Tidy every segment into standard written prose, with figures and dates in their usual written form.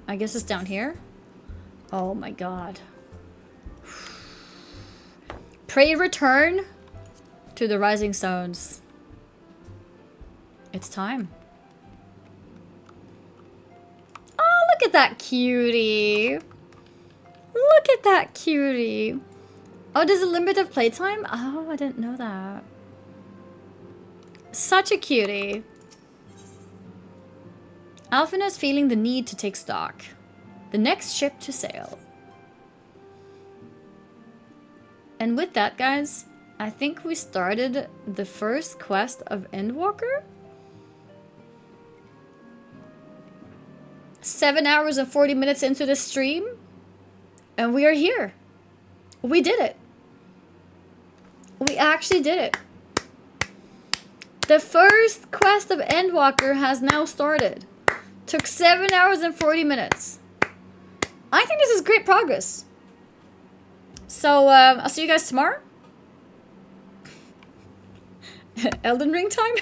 I guess it's down here. Oh my god. Pray return to the rising stones. It's time. Oh, look at that cutie. Look at that cutie. Oh, there's a limit of playtime? Oh, I didn't know that. Such a cutie. Alphina's feeling the need to take stock. The next ship to sail. And with that, guys, I think we started the first quest of Endwalker. 7 hours and 40 minutes into the stream. And we are here. We did it. We actually did it. The first quest of Endwalker has now started. Took 7 hours and 40 minutes. I think this is great progress. So, I'll see you guys tomorrow. Elden Ring time?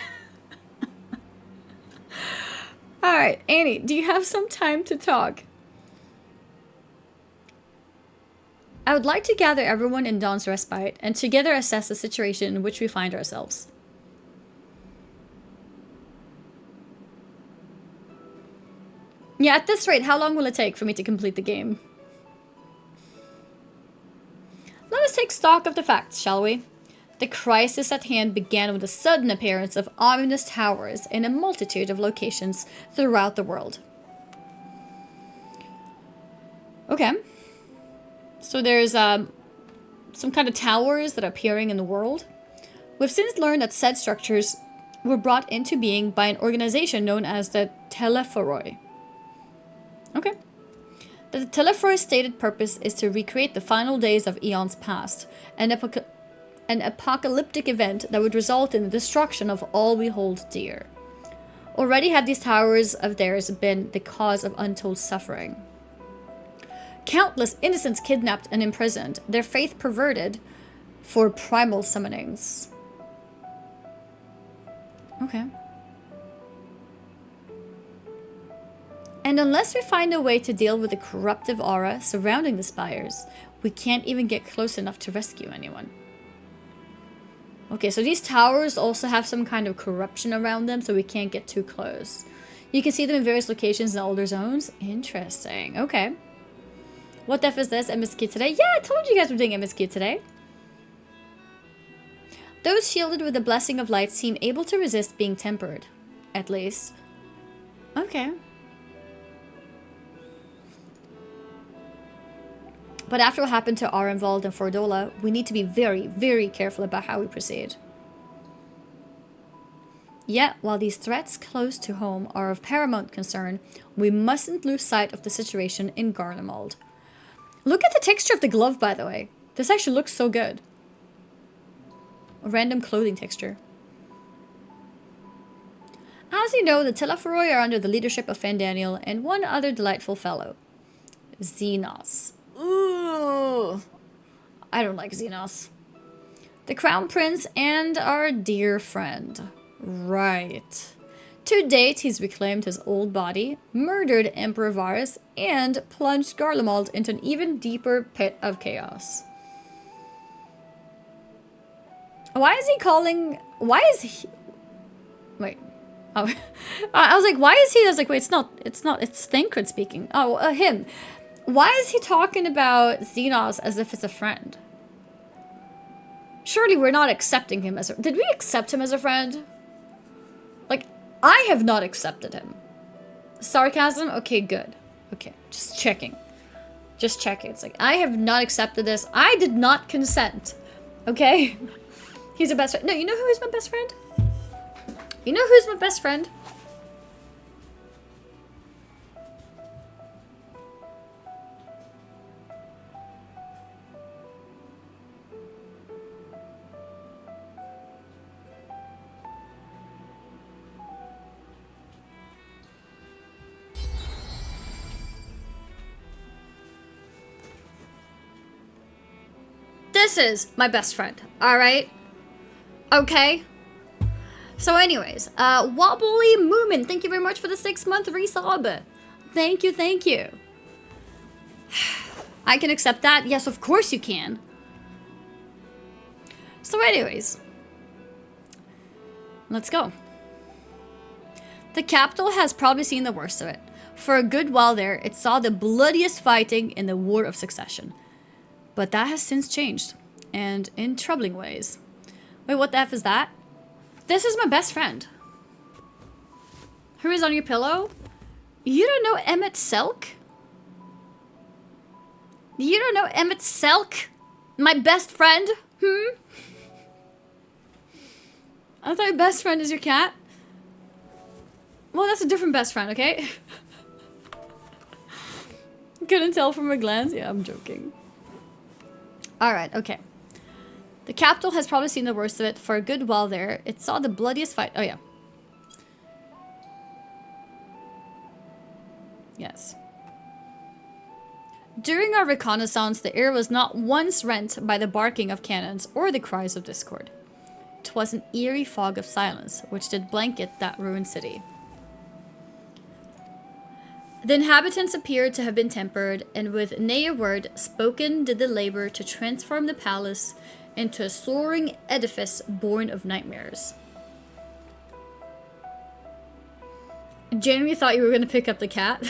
Alright, Annie, do you have some time to talk? I would like to gather everyone in Dawn's Respite and together assess the situation in which we find ourselves. Yeah, at this rate, how long will it take for me to complete the game? Let us take stock of the facts, shall we? The crisis at hand began with the sudden appearance of ominous towers in a multitude of locations throughout the world. Okay. So there's some kind of towers that are appearing in the world. We've since learned that said structures were brought into being by an organization known as the Telephoroi. Okay. The Telephoroi's stated purpose is to recreate the final days of eons past, an apocalyptic event that would result in the destruction of all we hold dear. Already have these towers of theirs been the cause of untold suffering. Countless innocents kidnapped and imprisoned, their faith perverted for primal summonings. Okay. And unless we find a way to deal with the corruptive aura surrounding the spires, we can't even get close enough to rescue anyone. Okay, so these towers also have some kind of corruption around them, so we can't get too close. You can see them in various locations in the older zones. Interesting. Okay. What def is this? MSQ today? Yeah, I told you guys we're doing MSQ today. Those shielded with the blessing of light seem able to resist being tempered. At least. Okay. But after what happened to Arenvald and Fordola, we need to be very, very careful about how we proceed. Yet, while these threats close to home are of paramount concern, we mustn't lose sight of the situation in Garlemald. Look at the texture of the glove, by the way. This actually looks so good. A random clothing texture. As you know, the Telephoroi are under the leadership of Fandaniel and one other delightful fellow. Xenos. Ooh, I don't like Xenos. The Crown Prince and our dear friend. Right. To date, he's reclaimed his old body, murdered Emperor Varus, and plunged Garlemald into an even deeper pit of chaos. Why is he calling... Why is he... Wait. Oh, I was like, why is he... I was like, wait, it's not, it's Thancred speaking. Oh, him. Why is he talking about Xenos as if it's a friend? Surely we're not accepting him as a... Did we accept him as a friend? Like, I have not accepted him. Sarcasm? Okay, good. Okay, just checking. Just checking. It's like, I have not accepted this. I did not consent. Okay? He's a best friend. No, you know who is my best friend? You know who's my best friend? This is my best friend, alright? Okay? So anyways, Wobbly Moomin, thank you very much for the 6-month resub. Thank you, thank you. I can accept that. Yes, of course you can. So anyways, let's go. The capital has probably seen the worst of it. For a good while there, it saw the bloodiest fighting in the War of Succession. But that has since changed, and in troubling ways. Wait, what the F is that? This is my best friend. Who is on your pillow? You don't know Emmett Selk? You don't know Emmett Selk? My best friend? I thought your best friend is your cat. Well, that's a different best friend, okay? Couldn't tell from a glance? Yeah, I'm joking. Alright, okay. The capital has probably seen the worst of it. For a good while there, it saw the bloodiest fight. Oh, yeah. Yes. During our reconnaissance, the air was not once rent by the barking of cannons or the cries of discord. 'Twas an eerie fog of silence which did blanket that ruined city. The inhabitants appeared to have been tempered, and with nay a word spoken did they labor to transform the palace into a soaring edifice born of nightmares. I genuinely thought you were going to pick up the cat.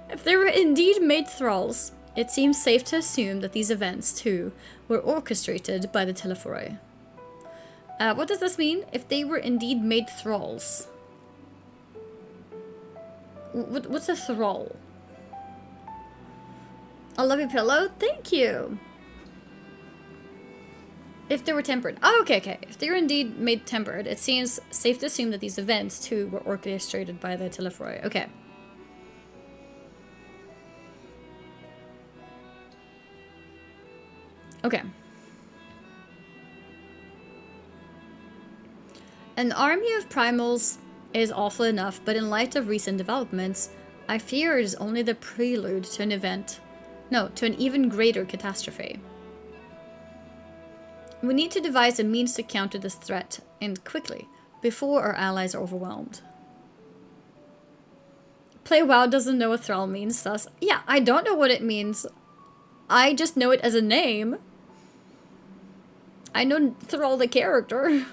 If they were indeed made thralls, it seems safe to assume that these events, too, were orchestrated by the Telephoroi. What does this mean? If they were indeed made thralls. What's a thrall? I love your pillow. Thank you. If they were tempered. Oh, okay. If they were indeed made tempered, it seems safe to assume that these events, too, were orchestrated by the Telephoroi. Okay. Okay. An army of primals is awful enough, but in light of recent developments, I fear it is only the prelude to an event. No, to an even greater catastrophe. We need to devise a means to counter this threat, and quickly, before our allies are overwhelmed. Play WoW doesn't know what thrall means, sus. Yeah, I don't know what it means. I just know it as a name. I know Thrall the character.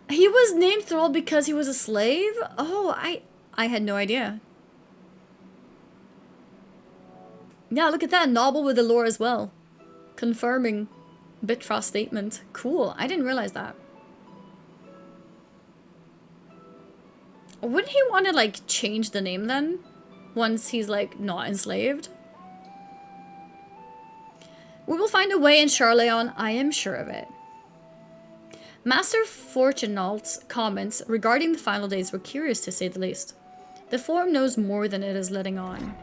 He was named Thrall because he was a slave? Oh, I had no idea. Yeah, look at that. Novel with the lore as well. Confirming Bifrost's statement. Cool. I didn't realize that. Wouldn't he want to, like, change the name then? Once he's, like, not enslaved? We will find a way in Sharlayan, I am sure of it. Master Fortunault's comments regarding the final days were curious to say the least. The forum knows more than it is letting on.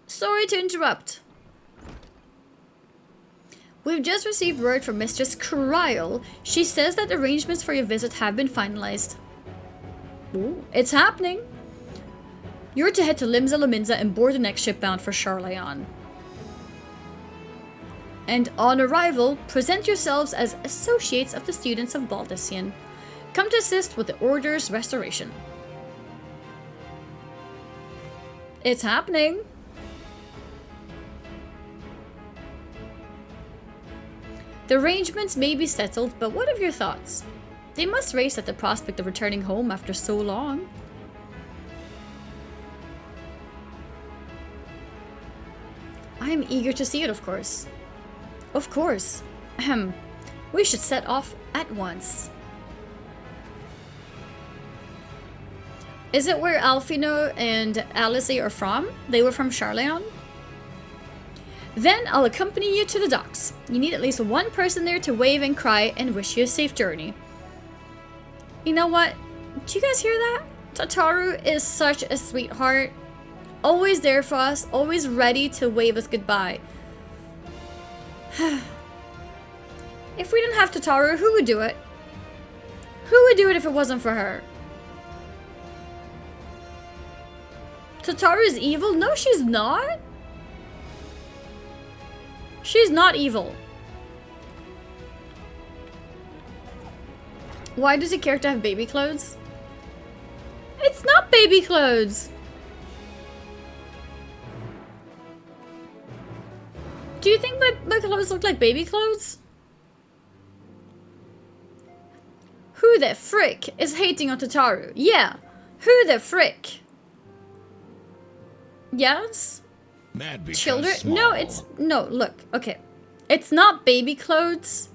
Sorry to interrupt. We've just received word from Mistress Kryl. She says that arrangements for your visit have been finalized. Ooh, it's happening. You're to head to Limsa Lominsa and board the next ship bound for Sharlayan. And on arrival, present yourselves as associates of the students of Baldessian. Come to assist with the Order's restoration. It's happening. The arrangements may be settled, but what of your thoughts? They must race at the prospect of returning home after so long. I am eager to see it, of course. Of course. Ahem. We should set off at once. Is it where Alfino and Alice are from? They were from Sharlayan? Then I'll accompany you to the docks. You need at least one person there to wave and cry and wish you a safe journey. You know what? Do you guys hear that? Tataru is such a sweetheart. Always there for us, always ready to wave us goodbye. If we didn't have Tataru, who would do it? Who would do it if it wasn't for her? Tataru is evil? No, she's not. She's not evil. Why does your character have baby clothes? It's not baby clothes! Do you think my clothes look like baby clothes? Who the frick is hating on Tataru? Yeah, who the frick? Yes? Children? No, look, okay. It's not baby clothes.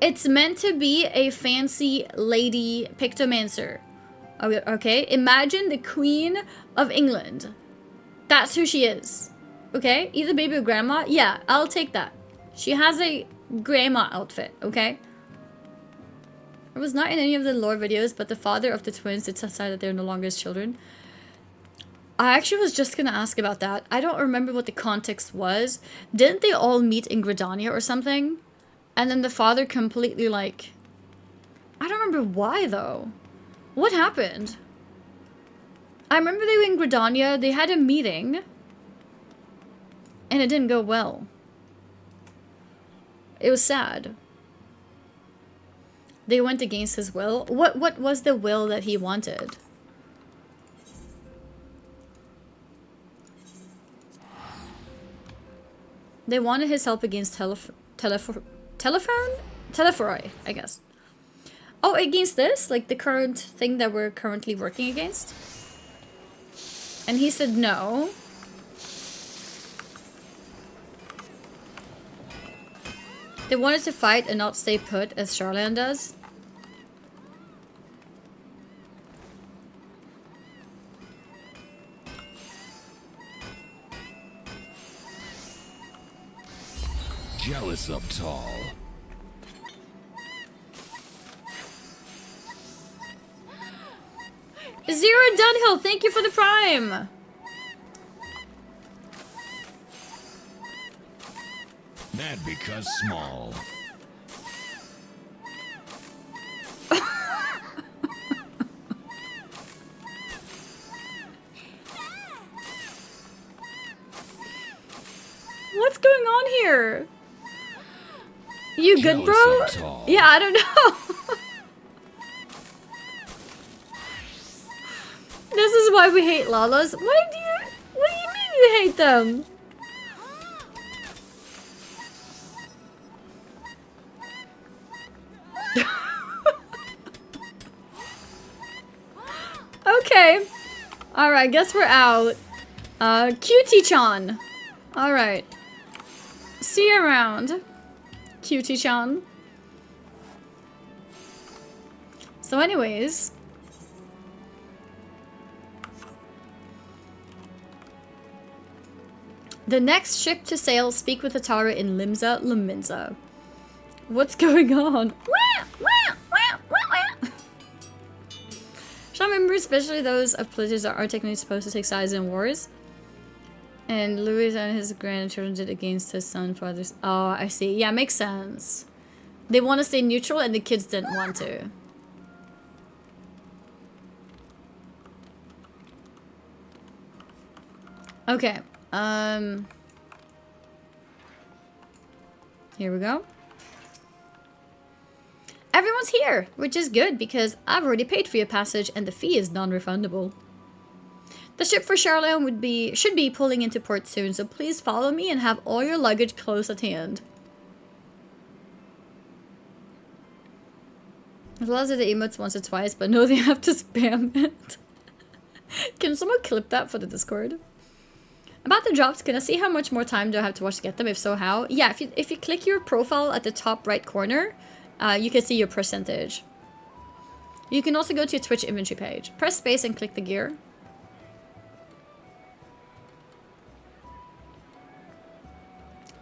It's meant to be a fancy lady pictomancer. Okay, imagine the Queen of England. That's who she is. Okay, either baby or grandma. Yeah, I'll take that. She has a grandma outfit, okay? It was not in any of the lore videos, but the father of the twins did decide that they're no longer his children. I actually was just gonna ask about that. I don't remember what the context was. Didn't they all meet in Gridania or something? And then the father completely like... I don't remember why though. What happened? I remember they were in Gridania, they had a meeting. And it didn't go well. It was sad. They went against his will. What was the will that he wanted? They wanted his help against Telephoroi, I guess. Oh, against this? Like the current thing that we're currently working against? And he said no. They wanted to fight and not stay put as Sharlayan does. Jealous of tall. Zero Dunhill, thank you for the prime. Mad because small. What's going on here? You good, bro? Yeah, I don't know. This is why we hate Lalas. What do you mean you hate them? Okay. Alright, guess we're out. Cutie-chan. Alright. See you around. Cutie-chan. So anyways. The next ship to sail, speak with Atara in Limsa Luminza. What's going on? Some members, especially those of places that are technically supposed to take sides in wars. And Louis and his grandchildren did against his son, father's. Oh, I see. Yeah, makes sense. They want to stay neutral and the kids didn't want to. Okay. Here we go. Everyone's here, which is good because I've already paid for your passage and the fee is non-refundable. The ship for Sharlayan should be pulling into port soon, so please follow me and have all your luggage close at hand. As well as the emotes once or twice, but no, they have to spam it. Can someone clip that for the Discord? About the drops, can I see how much more time do I have to watch to get them? If so, how? Yeah, if you click your profile at the top right corner, you can see your percentage. You can also go to your Twitch inventory page. Press space and click the gear.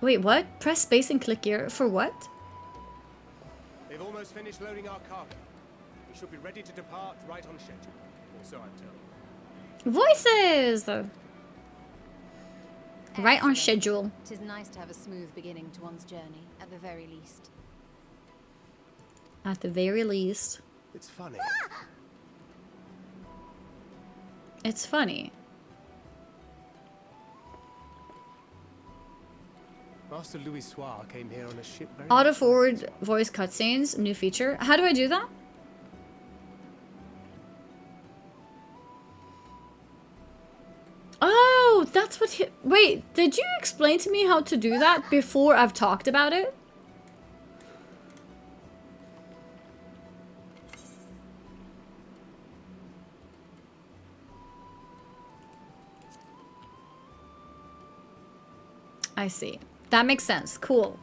Wait, what? Press space and click gear for what? They've almost finished loading our cargo. We should be ready to depart right on schedule. Or so I'm told. Voices! Right on schedule. It is nice to have a smooth beginning to one's journey, at the very least. At the very least. It's funny. It's funny. Master Louis Soir came here on a ship very Auto forward voice cutscenes, new feature. How do I do that? That's what he... Wait, did you explain to me how to do that before I've talked about it? I see. That makes sense. Cool.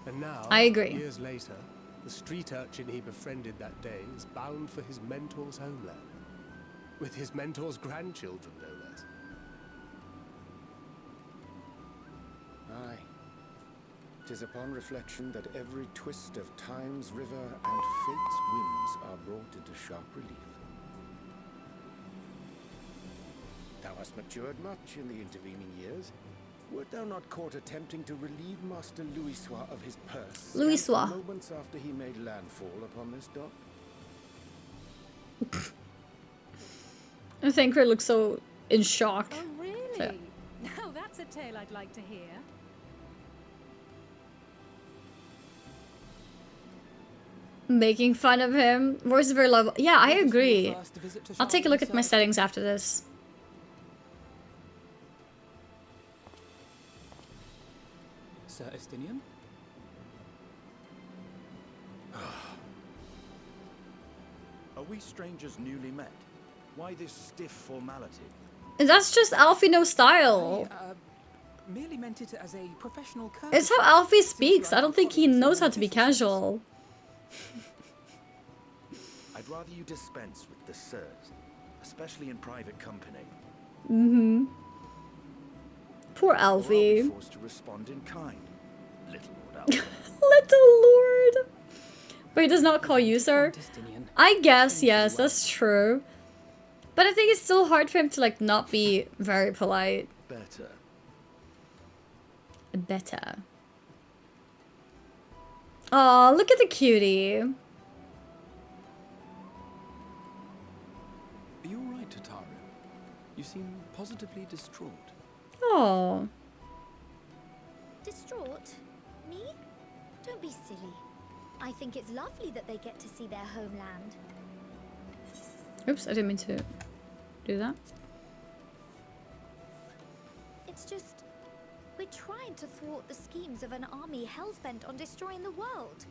And now, I agree. years later, the street urchin he befriended that day is bound for his mentor's homeland. With his mentor's grandchildren, no less. Aye. 'Tis upon reflection that every twist of time's river and fate's winds are brought into sharp relief. Thou hast matured much in the intervening years. Wert thou not caught attempting to relieve Master Louisoix of his purse? Louisoix. Moments after he made landfall upon this dock? I think Ray looks so in shock. Oh, really? Yeah. Now that's a tale I'd like to hear. Making fun of him. Voice is very low. Yeah, I agree. I'll take a look at my settings after this. Sir Estinian? Are we strangers newly met? Why this stiff formality? That's just Alfie no style. Merely meant it as a professional courtesy. It's how Alfie speaks. I don't think he knows how to be casual. I'd rather you dispense with the sirs, especially in private company. Mm-hmm. Poor Or I'll be Alfie. forced to respond in kind, little Lord Alfie. Little Lord. But he does not call you sir. Estinian. I guess, yes, that's true. But I think it's still hard for him to, like, not be very polite. Better. Better. Aw, look at the cutie. Are you alright, Tataru? You seem positively distraught. Oh. Distraught? Me? Don't be silly. I think it's lovely that they get to see their homeland. Oops, I didn't mean to do that. It's just... we're trying to thwart the schemes of an army hell-bent on destroying the world.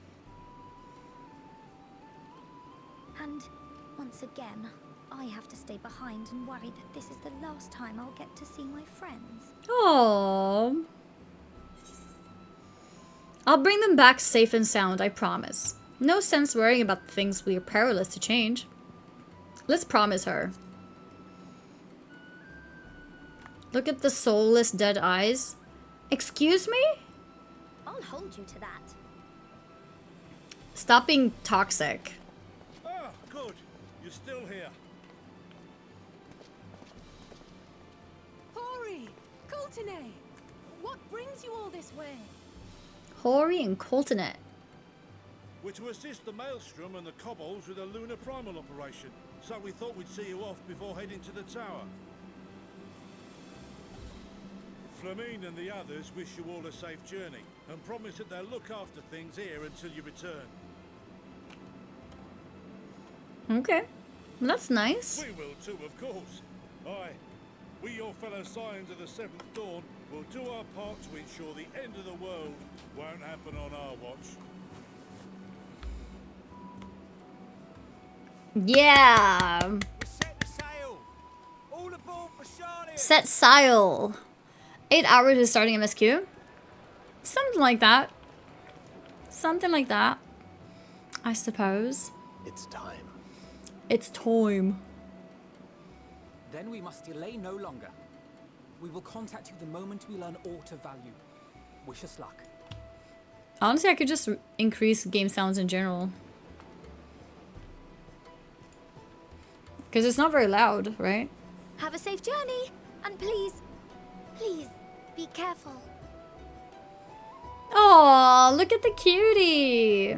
And, once again, I have to stay behind and worry that this is the last time I'll get to see my friends. Oh. I'll bring them back safe and sound, I promise. No sense worrying about things we are powerless to change. Let's promise her. Look at the soulless dead eyes. Excuse me? I'll hold you to that. Stop being toxic. Ah, good. You're still here. Hori! Coltine! What brings you all this way? Hori and Coltonet. We're to assist the Maelstrom and the Kobolds with a lunar primal operation, so we thought we'd see you off before heading to the tower. Flamine and the others wish you all a safe journey, and promise that they'll look after things here until you return. Okay. That's nice. We will too, of course. Aye. We, your fellow Scions of the Seventh Dawn, will do our part to ensure the end of the world won't happen on our watch. Yeah. We set the sail! All aboard for Sharlayan! Set sail. 8 hours is starting MSQ. Something like that. Something like that. I suppose. It's time. It's time. Then we must delay no longer. We will contact you the moment we learn aught of value. Wish us luck. Honestly, I could just increase game sounds in general. Because it's not very loud, right? Have a safe journey, and please, please, be careful. Oh, look at the cutie.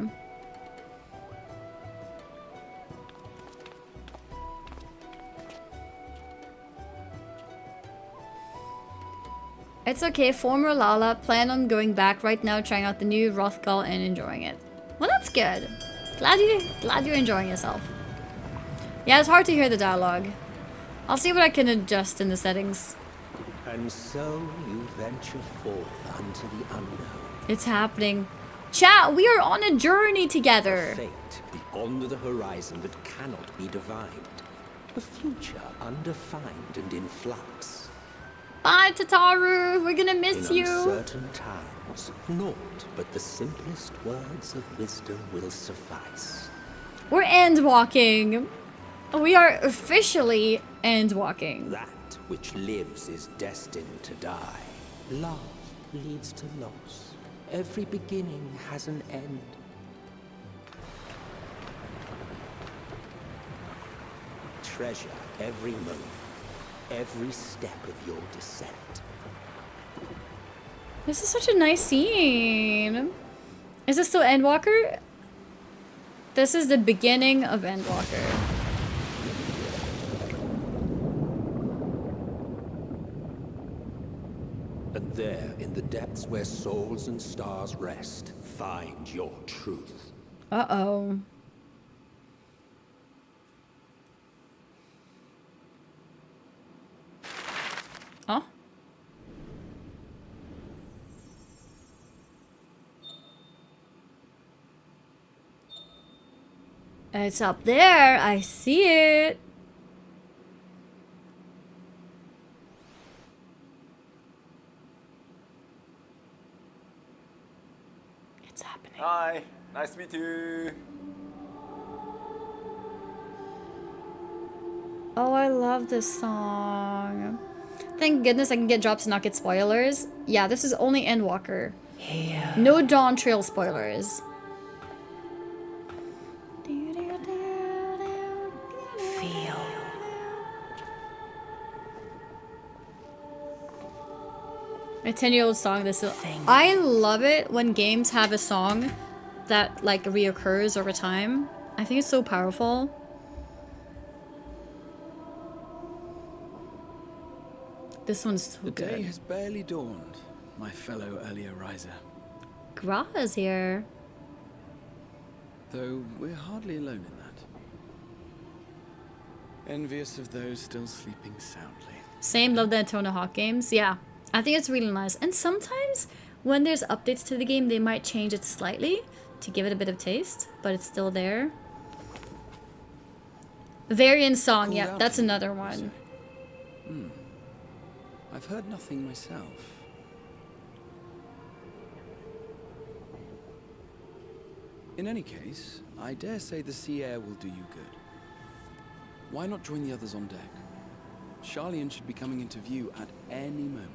It's okay, former Lala. Plan on going back right now, trying out the new Rothgal and enjoying it. Well, that's good. Glad you're enjoying yourself. Yeah, it's hard to hear the dialogue. I'll see what I can adjust in the settings. And And so you venture forth unto the unknown. It's happening. Chat, we are on a journey A together. fate beyond the horizon that cannot be divined. A future undefined and in flux. Bye, Tataru. We're gonna miss In you. uncertain times, naught but the simplest words of wisdom will suffice. We're end walking. We are officially end walking. That which lives is destined to die. Love leads to loss. Every beginning has an end. Treasure every moment, every step of your descent. This is such a nice scene. Is this still Endwalker? This is the beginning of Endwalker. And there, in the depths where souls and stars rest, find your truth. Uh-oh. Huh? It's up there. I see it. It's happening. Hi, nice to meet you. Oh, I love this song. Thank goodness I can get drops and not get spoilers. Yeah, this is only Endwalker. No Dawn Trail spoilers. A 10-year-old song. This is. I love it when games have a song that like reoccurs over time. I think it's so powerful. This one's so good. The day has barely dawned, my fellow earlier riser. Gra's here. Though we're hardly alone in that. Envious of those still sleeping soundly. Same, love the Tona Hawk games. Yeah, I think it's really nice. And sometimes when there's updates to the game, they might change it slightly to give it a bit of taste, but it's still there. Variant song, yeah, that's another one. I've heard nothing myself. In any case, I dare say the sea air will do you good. Why not join the others on deck? Sharlayan should be coming into view at any moment.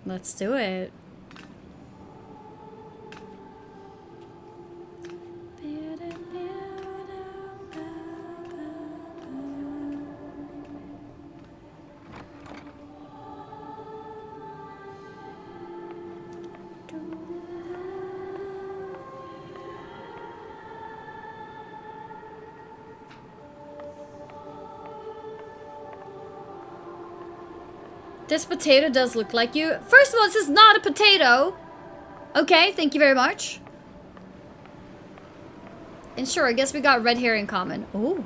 Let's do it. This potato does look like you. First of all, this is not a potato. Okay, thank you very much. And sure, I guess we got red hair in common. Oh.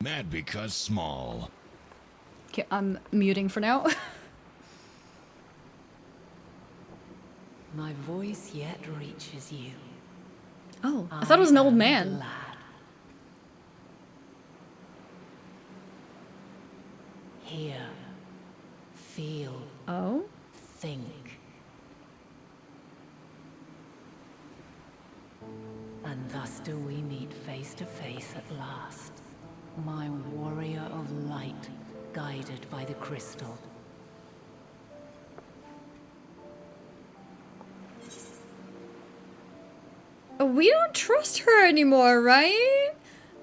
Mad because small. Okay, I'm muting for now. My voice yet reaches you. Oh, I thought it was an old man. Lad. Hear, feel, oh, think. And thus do we meet face to face at last. My warrior of light, guided by the crystal. We don't trust her anymore, right?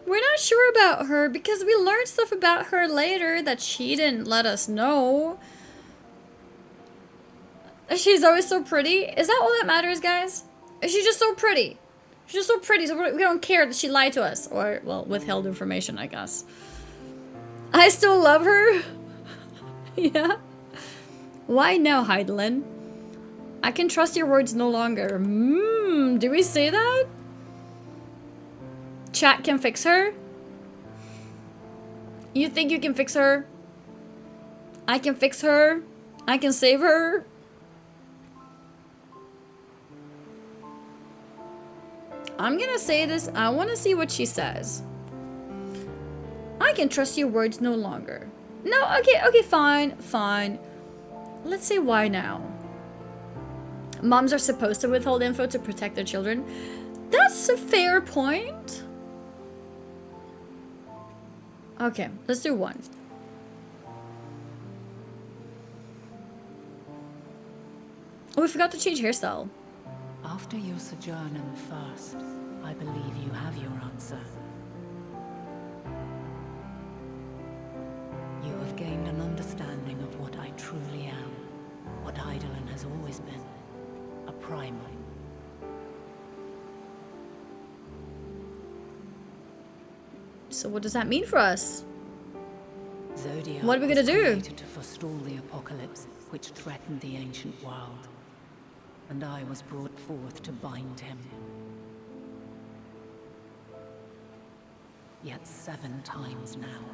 We're not sure about her because we learned stuff about her later that she didn't let us know. She's always so pretty. Is that all that matters, guys? She's just so pretty. She's just so pretty, so we don't care that she lied to us. Or, well, withheld information, I guess. I still love her. Yeah. Why now, Hydaelyn? I can trust your words no longer. Do we say that? Chat can fix her? You think you can fix her? I can fix her? I can save her? I'm gonna say this. I want to see what she says. I can trust your words no longer. No, okay, fine. Let's say why now. Moms are supposed to withhold info to protect their children. That's a fair point. Okay, let's do one. Oh, we forgot to change hairstyle. After your sojourn in the First, I believe you have your answer. You have gained an understanding of what I truly am, what Hydaelyn has always been, a primal. So what does that mean for us? Zodiac What are we gonna was do? created to forestall the apocalypse which threatened the ancient world. And I was brought forth to bind him. Yet 7 times now,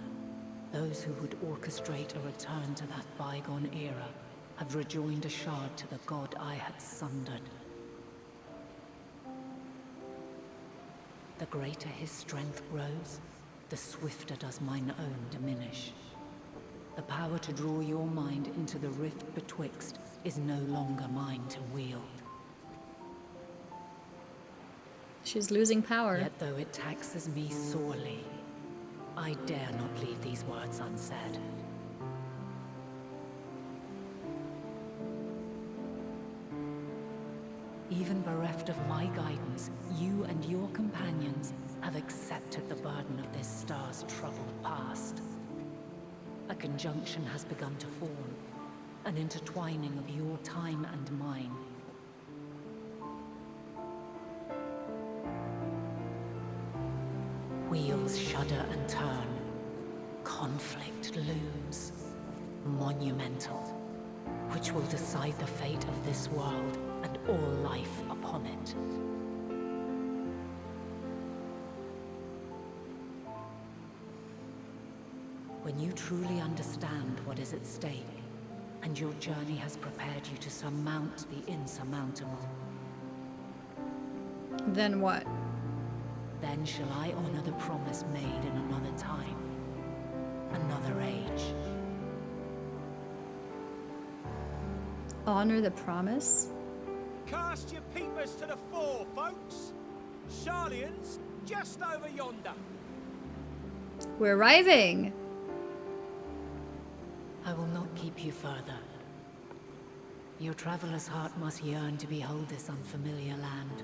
those who would orchestrate a return to that bygone era have rejoined a shard to the god I had sundered. The greater his strength grows, the swifter does mine own diminish. The power to draw your mind into the rift betwixt is no longer mine to wield. She's losing power. Yet though it taxes me sorely, I dare not leave these words unsaid. Even bereft of my guidance, you and your companions have accepted the burden of this star's troubled past. A conjunction has begun to form, an intertwining of your time and mine. Wheels shudder and turn. Conflict looms. Monumental, which will decide the fate of this world and all life upon it. When you truly understand what is at stake, and your journey has prepared you to surmount the insurmountable. Then what? Then shall I honor the promise made in another time, another age. Honor the promise? Cast your peepers to the fore, folks. Sharlayan's just over yonder. We're arriving. I will not keep you further. Your traveler's heart must yearn to behold this unfamiliar land.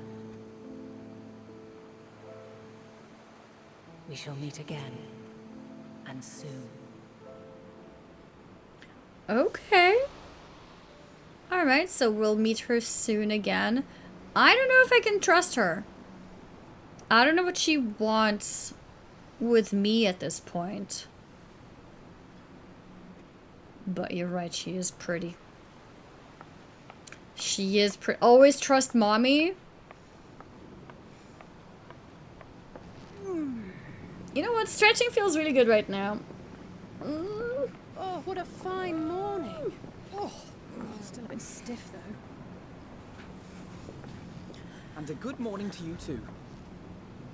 We shall meet again, and soon. Okay. Alright, so we'll meet her soon again. I don't know if I can trust her. I don't know what she wants with me at this point. But you're right, she is pretty. She is pretty. Always trust mommy. You know what? Stretching feels really good right now. Oh, what a fine morning. Oh, still a bit stiff though. And a good morning to you too.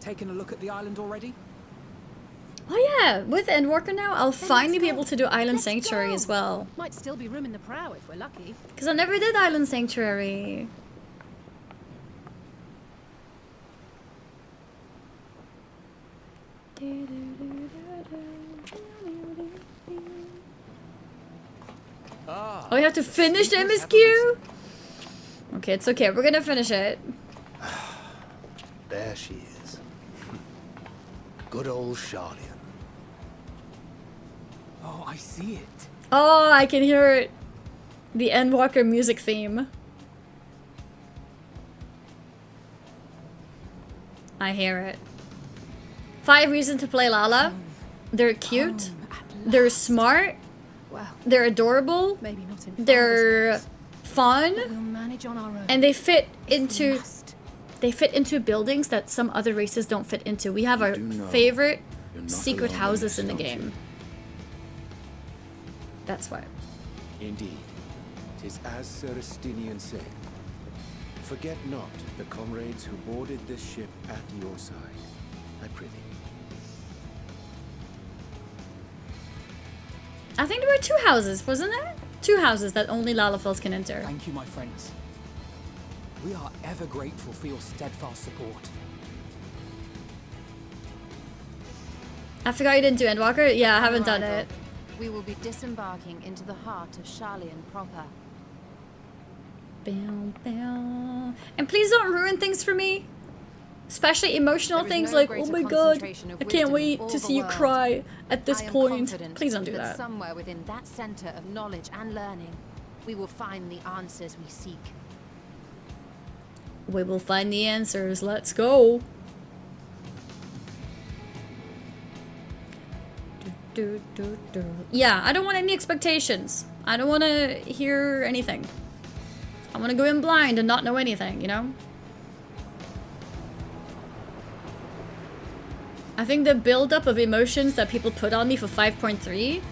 Taking a look at the island already? Oh yeah, with Endwalker now, I'll finally be go. able to do Island Let's Sanctuary go. as well. Might still be room in the prow if we're lucky. Because I never did Island Sanctuary. Oh, you have to finish the MSQ? Okay, it's okay. We're gonna finish it. There she is. Good old Sharlayan. Oh, I see it. Oh, I can hear it. The Endwalker music theme. I hear it. 5 reasons to play Lala. They're cute. They're smart. Well, they're adorable. maybe not in They're fun, We'll manage on our own. and they fit into buildings that some other races don't fit into. We have our favorite secret houses in the game. That's why. Indeed. 'Tis as Sir Estinian said. Forget not the comrades who boarded this ship at your side. I prithee. I think there were 2 houses, wasn't there? 2 houses that only Lalafels can enter. Thank you, my friends. We are ever grateful for your steadfast support. I forgot you didn't do Endwalker. Yeah, I haven't done it. We will be disembarking into the heart of Sharlayan proper. Bow, bow. And please don't ruin things for me. Especially emotional things like, oh my god, I can't wait to see you cry at this point. Please don't do that. Somewhere within that center of knowledge and learning, we will find the answers we seek. We will find the answers. Let's go. Yeah, I don't want any expectations. I don't want to hear anything. I want to go in blind and not know anything, you know? I think the buildup of emotions that people put on me for 5.3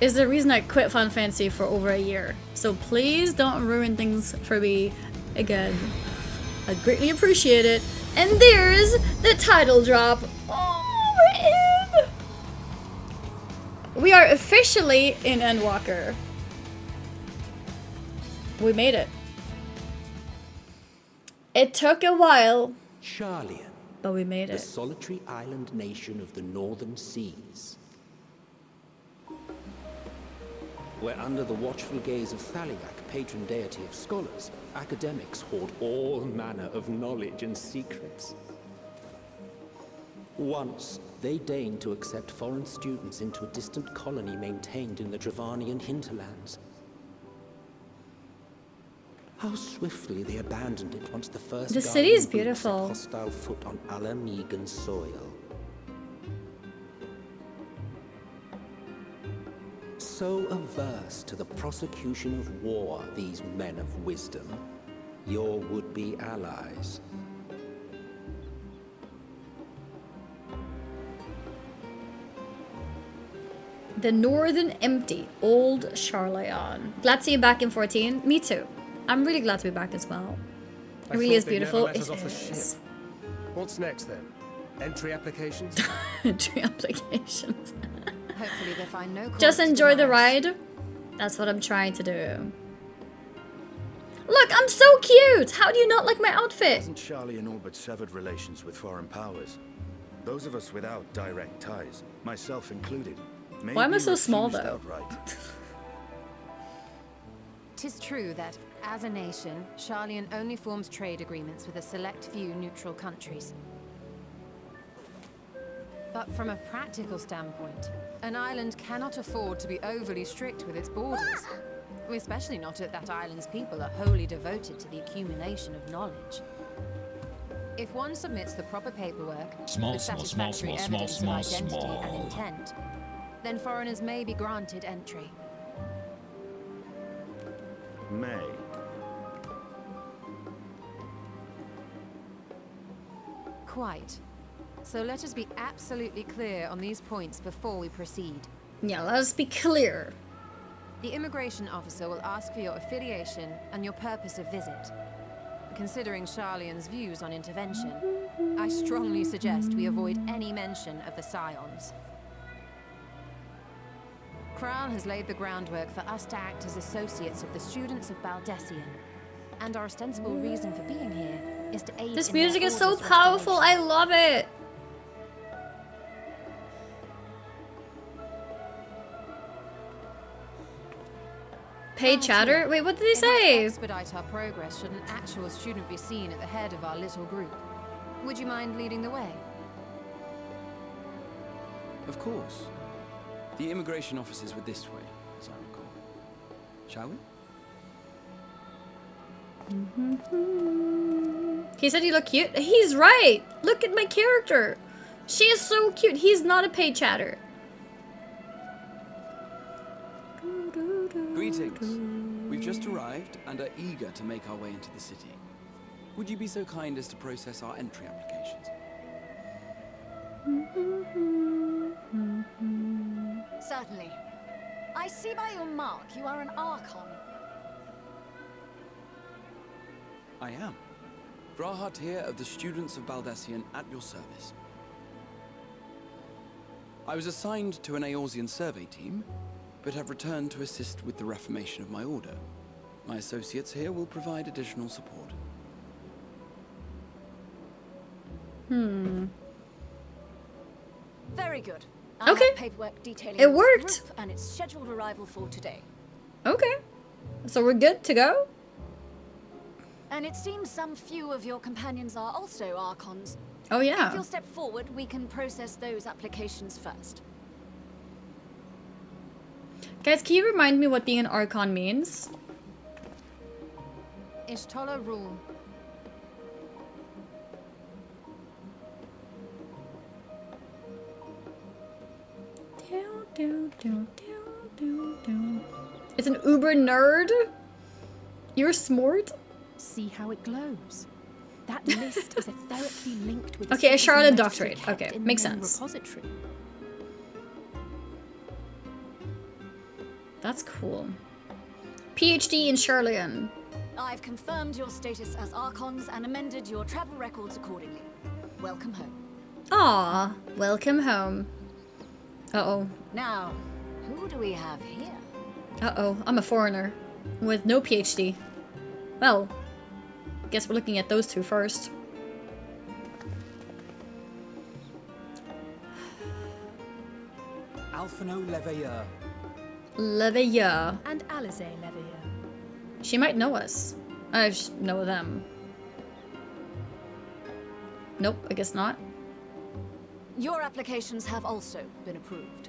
is the reason I quit Final Fantasy for over a year. So please don't ruin things for me again. I greatly appreciate it. And there's the title drop. Oh, we're in! We are officially in Endwalker. We made it. It took a while. Sharlayan. But we made The it. solitary island nation of the northern seas. Where under the watchful gaze of Thaliak, patron deity of scholars, academics hoard all manner of knowledge and secrets. Once, they deigned to accept foreign students into a distant colony maintained in the Dravanian hinterlands. How swiftly they abandoned it once the first The city is Guardian group set beautiful. hostile foot on Alamegan soil. So averse to the prosecution of war, these men of wisdom, your would-be allies. The Northern Empty, Old Sharlayan. Glad to see you back in 14. Me too. I'm really glad to be back as well. It really is beautiful. It is. What's next then? Entry applications? Entry applications. Hopefully they find no cause Just to enjoy the deny us. ride. That's what I'm trying to do. Look, I'm so cute! How do you not like my outfit? Hasn't Sharlayan all but severed relations with foreign powers? Those of us without direct ties, myself included, may Why am I be so small, refused though? outright. 'Tis true that, as a nation, Sharlayan only forms trade agreements with a select few neutral countries. But from a practical standpoint, an island cannot afford to be overly strict with its borders. Especially not if that island's people are wholly devoted to the accumulation of knowledge. If one submits the proper paperwork Small, with small, satisfactory small, small, evidence small, of identity small. and intent, then foreigners may be granted entry. May. Quite. So let us be absolutely clear on these points before we proceed. Yeah, let's be clear. The immigration officer will ask for your affiliation and your purpose of visit. Considering Sharlayan's views on intervention, I strongly suggest we avoid any mention of the Scions. Kral has laid the groundwork for us to act as associates of the students of Baldessian, and our ostensible reason for being here is to aid This in their music is so order's powerful. I love it. Paid chatter? Wait, what did he It might say? expedite our progress should an actual student be seen at the head of our little group. Would you mind leading the way? Of course. The immigration officers were this way, as I recall. Shall we? He said you look cute. He's right. Look at my character. She is so cute. He's not a paid chatter. Greetings. We've just arrived and are eager to make our way into the city. Would you be so kind as to process our entry applications? Certainly. I see by your mark you are an Archon. I am. Brahat here of the Students of Baldesion at your service. I was assigned to an Eorzean survey team, but have returned to assist with the reformation of my order. My associates here will provide additional support. Very good. I Okay. have paperwork detailing It your worked. group and its scheduled arrival for today. Okay. So we're good to go? And it seems some few of your companions are also Archons. Oh, yeah. If you'll step forward, we can process those applications first. Guys, can you remind me what being an Archon means? Ishtola rule. It's an uber nerd? You're smart? See how it glows. That list is etherically linked with Okay, a citizen Sharlayan registry doctorate. kept Okay, in the makes main sense. Repository. That's cool. PhD in Sharlayan. I've confirmed your status as Archons and amended your travel records accordingly. Welcome home. Aw, welcome home. Uh-oh. Now, who do we have here? Uh-oh, I'm a foreigner. With no PhD. Well, guess we're looking at those two first. Alphino Leveilleur. Leveilleur. And Alize Leveilleur. She might know us. I just know them. Nope, I guess not. Your applications have also been approved.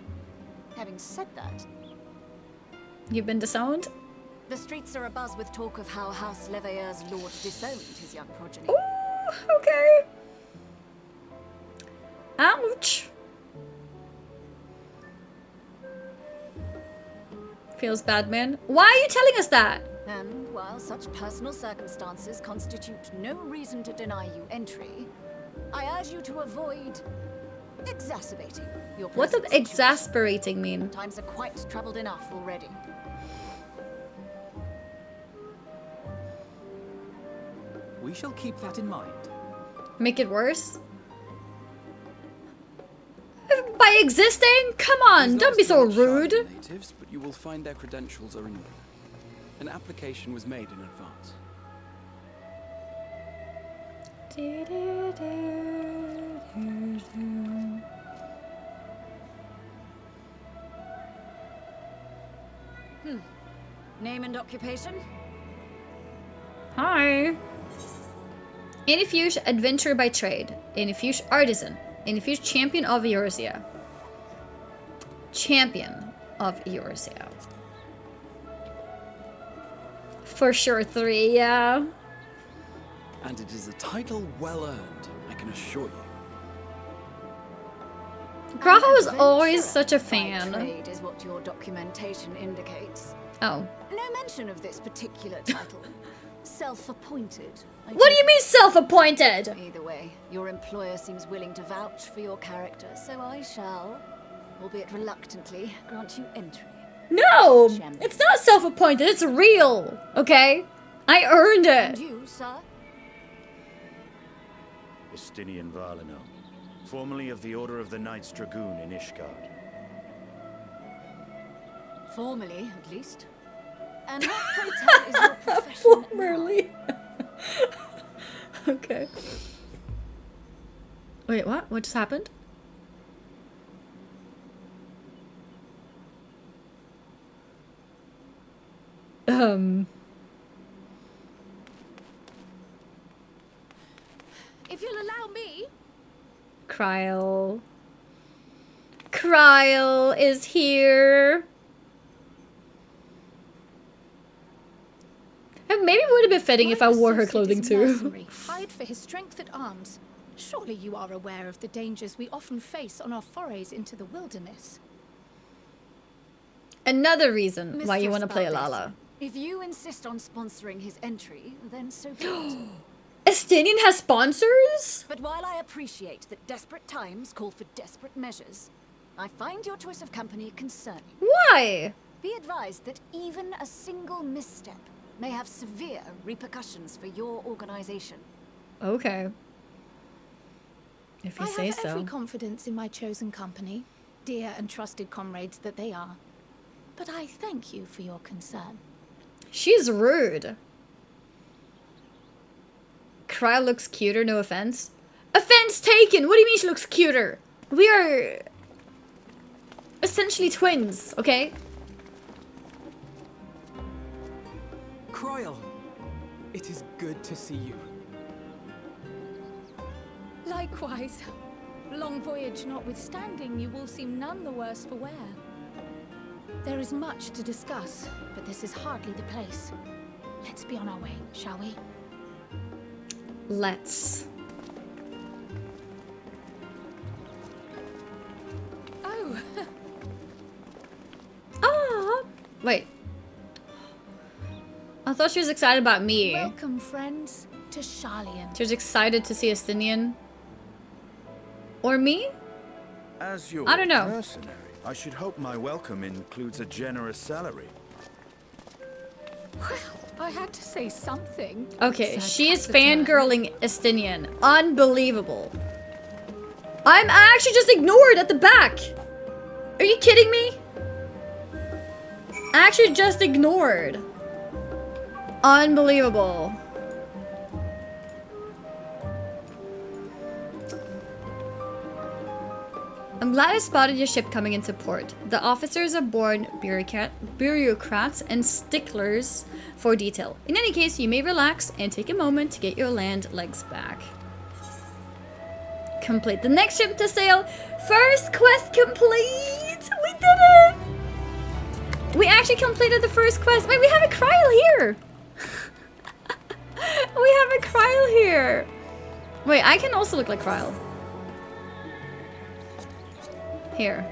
Having said that, You've been disowned? the streets are abuzz with talk of how House Leveilleur's lord disowned his young progeny. Ooh, okay. Ouch. Feels bad, man. Why are you telling us that? And while such personal circumstances constitute no reason to deny you entry, I urge you to avoid exacerbating your What does present situation. exasperating mean? Times are quite troubled enough already. We shall keep that in mind. Make it worse? By existing? Come on, These don't be so last two are rude. Sharlayan natives, but you will find their credentials are in order. An application was made in advance. Name and occupation? Hi. Inifuge adventurer by trade. Inifuge artisan. Inifuge champion of Eorzea. Champion of Eorzea. For sure 3, yeah. And it is a title well earned, I can assure you. Graha was always such a fan. Trade is what your documentation indicates. Oh. No mention of this particular title. Self-appointed. What do you mean self-appointed? Either way, your employer seems willing to vouch for your character, so I shall, albeit reluctantly, grant you entry. No! Champion. It's not self-appointed, it's real. Okay? I earned And it. you, sir? Estinian Valino, formerly of the Order of the Knights Dragoon in Ishgard. Formally, at least. And what, pray tell, is your profession? Formerly. Okay. Wait, what? What just happened? If you'll allow me. Kryl. Kryl is here. And maybe it would have been fitting if I wore her clothing too. Mercenary, hired for his strength at arms. Surely you are aware of the dangers we often face on our forays into the wilderness. Another reason why you Mistress want to play Valdez, Lala. If you insist on sponsoring his entry, then so be it. Estinian has sponsors? But while I appreciate that desperate times call for desperate measures, I find your choice of company concerning. Why? Be advised that even a single misstep may have severe repercussions for your organization. Okay. If you I say have so. every confidence in my chosen company, dear and trusted comrades that they are. But I thank you for your concern. She's rude. Cry looks cuter, no offense. Offense taken! What do you mean she looks cuter? We are essentially twins, okay? Kryl, it is good to see you. Likewise. Long voyage notwithstanding, you will seem none the worse for wear. There is much to discuss, but this is hardly the place. Let's be on our way, shall we? Let's. Oh. Ah. Wait. I thought she was excited about me. Welcome, friends, to Sharlayan. She was excited to see Estinian. Or me? As your I don't know. mercenary, I should hope my welcome includes a generous salary. Well, I had to say something. Okay, Said she is taciturn. fangirling Estinian. Unbelievable. I'm actually just ignored at the back. Are you kidding me? Actually just ignored. Unbelievable. I'm glad I spotted your ship coming into port. The officers are born bureaucrats and sticklers for detail. In any case, you may relax and take a moment to get your land legs back. Complete the next ship to sail. First quest complete! We did it! We actually completed the first quest. Wait, we have a Kryl here! We have a Kryl here! Wait, I can also look like Kryl. Here.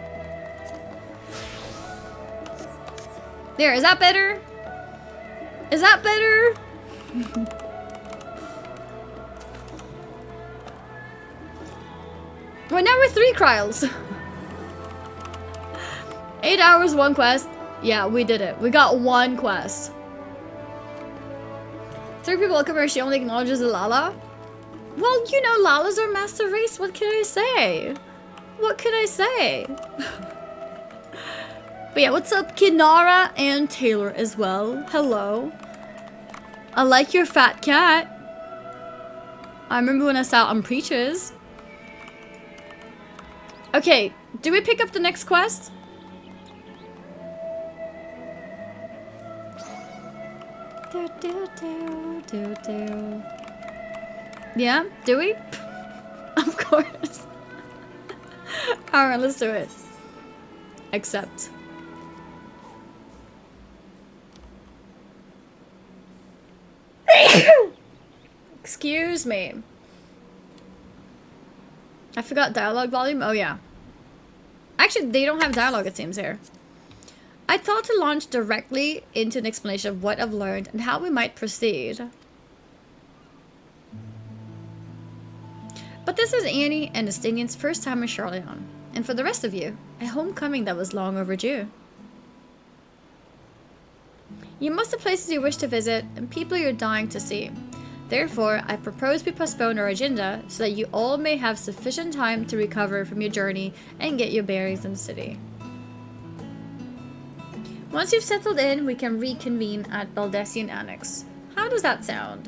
There, is that better? Is that better? Well, now we're 3 Kryls. 8 hours, 1 quest. Yeah, we did it. We got 1 quest. 3 people welcome her. She only acknowledges Lala. Well, you know, Lala's our master race. What can I say? What could I say? But yeah, what's up, Kinara and Taylor as well? Hello. I like your fat cat. I remember when I saw it on Preachers. Okay, do we pick up the next quest? Yeah, do we? Of course. Alright, let's do it. Accept. Excuse me. I forgot dialogue volume. Oh yeah. Actually, they don't have dialogue, it seems, here. I thought to launch directly into an explanation of what I've learned and how we might proceed. But this is Annie and Estinian's first time in Sharlayan, and for the rest of you, a homecoming that was long overdue. You must have places you wish to visit and people you're dying to see. Therefore, I propose we postpone our agenda so that you all may have sufficient time to recover from your journey and get your bearings in the city. Once you've settled in, we can reconvene at Baldessian Annex. How does that sound?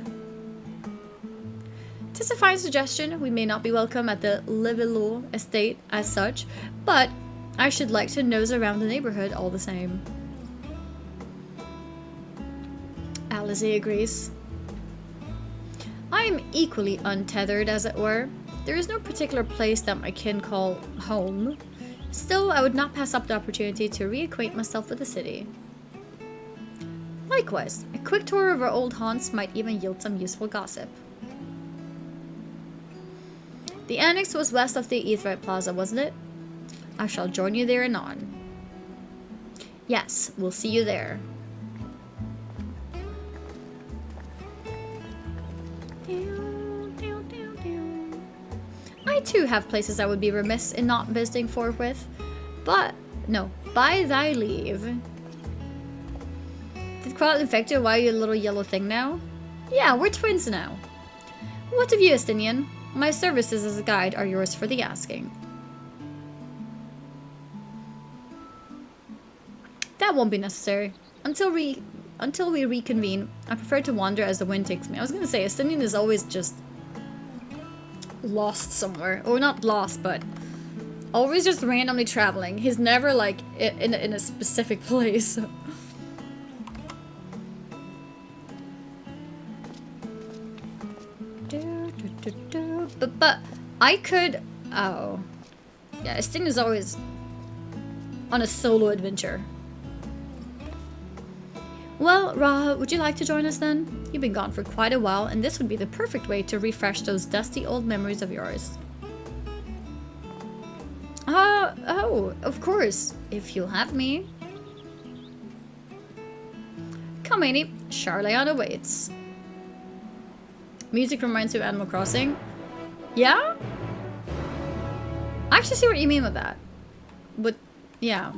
'Tis a fine suggestion. We may not be welcome at the Labyrinthos estate as such, but I should like to nose around the neighborhood all the same. Alice agrees. I am equally untethered, as it were. There is no particular place that my kin call home. Still, I would not pass up the opportunity to reacquaint myself with the city. Likewise, a quick tour of our old haunts might even yield some useful gossip. The annex was west of the Aetheryte Plaza, wasn't it? I shall join you there anon. Yes, we'll see you there. I too have places I would be remiss in not visiting forthwith. But, no, by thy leave. Did Quell infect you? Why are you a little yellow thing now? Yeah, we're twins now. What of you, Estinian? My services as a guide are yours for the asking. That won't be necessary. Until we reconvene, I prefer to wander as the wind takes me. I was gonna say, Estinian is always just lost somewhere. Or not lost, but always just randomly traveling. He's never like in a specific place. But I could... Oh. Yeah, Sting is always on a solo adventure. Well, Raha, would you like to join us then? You've been gone for quite a while, and this would be the perfect way to refresh those dusty old memories of yours. Oh, of course, if you'll have me. Come, Annie. Sharlayan awaits. Music reminds me of Animal Crossing. Yeah? I actually see what you mean with that. But, yeah.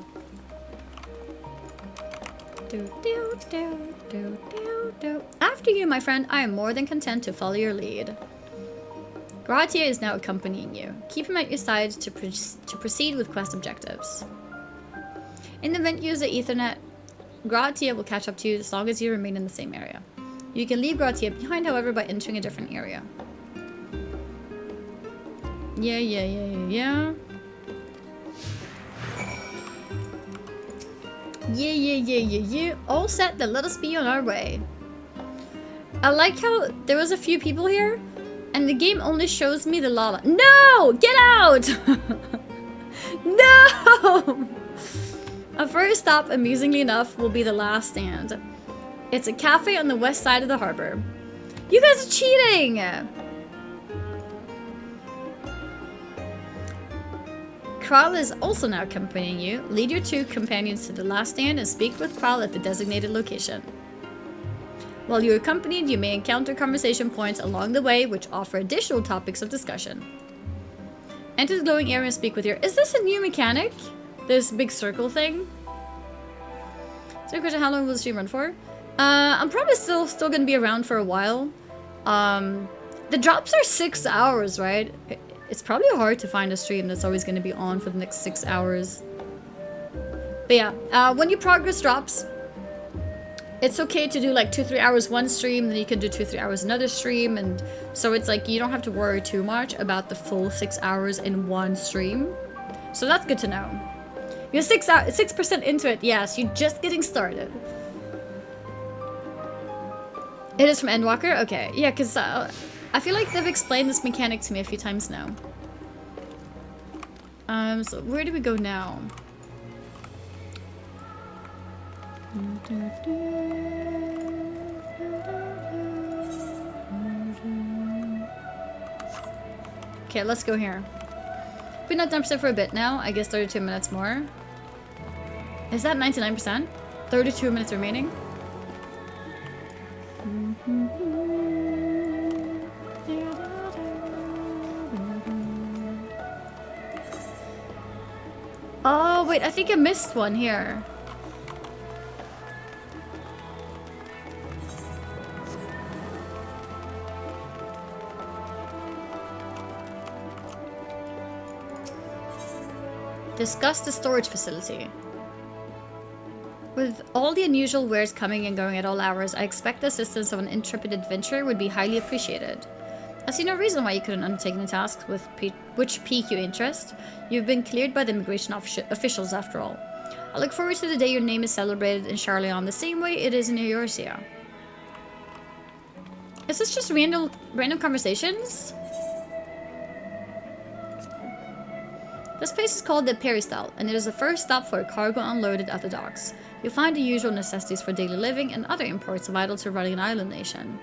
After you, my friend, I am more than content to follow your lead. Gratia is now accompanying you. Keep him at your side to proceed with quest objectives. In the event you use the Ethernet, Gratia will catch up to you as long as you remain in the same area. You can leave Gratia behind, however, by entering a different area. Yeah. All set, then let us be on our way. I like how there was a few people here, and the game only shows me the Lala. No! Get out! No! Our first stop, amusingly enough, will be the last stand. It's a cafe on the west side of the harbor. You guys are cheating! Kral is also now accompanying you. Lead your two companions to the last stand and speak with Kral at the designated location. While you're accompanied, you may encounter conversation points along the way which offer additional topics of discussion. Enter the glowing area and speak with your... Is this a new mechanic? This big circle thing? So question, how long will the stream run for? I'm probably still gonna be around for a while. The drops are 6 hours, right? It's probably hard to find a stream that's always gonna be on for the next 6 hours. But yeah, when you progress drops, it's okay to do like 2-3 hours one stream, then you can do 2-3 hours another stream, and so it's like you don't have to worry too much about the full 6 hours in one stream. So that's good to know. You're 6% into it, yes, you're just getting started. It is from Endwalker? Okay, yeah, because I feel like they've explained this mechanic to me a few times now. So where do we go now? Okay, let's go here. Been at 10% for a bit now. I guess 32 minutes more. Is that 99%? 32 minutes remaining? Oh, wait, I think I missed one here. Discuss the storage facility. With all the unusual wares coming and going at all hours, I expect the assistance of an intrepid adventurer would be highly appreciated. I see no reason why you couldn't undertake the tasks with which pique your interest. You've been cleared by the immigration officials after all. I look forward to the day your name is celebrated in Sharlayan the same way it is in Eorzea. Is this just random conversations? This place is called the Peristyle, and it is the first stop for a cargo unloaded at the docks. You'll find the usual necessities for daily living and other imports vital to running an island nation.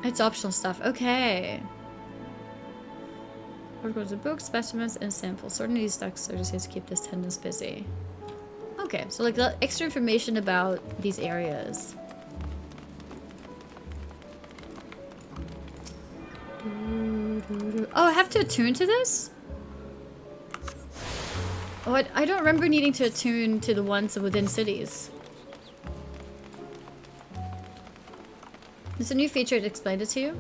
It's optional stuff. Okay. Articles of books, specimens, and samples. Sorting these stocks are just here to keep this tendons busy. Okay, so like the extra information about these areas. Oh, I have to attune to this? Oh, I don't remember needing to attune to the ones within cities. It's a new feature that explained it to you?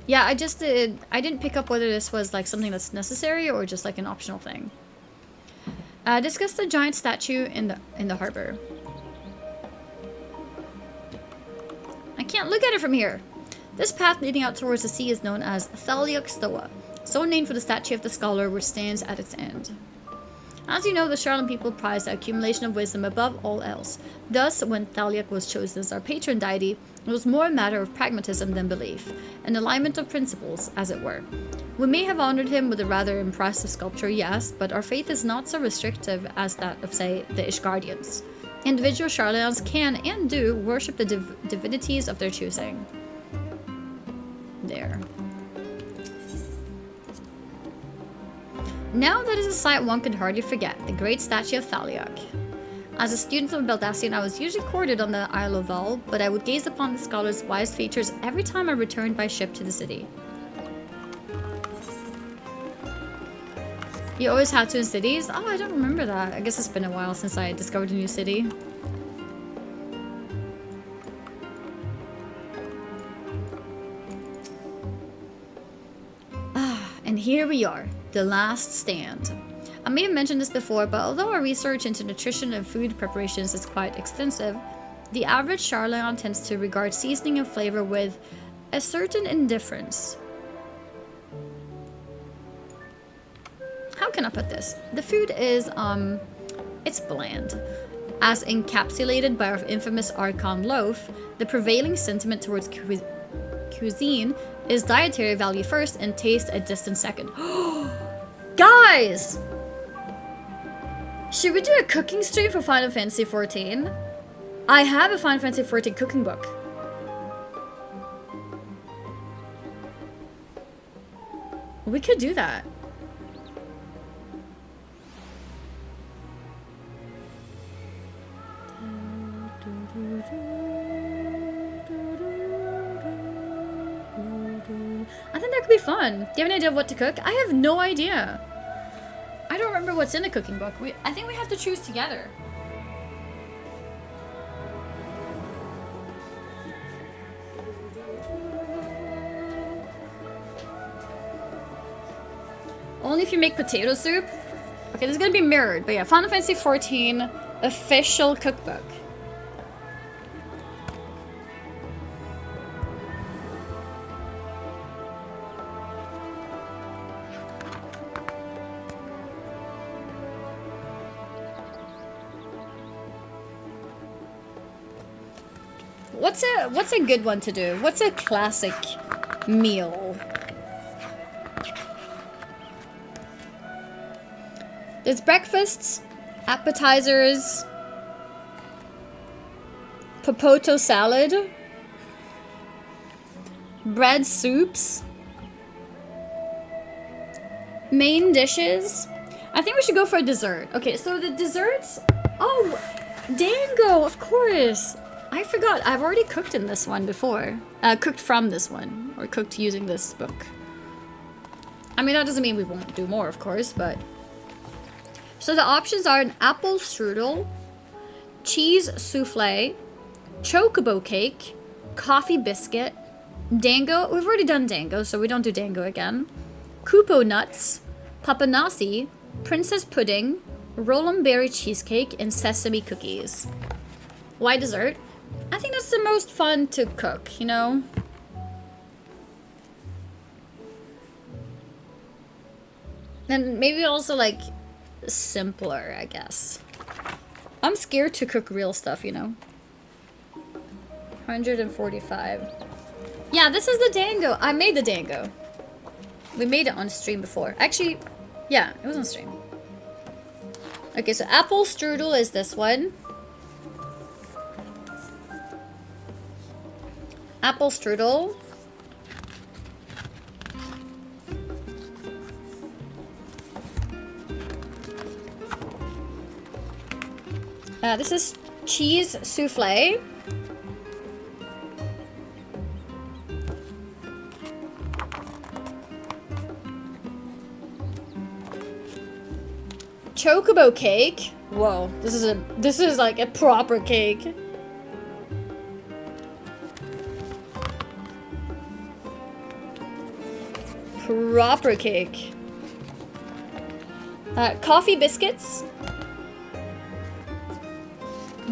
Yeah, I didn't pick up whether this was like something that's necessary or just like an optional thing. Discuss the giant statue in the harbor. I can't look at it from here. This path leading out towards the sea is known as Thaliok Stoa, so named for the statue of the scholar which stands at its end. As you know, the Sharlayan people prize the accumulation of wisdom above all else. Thus, when Thaliok was chosen as our patron deity, it was more a matter of pragmatism than belief, an alignment of principles, as it were. We may have honored him with a rather impressive sculpture, yes, but our faith is not so restrictive as that of, say, the Ishgardians. Individual Sharlayans can and do worship the divinities of their choosing. There. Now that is a sight one could hardly forget, the great statue of Thaliok. As a student of Baldassian, I was usually quartered on the Isle of Val, but I would gaze upon the scholar's wise features every time I returned by ship to the city. You always had to in cities? Oh, I don't remember that. I guess it's been a while since I discovered a new city. And here we are, the last stand. I may have mentioned this before, but although our research into nutrition and food preparations is quite extensive, the average Sharlayan tends to regard seasoning and flavor with a certain indifference. How can I put this? The food is, it's bland. As encapsulated by our infamous Archon loaf, the prevailing sentiment towards cuisine is dietary value first and taste a distant second. Guys! Should we do a cooking stream for Final Fantasy XIV? I have a Final Fantasy XIV cooking book. We could do that. I think that could be fun. Do you have an idea of what to cook? I have no idea. I don't remember what's in the cooking book. I think we have to choose together. Only if you make potato soup? Okay, this is gonna be mirrored, but yeah, Final Fantasy XIV official cookbook. What's a good one to do? What's a classic meal? There's breakfasts, appetizers, popoto salad, bread soups, main dishes. I think we should go for a dessert. Okay, so the desserts. Oh, dango, of course. I forgot. I've already cooked in this one before. Cooked from this one, or cooked using this book. I mean, that doesn't mean we won't do more, of course, but. So the options are an apple strudel, cheese souffle, chocobo cake, coffee biscuit, dango. We've already done dango, so we don't do dango again. Kupo nuts, papanasi, princess pudding, rollum berry cheesecake, and sesame cookies. Why dessert? I think that's the most fun to cook, you know? And maybe also like simpler, I guess. I'm scared to cook real stuff, you know? 145. Yeah, this is the dango. I made the dango. We made it on stream before. Actually, yeah, it was on stream. Okay, so apple strudel is this one. Apple strudel. This is cheese souffle. Chocobo cake. Whoa, this is like a proper cake. Proper cake. Coffee biscuits.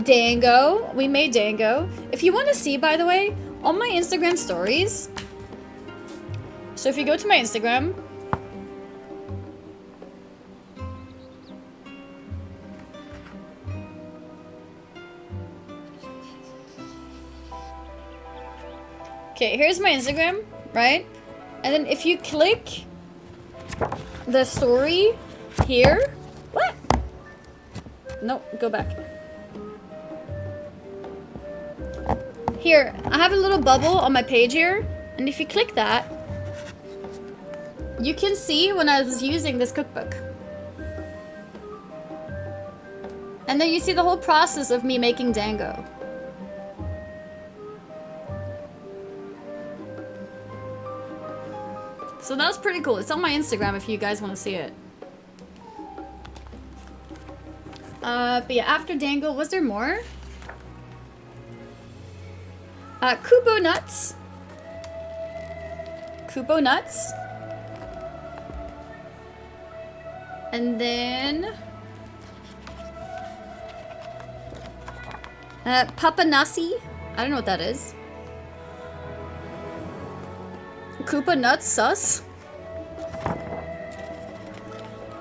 Dango. We made dango. If you want to see, by the way, on my Instagram stories. So if you go to my Instagram. Okay, here's my Instagram, right? And then if you click the story here. What? No, go back. Here, I have a little bubble on my page here. And if you click that, you can see when I was using this cookbook. And then you see the whole process of me making dango. So that was pretty cool. It's on my Instagram if you guys want to see it. But yeah, after dango, was there more? Kubo nuts. Kubo nuts. And then... papanasi. I don't know what that is. Koopa nuts sus.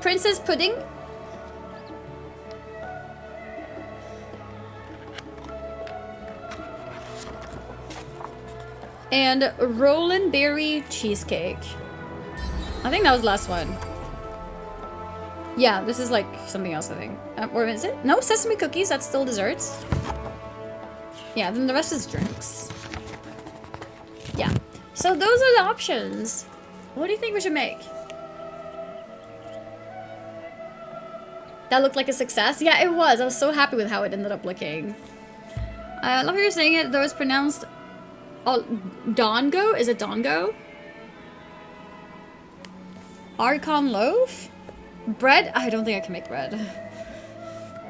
Princess pudding. And Roland Berry cheesecake. I think that was the last one. Yeah, this is like something else, I think. Or is it? No, sesame cookies. That's still desserts. Yeah, then the rest is drinks. Yeah. So those are the options. What do you think we should make? That looked like a success? Yeah, it was. I was so happy with how it ended up looking. I love how you're saying it, though it's pronounced... Oh, Dongo? Is it Dongo? Archon loaf? Bread? I don't think I can make bread.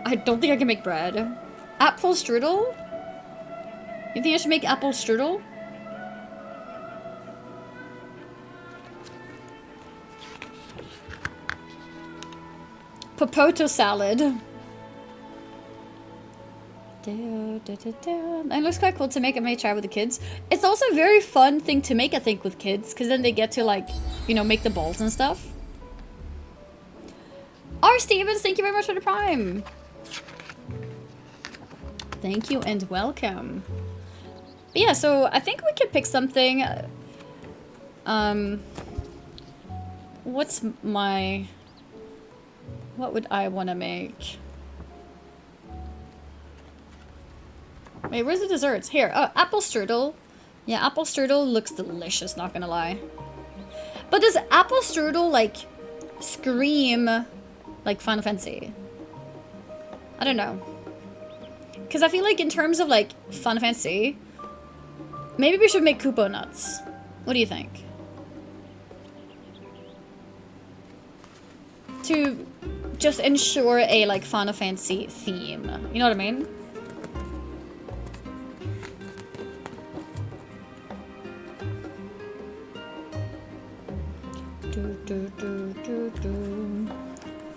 I don't think I can make bread. Apple strudel? You think I should make apple strudel? Popoto salad. It looks quite cool to make. I may try with the kids. It's also a very fun thing to make, I think, with kids, because then they get to, like, you know, make the balls and stuff. R. Stevens, thank you very much for the prime. Thank you and welcome. But yeah, so I think we could pick something. What's my... What would I want to make? Wait, where's the desserts? Here. Oh, apple strudel. Yeah, apple strudel looks delicious, not gonna lie. But does apple strudel, like, scream like Final Fantasy? I don't know. Because I feel like in terms of, like, Final Fantasy, maybe we should make Kupo nuts. What do you think? To just ensure a, like, Final Fantasy theme. You know what I mean?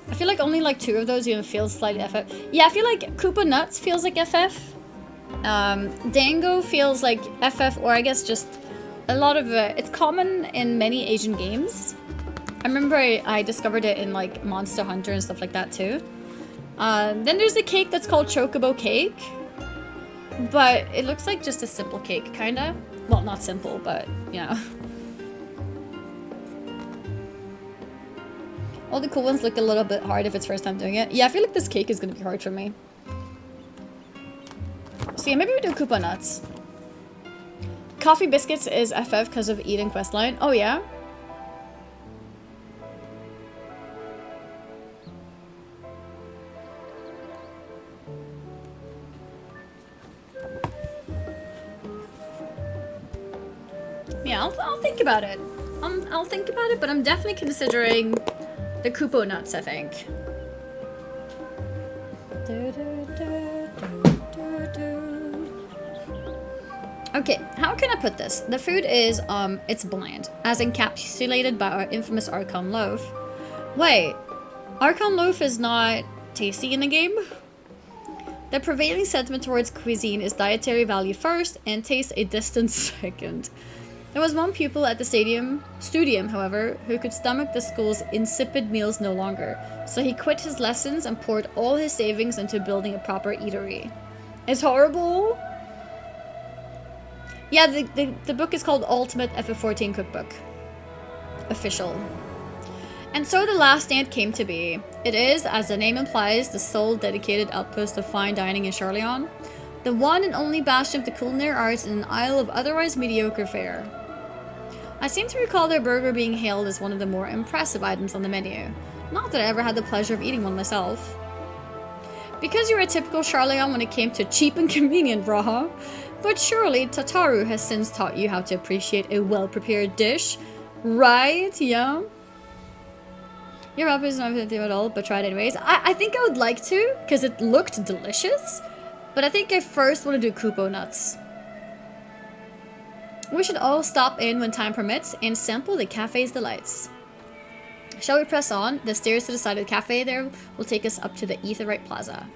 I feel like only like 2 of those even feels slightly FF. Yeah, I feel like Koopa Nuts feels like FF. Dango feels like FF, or I guess just a lot of it's common in many Asian games. I remember I discovered it in like Monster Hunter and stuff like that too. Then there's the cake that's called Chocobo cake. But it looks like just a simple cake, kinda. Well, not simple, but you know. All the cool ones look a little bit hard if it's first time doing it. Yeah, I feel like this cake is gonna be hard for me. So yeah, maybe we do Koopa Nuts. Coffee biscuits is FF because of Eden questline. Oh yeah? Yeah, I'll think about it. I'll think about it, but I'm definitely considering the Kupo nuts, I think. Okay, how can I put this? The food is, it's bland, as encapsulated by our infamous Archon loaf. Wait, Archon loaf is not tasty in the game? The prevailing sentiment towards cuisine is dietary value first and taste a distant second. There was one pupil at the studium, however, who could stomach the school's insipid meals no longer, so he quit his lessons and poured all his savings into building a proper eatery. It's horrible. Yeah, the book is called Ultimate FF14 Cookbook. Official. And so the last stand came to be. It is, as the name implies, the sole dedicated outpost of fine dining in Sharlayan, the one and only bastion of the culinary arts in an isle of otherwise mediocre fare. I seem to recall their burger being hailed as one of the more impressive items on the menu. Not that I ever had the pleasure of eating one myself. Because you're a typical Sharlayan when it came to cheap and convenient, Braha. But surely Tataru has since taught you how to appreciate a well-prepared dish. Right? Yeah? Your up is not effective at all, but try it anyways. I think I would like to, because it looked delicious. But I think I first want to do Kupo nuts. We should all stop in when time permits and sample the cafe's delights. Shall we press on? The stairs to the side of the cafe there will take us up to the Aetheryte Plaza.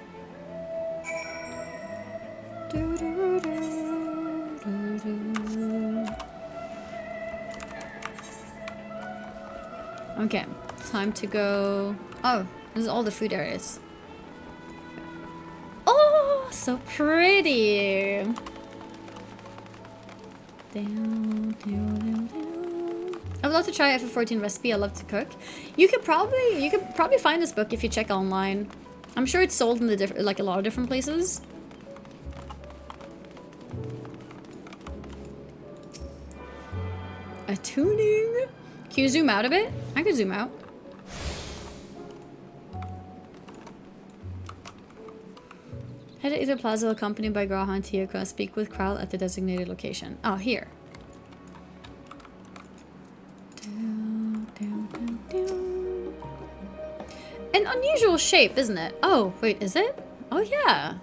Okay, time to go. Oh, this is all the food areas. Oh, so pretty. I would love to try FF14 recipe. I love to cook. You could probably find this book if you check online. I'm sure it's sold in the like a lot of different places. A tuning. Can you zoom out a bit? I could zoom out. Head to Aether Plaza accompanied by Graha and Tiyoko and speak with Kral at the designated location. Oh, here. An unusual shape, isn't it? Oh, wait, is it? Oh, yeah.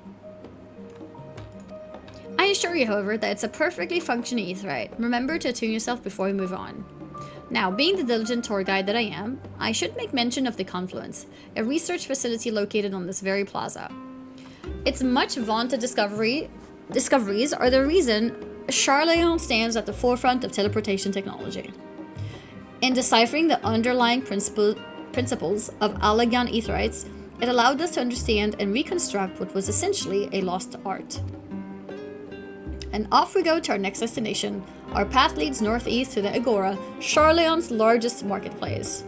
I assure you, however, that it's a perfectly functioning aetheryte. Remember to attune yourself before we move on. Now, being the diligent tour guide that I am, I should make mention of the Confluence, a research facility located on this very plaza. Its much vaunted discoveries are the reason Sharlayan stands at the forefront of teleportation technology. In deciphering the underlying principles of Allagan aetherites, it allowed us to understand and reconstruct what was essentially a lost art. And off we go to our next destination. Our path leads northeast to the Agora, Sharlayan's largest marketplace.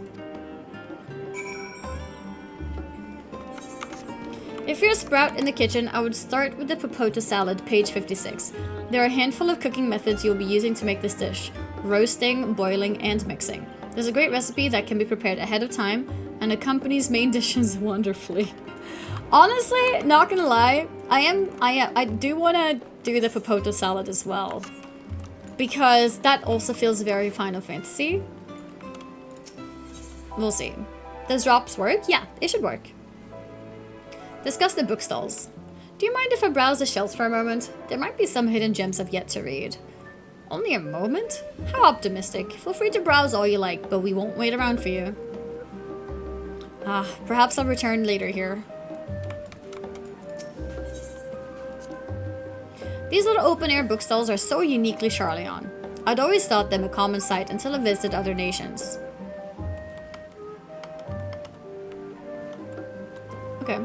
If you're a sprout in the kitchen, I would start with the papota salad, page 56. There are a handful of cooking methods you'll be using to make this dish: roasting, boiling, and mixing. There's a great recipe that can be prepared ahead of time and accompanies main dishes wonderfully. Honestly, not gonna lie, I do want to do the papota salad as well, because that also feels very Final Fantasy. We'll see. Does drops work? Yeah, it should work. Discuss the bookstalls. Do you mind if I browse the shelves for a moment? There might be some hidden gems I've yet to read. Only a moment? How optimistic. Feel free to browse all you like, but we won't wait around for you. Perhaps I'll return later here. These little open-air bookstalls are so uniquely Sharlayan. I'd always thought them a common sight until I visited other nations. Okay.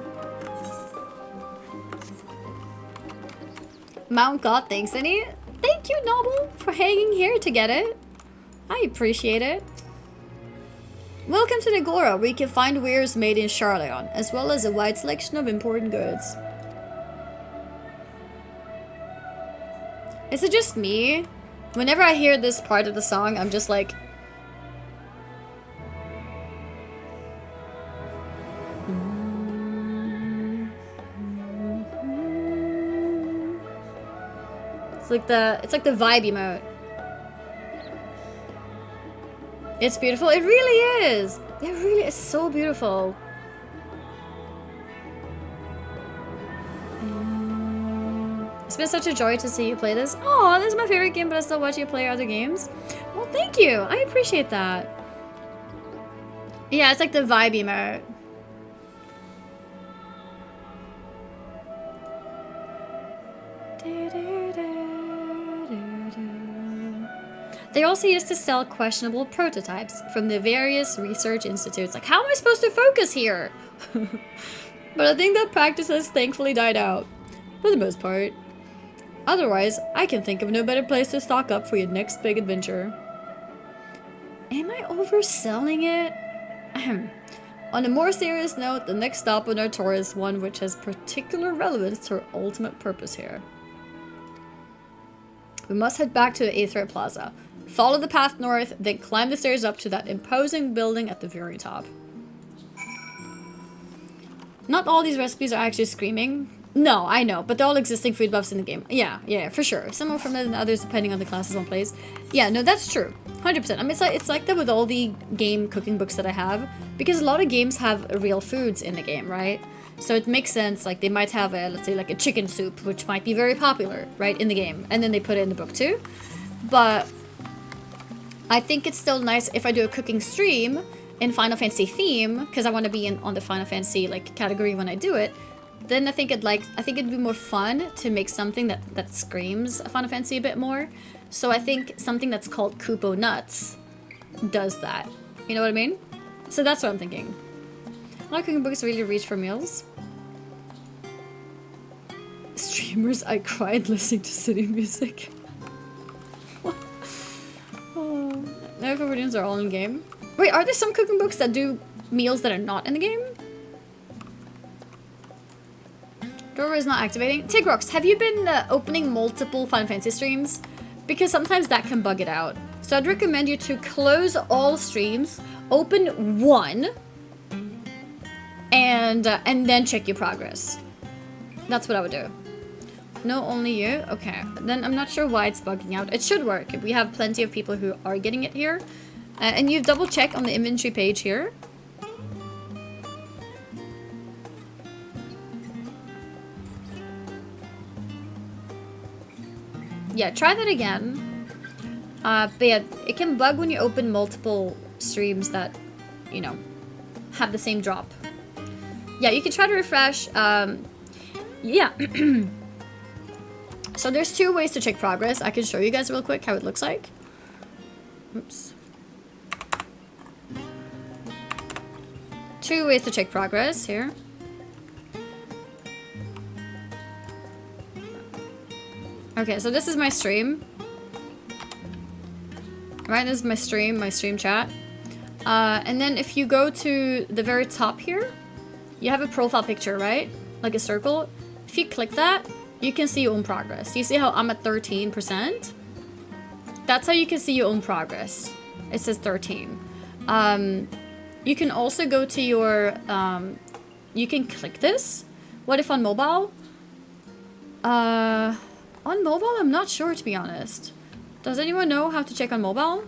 Mount God thanks, Annie. Thank you, Noble, for hanging here to get it. I appreciate it. Welcome to the Agora, where you can find wares made in Sharlayan, as well as a wide selection of important goods. Is it just me? Whenever I hear this part of the song, I'm just like... It's like the vibe emote. It's beautiful. It really is. It really is so beautiful. It's been such a joy to see you play this. Oh, this is my favorite game, but I still watch you play other games. Well, thank you. I appreciate that. Yeah, it's like the vibe emote. They also used to sell questionable prototypes from the various research institutes. Like, how am I supposed to focus here? But I think that practice has thankfully died out, for the most part. Otherwise, I can think of no better place to stock up for your next big adventure. Am I overselling it? Ahem. On a more serious note, the next stop on our tour is one which has particular relevance to our ultimate purpose here. We must head back to the Aether Plaza. Follow the path north, then climb the stairs up to that imposing building at the very top. Not all these recipes are actually screaming. No, I know, but they're all existing food buffs in the game. Yeah, for sure. Some more from than others depending on the classes one plays. Yeah, no, that's true. 100%. I mean, it's like that with all the game cooking books that I have, because a lot of games have real foods in the game, right? So it makes sense, like they might have a, let's say like a chicken soup, which might be very popular, right, in the game, and then they put it in the book too. But I think it's still nice if I do a cooking stream in Final Fantasy theme, because I want to be on the Final Fantasy like category when I do it. Then I think it'd be more fun to make something that screams Final Fantasy a bit more. So I think something that's called Kupo Nuts does that. You know what I mean? So that's what I'm thinking. A lot of cooking books really reach for meals. Streamers, I cried listening to city music. Oh. No, FFXIVs are all in game. Wait, are there some cooking books that do meals that are not in the game? Doorway is not activating. Tigrox, have you been opening multiple Final Fantasy streams? Because sometimes that can bug it out. So I'd recommend you to close all streams, open one, and then check your progress. That's what I would do. No, only you? Okay. Then I'm not sure why it's bugging out. It should work. We have plenty of people who are getting it here. And you double check on the inventory page here. Yeah, try that again. But yeah, it can bug when you open multiple streams that, you know, have the same drop. Yeah, you can try to refresh. Yeah. So there's two ways to check progress. I can show you guys real quick how it looks like. Oops. Two ways to check progress here. Okay, so this is my stream. Right, this is my stream chat. And then if you go to the very top here, you have a profile picture, right? Like a circle. If you click that, you can see your own progress. You see how I'm at 13%? That's how you can see your own progress. It says 13. You can also go to your, you can click this. What if on mobile? On mobile, I'm not sure, to be honest. Does anyone know how to check on mobile?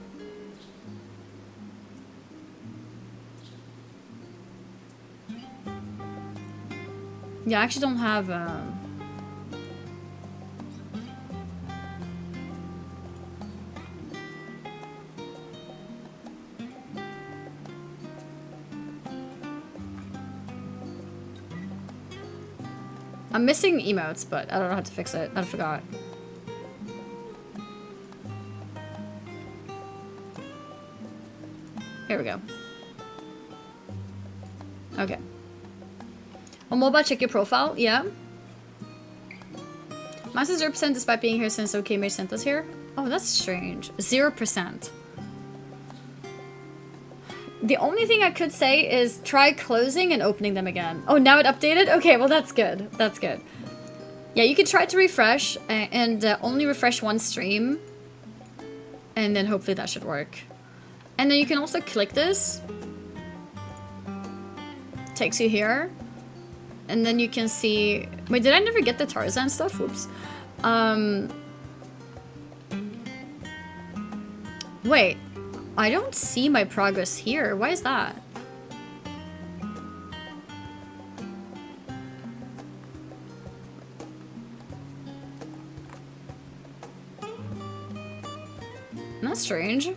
Yeah, I actually don't have, I'm missing emotes, but I don't know how to fix it. I forgot. Here we go. Okay. On mobile, check your profile. Yeah. Mine says 0% despite being here since OKMage sent us here. Oh, that's strange. 0%. The only thing I could say is try closing and opening them again. Oh, now it updated? Okay, well that's good. That's good. Yeah, you can try to refresh and only refresh one stream. And then hopefully that should work. And then you can also click this. Takes you here. And then you can see... Wait, did I never get the Tarzan stuff? Whoops. Wait. I don't see my progress here. Why is that? That's strange.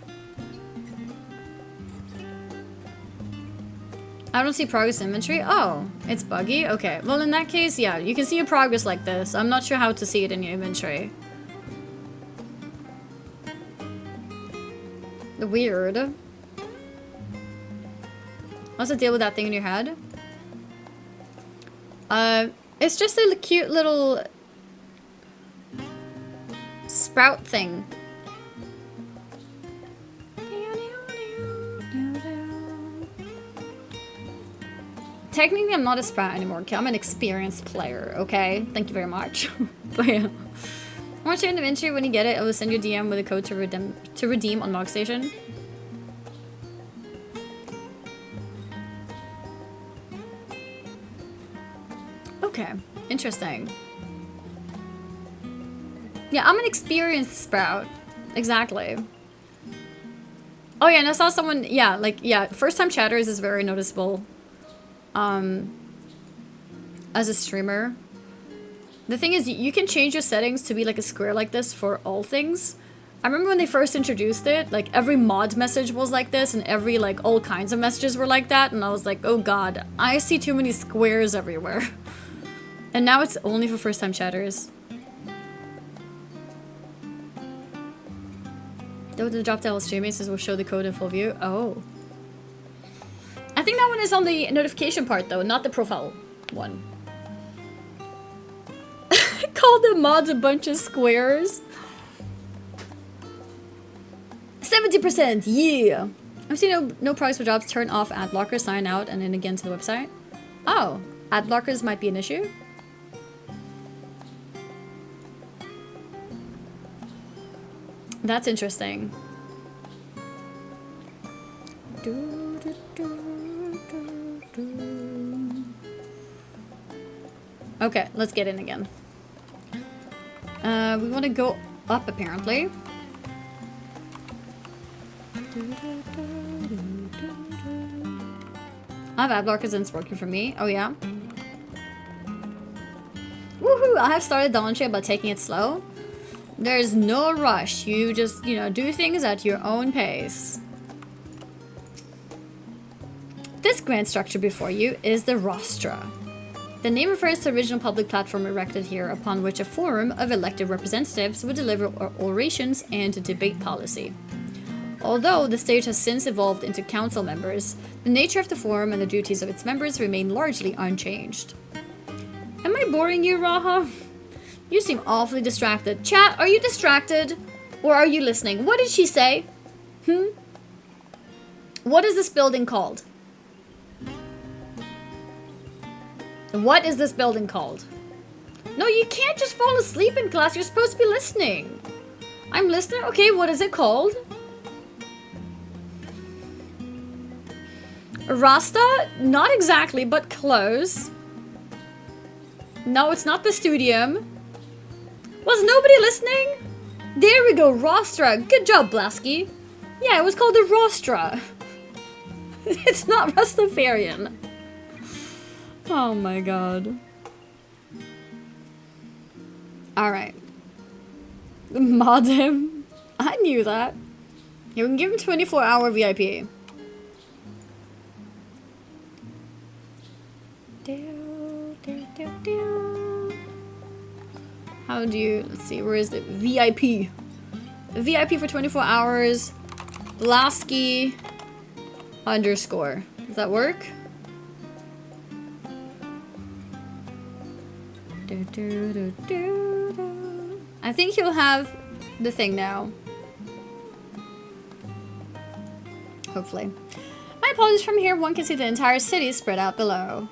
I don't see progress inventory. Oh, it's buggy? Okay. Well, in that case, yeah, you can see your progress like this. I'm not sure how to see it in your inventory. Weird. What's the deal with that thing in your head? It's just a cute little sprout thing. Technically, I'm not a sprout anymore. Okay, I'm an experienced player, okay? Thank you very much. But yeah. Once you're in the inventory, when you get it, I will send you a DM with a code to redeem on Log Station. Okay, interesting. Yeah, I'm an experienced sprout. Exactly. Oh yeah, and I saw someone, yeah, like, yeah, first time chatters is very noticeable. As a streamer. The thing is, you can change your settings to be like a square like this for all things. I remember when they first introduced it, like every mod message was like this and every like all kinds of messages were like that, and I was like, oh god, I see too many squares everywhere. And now it's only for first time chatters. Though the drop down streaming says we'll show the code in full view. Oh. I think that one is on the notification part though, not the profile one. Call the mods a bunch of squares. 70%, yeah. I've seen no price for jobs. Turn off ad blocker, sign out, and then again to the website. Oh, ad blockers might be an issue. That's interesting. Okay, let's get in again. We want to go up, apparently. I have ad blockers and it's working for me. Oh, yeah? Woohoo! I have started the entry about taking it slow. There's no rush. You just, you know, do things at your own pace. This grand structure before you is the rostra. The name refers to the original public platform erected here, upon which a forum of elected representatives would deliver orations and debate policy. Although the stage has since evolved into council members, the nature of the forum and the duties of its members remain largely unchanged. Am I boring you, Raha? You seem awfully distracted. Chat, are you distracted? Or are you listening? What did she say? What is this building called? What is this building called? No, you can't just fall asleep in class. You're supposed to be listening. I'm listening. Okay, what is it called? Rasta? Not exactly, but close. No, it's not the Studium. Was nobody listening? There we go, Rostra. Good job, Blasky. Yeah, it was called the Rostra. It's not Rastafarian. Oh my god. Alright. Mod him. I knew that. You can give him 24-hour VIP. How do you... Let's see, where is it? VIP. VIP for 24 hours. Lasky _ Does that work? I think he'll have the thing now. Hopefully. My apologies, from here one can see the entire city spread out below.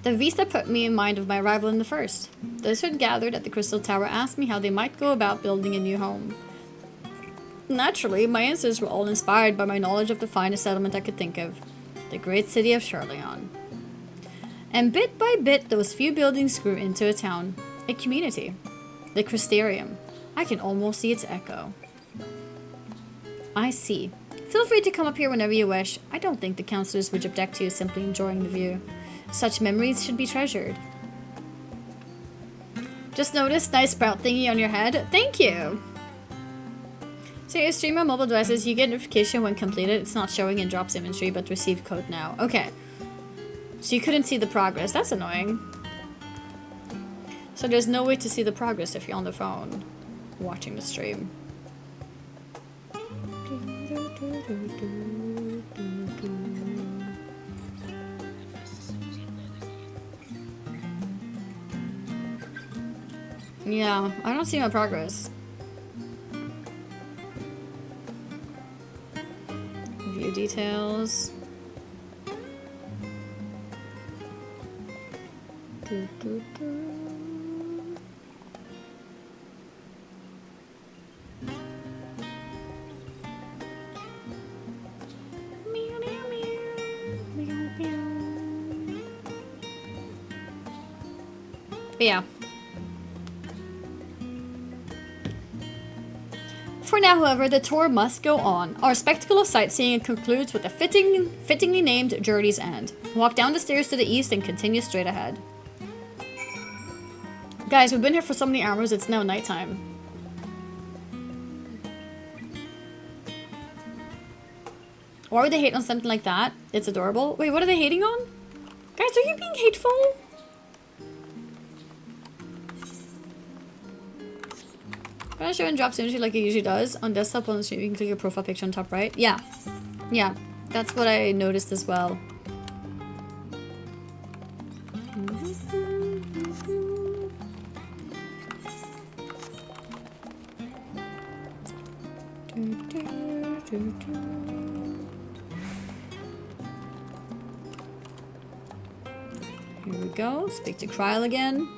The vista put me in mind of my arrival in the first. Those who had gathered at the Crystal Tower asked me how they might go about building a new home. Naturally, my answers were all inspired by my knowledge of the finest settlement I could think of, the great city of Sharlayan. And bit by bit, those few buildings grew into a town, a community. The Crystarium. I can almost see its echo. I see. Feel free to come up here whenever you wish. I don't think the councillors would object to you simply enjoying the view. Such memories should be treasured. Just noticed nice sprout thingy on your head. Thank you. So you stream on mobile devices, you get notification when completed. It's not showing in drops inventory, but receive code now. Okay. So you couldn't see the progress. That's annoying. So there's no way to see the progress if you're on the phone watching the stream. Yeah, I don't see my progress. View details. But yeah. For now, however, the tour must go on. Our spectacle of sightseeing concludes with a fittingly named Journey's End. Walk down the stairs to the east and continue straight ahead. Guys, we've been here for so many hours, it's now nighttime. Why would they hate on something like that? It's adorable. Wait, what are they hating on? Guys, are you being hateful? Can I show and drops imagery like it usually does? On desktop on the stream, you can click your profile picture on top right. Yeah. Yeah. That's what I noticed as well. Here we go. Speak to Kryl again.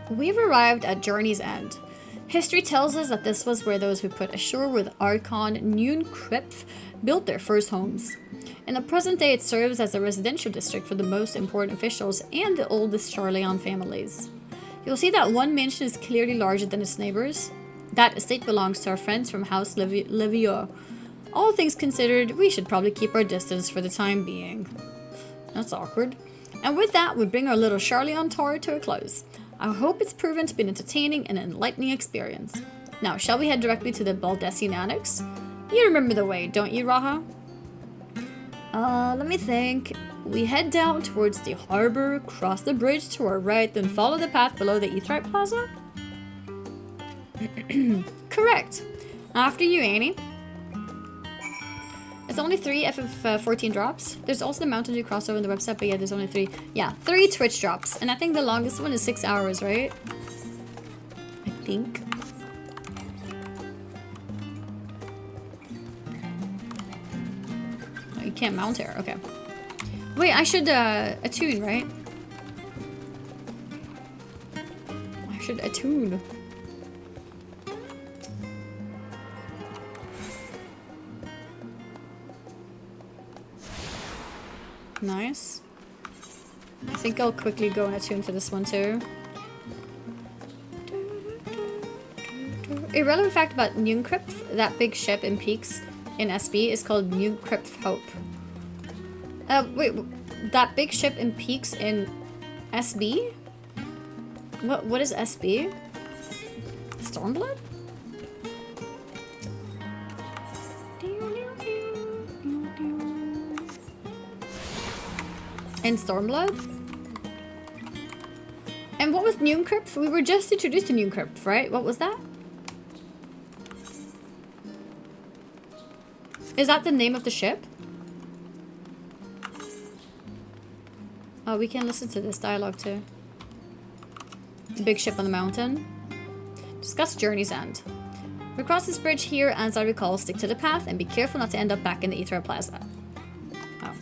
We've arrived at Journey's End. History tells us that this was where those who put ashore with Archon Nunkripf built their first homes. In the present day, it serves as a residential district for the most important officials and the oldest Sharlayan families. You'll see that one mansion is clearly larger than its neighbors. That estate belongs to our friends from House Levieux. All things considered, we should probably keep our distance for the time being. That's awkward. And with that, we bring our little Sharlayan tour to a close. I hope it's proven to be an entertaining and enlightening experience. Now, shall we head directly to the Baldessian Annex? You remember the way, don't you, Raha? Let me think. We head down towards the harbor, cross the bridge to our right, then follow the path below the Aetheryte Plaza? Correct. After you, Annie. It's only 3 FF14 drops. There's also the Mountain Dew crossover on the website, but yeah, there's only 3. Yeah, 3 Twitch drops. And I think the longest one is 6 hours, right? I think. Oh, you can't mount here. Okay. Wait, I should attune, right? I should attune. Nice. I think I'll quickly go and attune to this one too. Irrelevant fact about Nunkripf, that big ship in Peaks in SB is called Nunkripf Hope. Wait, that big ship in Peaks in SB? What is SB? Stormblood? And Stormblood? And what was Nunkripf? We were just introduced to Nunkripf, right? What was that? Is that the name of the ship? Oh, we can listen to this dialogue too. The big ship on the mountain. Discuss Journey's End. We cross this bridge here, as I recall, stick to the path and be careful not to end up back in the Aetheryte Plaza. Oh.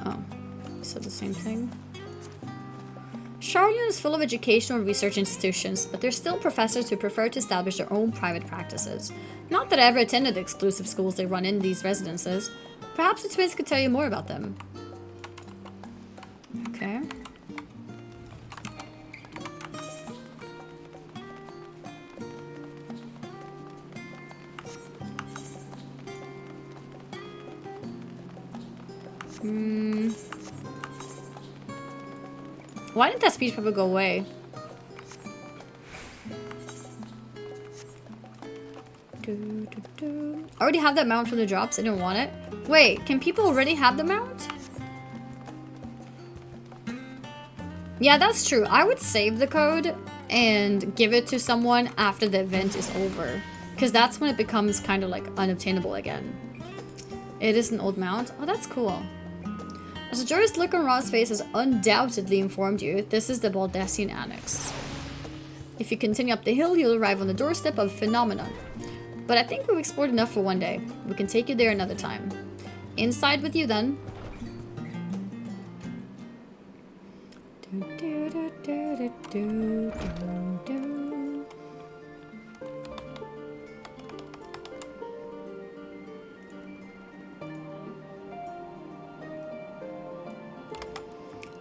Oh, so the same thing. Sharlayan is full of educational and research institutions, but there's still professors who prefer to establish their own private practices. Not that I ever attended the exclusive schools they run in these residences. Perhaps the twins could tell you more about them. Okay. Why didn't that speech bubble go away? I already have that mount from the drops. I didn't want it. Wait, can people already have the mount? Yeah, that's true. I would save the code and give it to someone after the event is over. Because that's when it becomes kind of like unobtainable again. It is an old mount. Oh, that's cool. As a joyous look on Ra's face has undoubtedly informed you, this is the Baldesion Annex. If you continue up the hill, you'll arrive on the doorstep of Phenomenon. But I think we've explored enough for one day. We can take you there another time. Inside with you then.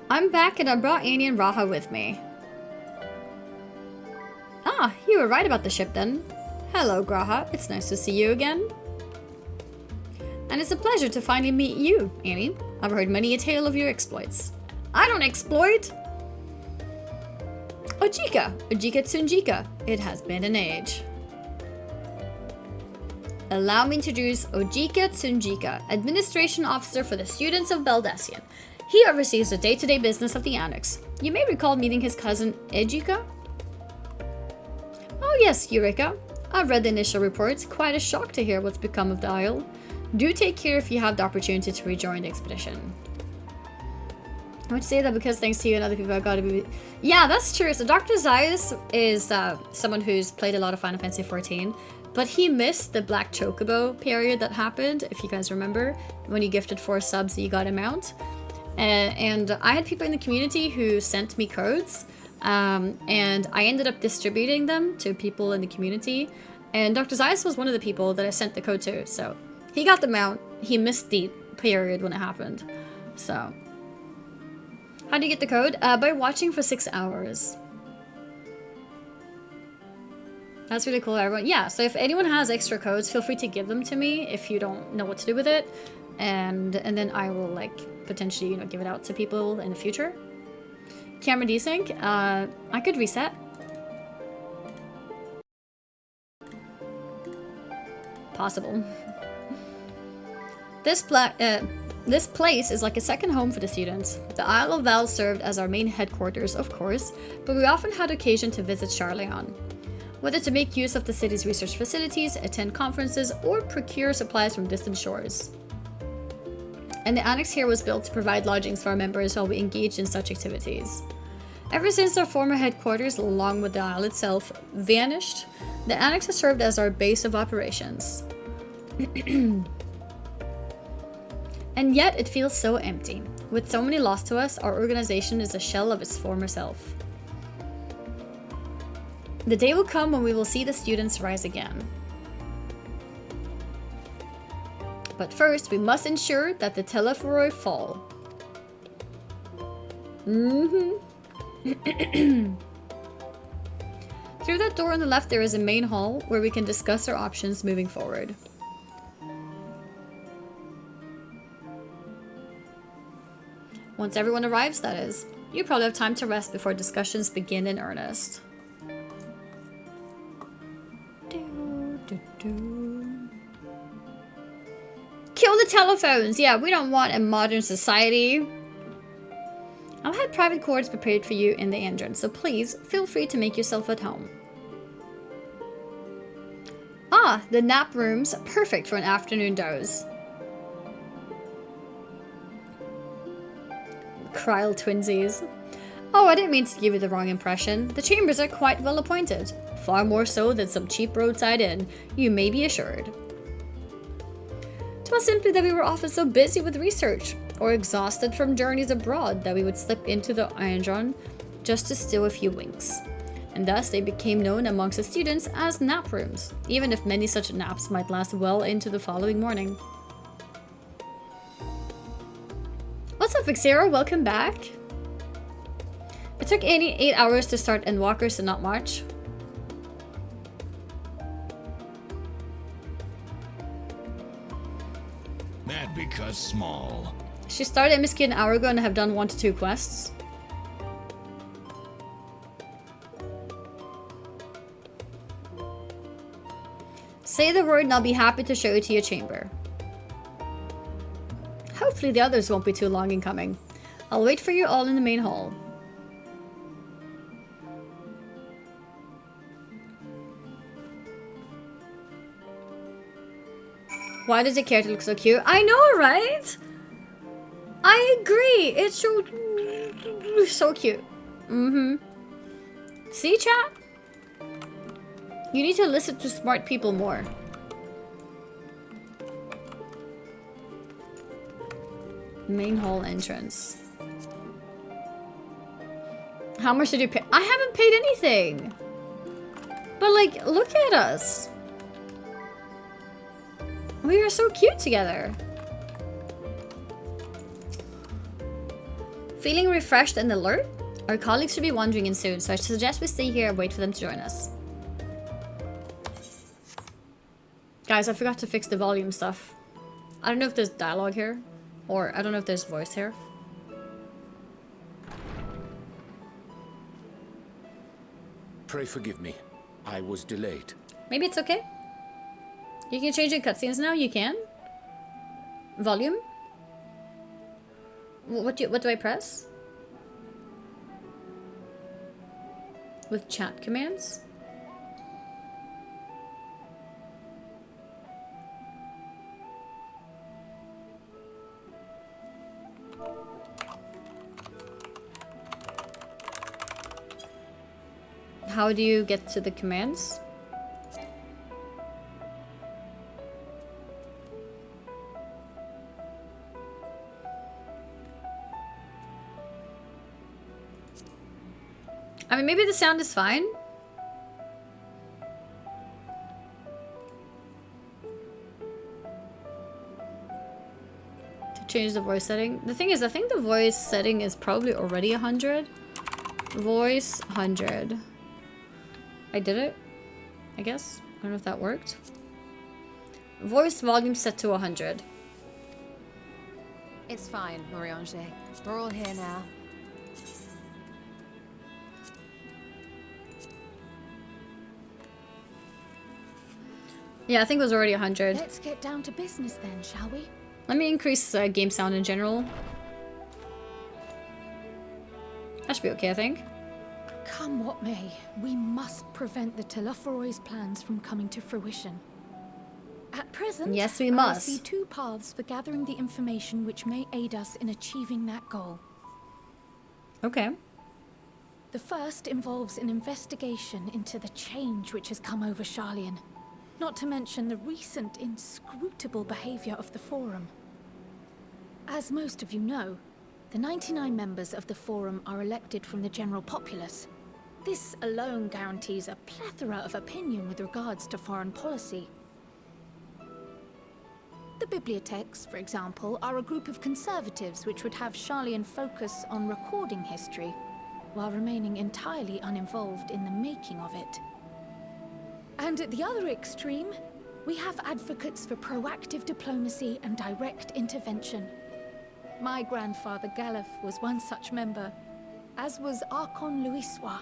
I'm back and I brought Annie and Raha with me. Ah, you were right about the ship then. Hello, Graha. It's nice to see you again. And it's a pleasure to finally meet you, Annie. I've heard many a tale of your exploits. I don't exploit! Ojika Tsunjika. It has been an age. Allow me to introduce Ojika Tsunjika, Administration Officer for the students of Baldesion. He oversees the day-to-day business of the Annex. You may recall meeting his cousin, Ejika? Oh yes, Eureka. I've read the initial reports. Quite a shock to hear what's become of the Isle. Do take care if you have the opportunity to rejoin the expedition. I would say that because thanks to you and other people, I've got to be... Yeah, that's true. So Dr. Zaius is someone who's played a lot of Final Fantasy XIV, but he missed the Black Chocobo period that happened, if you guys remember, when you gifted 4 subs, you got a mount. And I had people in the community who sent me codes, and I ended up distributing them to people in the community. And Dr. Zaius was one of the people that I sent the code to, so he got the mount. He missed the period when it happened. So, how do you get the code? By watching for 6 hours. That's really cool, everyone. Yeah, so if anyone has extra codes, feel free to give them to me if you don't know what to do with it. And then I will, like, potentially, you know, give it out to people in the future. Camera desync. I could reset. Possible. This place is like a second home for the students. The Isle of Val served as our main headquarters, of course, but we often had occasion to visit Sharlayan. Whether to make use of the city's research facilities, attend conferences, or procure supplies from distant shores. And the annex here was built to provide lodgings for our members while we engaged in such activities. Ever since our former headquarters, along with the isle itself, vanished, the annex has served as our base of operations. And yet it feels so empty. With so many lost to us, our organization is a shell of its former self. The day will come when we will see the students rise again. But first, we must ensure that the Telephoroi fall. Through that door on the left, there is a main hall where we can discuss our options moving forward. Once everyone arrives, that is. You probably have time to rest before discussions begin in earnest. Kill the telephones! Yeah, we don't want a modern society. I've had private quarters prepared for you in the engine, so please feel free to make yourself at home. Ah, the nap rooms, perfect for an afternoon doze. Kryl twinsies. Oh, I didn't mean to give you the wrong impression. The chambers are quite well appointed. Far more so than some cheap roadside inn, you may be assured. 'Twas simply that we were often so busy with research, or exhausted from journeys abroad, that we would slip into the Iron just to steal a few winks. And thus they became known amongst the students as nap rooms, even if many such naps might last well into the following morning. What's up, Vixera? Welcome back. It took 8 hours to start Endwalker, so not much. Mad because small. She started MSQ an hour ago and have done 1 to 2 quests. Say the word and I'll be happy to show you to your chamber. Hopefully the others won't be too long in coming. I'll wait for you all in the main hall. Why does the character look so cute? I know, right? I agree. It's so cute. See, chat? You need to listen to smart people more. Main hall entrance. How much did you pay? I haven't paid anything. But like, look at us. We are so cute together. Feeling refreshed and alert? Our colleagues should be wandering in soon, so I suggest we stay here and wait for them to join us. Guys, I forgot to fix the volume stuff. I don't know if there's dialogue here, or I don't know if there's voice here. Pray forgive me. I was delayed. Maybe it's okay. You can change the cutscenes now. You can. Volume. What do I press? With chat commands. How do you get to the commands? I mean, maybe the sound is fine. To change the voice setting. The thing is, I think the voice setting is probably already 100. Voice 100. I did it, I guess. I don't know if that worked. Voice volume set to 100. It's fine, Moriange. We're all here now. Yeah, I think it was already 100. Let's get down to business then, shall we? Let me increase game sound in general. That should be okay, I think. Come what may, we must prevent the Telophoroi's plans from coming to fruition. At present, yes, we I must. see two paths for gathering the information which may aid us in achieving that goal. Okay. The first involves an investigation into the change which has come over Sharlayan. Not to mention the recent inscrutable behavior of the Forum. As most of you know, the 99 members of the Forum are elected from the general populace. This alone guarantees a plethora of opinion with regards to foreign policy. The bibliotheques, for example, are a group of conservatives which would have Sharlayan focus on recording history, while remaining entirely uninvolved in the making of it. And at the other extreme, we have advocates for proactive diplomacy and direct intervention. My grandfather Galef was one such member, as was Archon Louisois.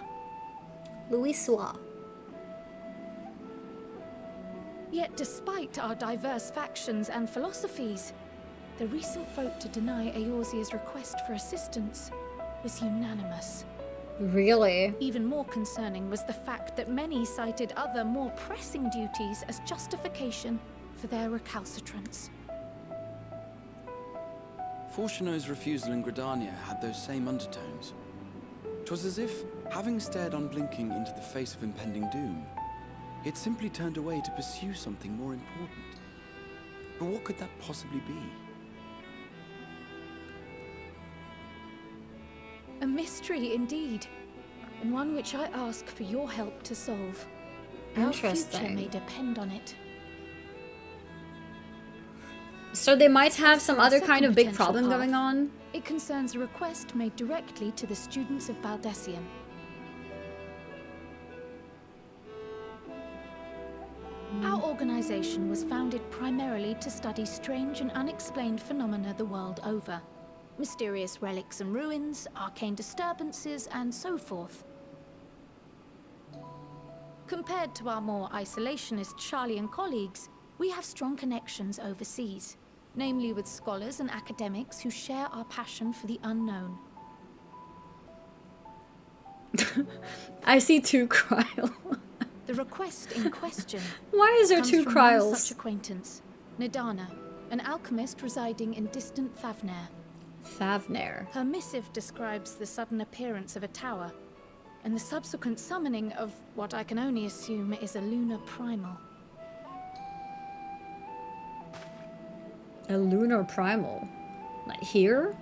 Louisois. Yet despite our diverse factions and philosophies, the recent vote to deny Eorzea's request for assistance was unanimous. Really? Even more concerning was the fact that many cited other, more pressing duties as justification for their recalcitrance. Fortuno's refusal in Gridania had those same undertones. 'Twas as if, having stared unblinking into the face of impending doom, it simply turned away to pursue something more important. But what could that possibly be? A mystery indeed, and one which I ask for your help to solve. Our future may depend on it. So they might have some other kind of big Potential problem path. going on? It concerns a request made directly to the students of Baldessian. Our organization was founded primarily to study strange and unexplained phenomena the world over. Mysterious relics and ruins, arcane disturbances, and so forth. Compared to our more isolationist Sharlayan colleagues, we have strong connections overseas, namely with scholars and academics who share our passion for the unknown. I see 2 Kryl. The request in question Why is there comes 2 from one Kryls? such acquaintance, Nadana, an alchemist residing in distant Thavnair. Thavnair. Her missive describes the sudden appearance of a tower, and the subsequent summoning of what I can only assume is a lunar primal. A lunar primal? Like here?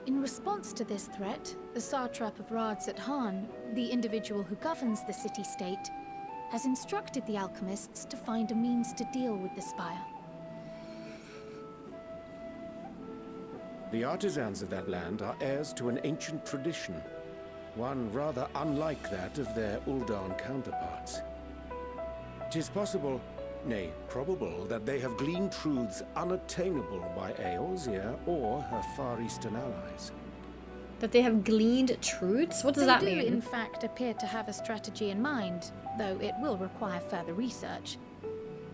In response to this threat, the satrap of Radzat-Han, the individual who governs the city-state, has instructed the alchemists to find a means to deal with the spire. The artisans of that land are heirs to an ancient tradition, one rather unlike that of their Uldan counterparts. 'Tis possible, nay, probable, that they have gleaned truths unattainable by Eorzea or her Far Eastern allies. That they have gleaned truths? What does that They mean? do, in fact, appear to have a strategy in mind, though it will require further research.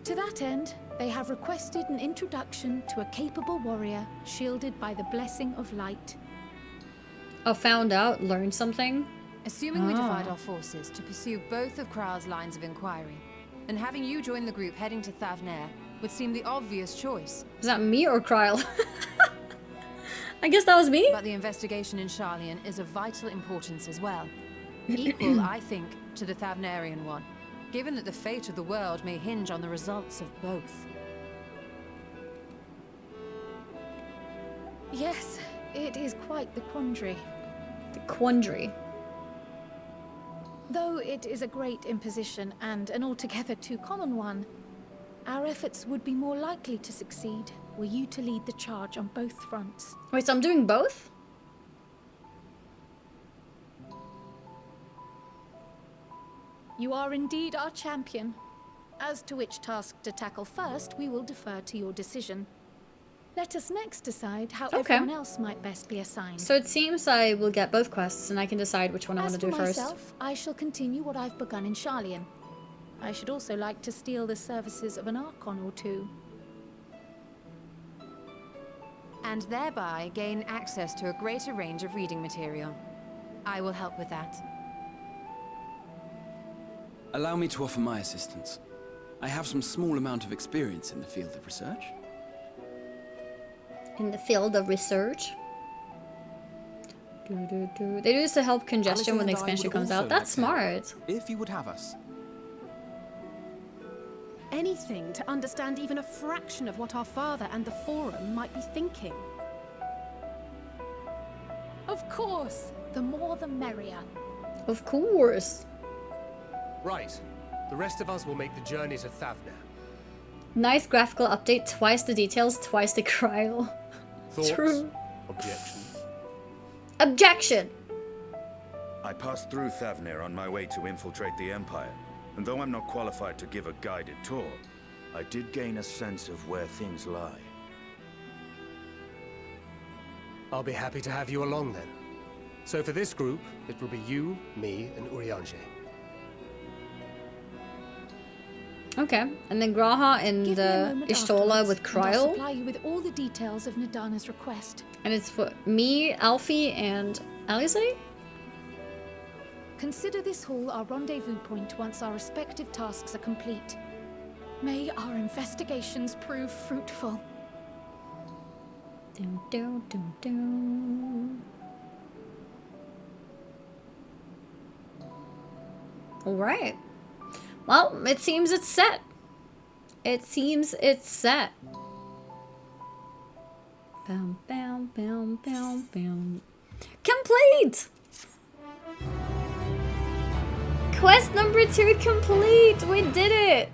To that end, they have requested an introduction to a capable warrior shielded by the blessing of light. Oh, found out, learned something? Assuming we divide our forces to pursue both of Kral's lines of inquiry, then having you join the group heading to Thavnair would seem the obvious choice. Is that me or Kryl? I guess that was me? But the investigation in Sharlayan is of vital importance as well. Equal, I think, to the Thavnairian one, given that the fate of the world may hinge on the results of both. Yes, it is quite the quandary. The quandary. Though it is a great imposition and an altogether too common one, our efforts would be more likely to succeed were you to lead the charge on both fronts. Wait, so I'm doing both? You are indeed our champion. As to which task to tackle first, we will defer to your decision. Let us next decide how everyone else might best be assigned. So it seems I will get both quests and I can decide which one I want to do first. As for myself, I shall continue what I've begun in Sharlayan. I should also like to steal the services of an Archon or two. And thereby gain access to a greater range of reading material. I will help with that. Allow me to offer my assistance. I have some small amount of experience in the field of research. In the field of research? They do this to help congestion when the expansion comes out. That's smart. If you would have us. Anything to understand even a fraction of what our father and the Forum might be thinking. Of course, the more the merrier. Of course. Right. The rest of us will make the journey to Thavnair. Nice graphical update. Twice the details, twice the Kryl. Thoughts? True. Objection? Objection! I passed through Thavnair on my way to infiltrate the Empire, and though I'm not qualified to give a guided tour, I did gain a sense of where things lie. I'll be happy to have you along then. So for this group, it will be you, me, and Urianger. Okay, and then Graha and Ishtola with And I'll Kryl. supply you with all the details of Nadana's request. And it's for me, Alfie, and Alisaie? Consider this hall our rendezvous point once our respective tasks are complete. May our investigations prove fruitful. Dun, dun, dun, dun. All right. Well, it seems it's set. It seems it's set. Bam, bam, bam, bam, bam. Complete! Quest number 2 complete! We did it!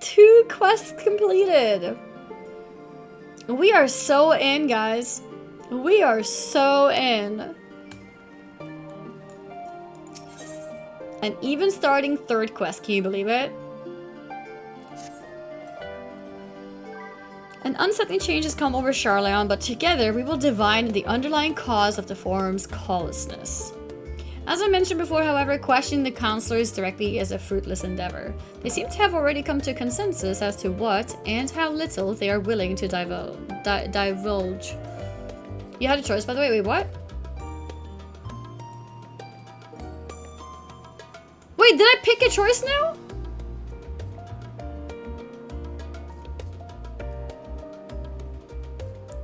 2 quests completed. We are so in, guys. We are so in. And even starting 3rd quest, can you believe it? An unsettling change has come over Sharlayan, but together we will divine the underlying cause of the Forum's callousness. As I mentioned before, however, questioning the counselors directly is a fruitless endeavor. They seem to have already come to a consensus as to what and how little they are willing to divulge. You had a choice, by the way. Wait, what? Wait, did I pick a choice now?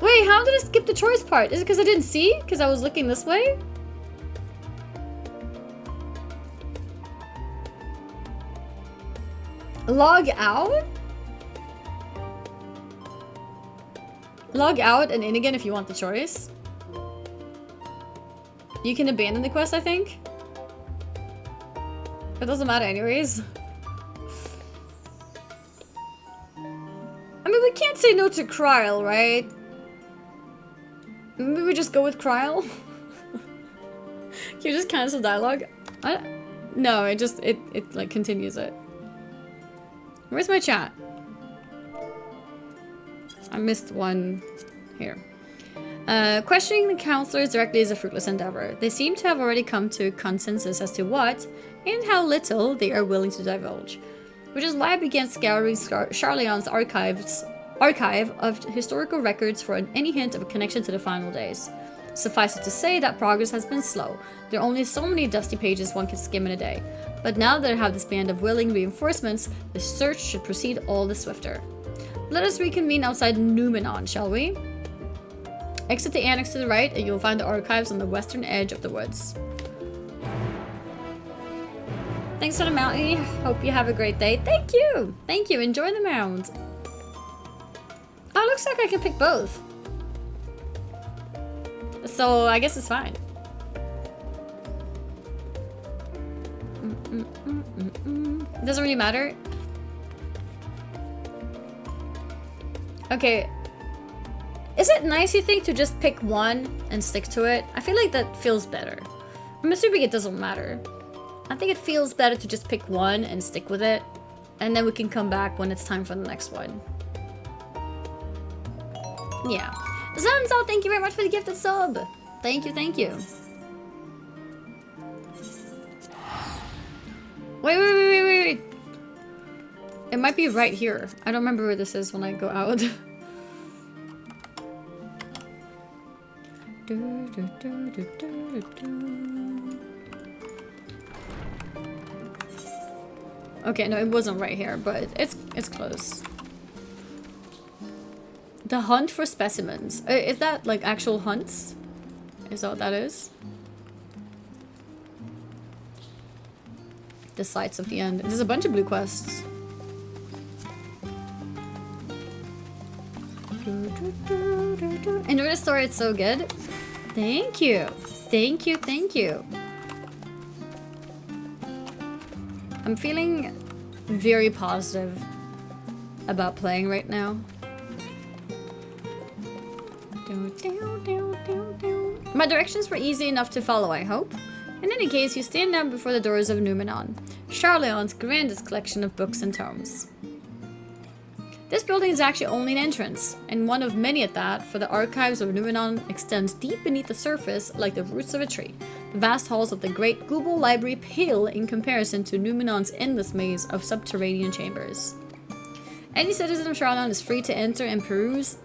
Wait, how did I skip the choice part? Is it because I didn't see? Because I was looking this way? Log out? Log out and in again if you want the choice. You can abandon the quest, I think. It doesn't matter anyways. I mean, we can't say no to Kryl, right? Maybe we just go with Kryl? Can you just cancel dialogue? No, it like continues it. Where's my chat? I missed one here. Questioning the counselors directly is a fruitless endeavor. They seem to have already come to a consensus as to what and how little they are willing to divulge. Which is why I began scouring Sharlayan's archive of historical records for any hint of a connection to the final days. Suffice it to say that progress has been slow. There are only so many dusty pages one can skim in a day. But now that I have this band of willing reinforcements, the search should proceed all the swifter. Let us reconvene outside Numenon, shall we? Exit the annex to the right and you'll find the archives on the western edge of the woods. Thanks for the mountie. Hope you have a great day. Thank you! Thank you. Enjoy the mount. Oh, it looks like I can pick both. So I guess it's fine. It doesn't really matter. Okay. Is it nice, you think, to just pick one and stick to it? I feel like that feels better. I'm assuming it doesn't matter. I think it feels better to just pick one and stick with it. And then we can come back when it's time for the next one. Yeah. Zanzo, thank you very much for the gifted sub. Thank you, thank you. Wait. It might be right here. I don't remember where this is when I go out. Okay, no, it wasn't right here, but it's close. The hunt for specimens. Is that like actual hunts? Is that what that is? The sights of the end. There's a bunch of blue quests. Enjoy the story, it's so good. Thank you. Thank you, thank you. I'm feeling very positive about playing right now. My directions were easy enough to follow, I hope. In any case, you stand down before the doors of Numenon, Sharlayan's grandest collection of books and tomes. This building is actually only an entrance, and one of many at that, for the archives of Numenon extends deep beneath the surface like the roots of a tree. The vast halls of the great Google Library pale in comparison to Numenon's endless maze of subterranean chambers. Any citizen of Sharlayan is free to enter and peruse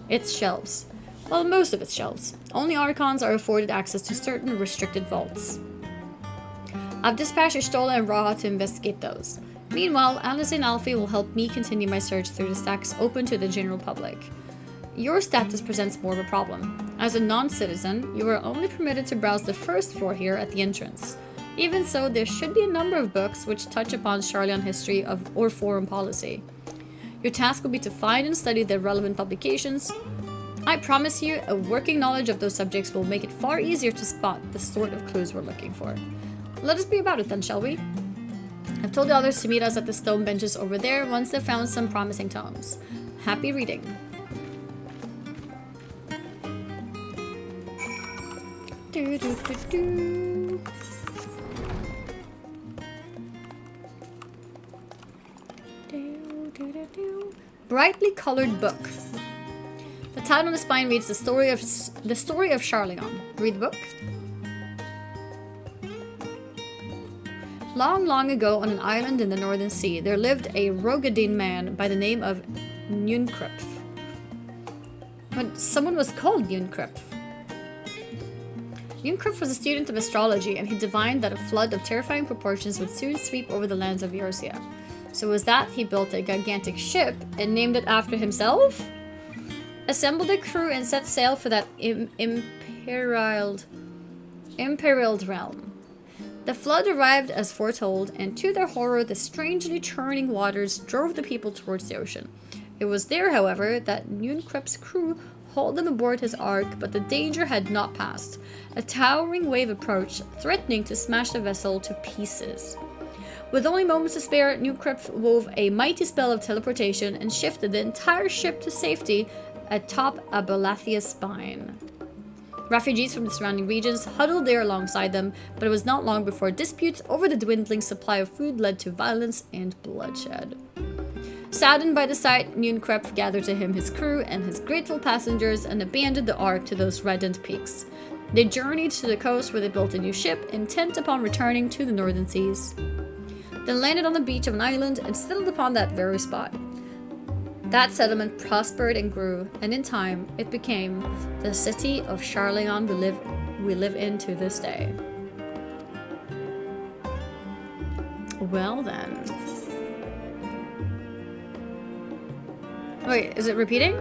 its shelves. Well, most of its shelves. Only Archons are afforded access to certain restricted vaults. I've dispatched Hydaelyn and Raha to investigate those. Meanwhile, Alice and Alfie will help me continue my search through the stacks open to the general public. Your status presents more of a problem. As a non-citizen, you are only permitted to browse the first floor here at the entrance. Even so, there should be a number of books which touch upon Sharlayan history or foreign policy. Your task will be to find and study the relevant publications. I promise you, a working knowledge of those subjects will make it far easier to spot the sort of clues we're looking for. Let us be about it then, shall we? I've told the others to meet us at the stone benches over there once they've found some promising tomes. Happy reading. Brightly colored book. The title on the spine reads the story of Sharlayan. Read the book. Long, long ago on an island in the Northern Sea, there lived a Rogadin man by the name of Nunkripf. But someone was called Nunkripf. Nunkripf was a student of astrology, and he divined that a flood of terrifying proportions would soon sweep over the lands of Eorzea. So with that, he built a gigantic ship and named it after himself? Assembled a crew and set sail for that imperiled realm. The flood arrived as foretold, and to their horror, the strangely churning waters drove the people towards the ocean. It was there, however, that Nunkrip's crew hauled them aboard his ark, but the danger had not passed. A towering wave approached, threatening to smash the vessel to pieces. With only moments to spare, Nunkrip wove a mighty spell of teleportation and shifted the entire ship to safety atop Abelathia's spine. Refugees from the surrounding regions huddled there alongside them, but it was not long before disputes over the dwindling supply of food led to violence and bloodshed. Saddened by the sight, Nunkrip gathered to him his crew and his grateful passengers and abandoned the ark to those reddened peaks. They journeyed to the coast where they built a new ship, intent upon returning to the northern seas. Then landed on the beach of an island and settled upon that very spot. That settlement prospered and grew, and in time, it became the city of Sharlayan we live in to this day. Well then. Wait, is it repeating?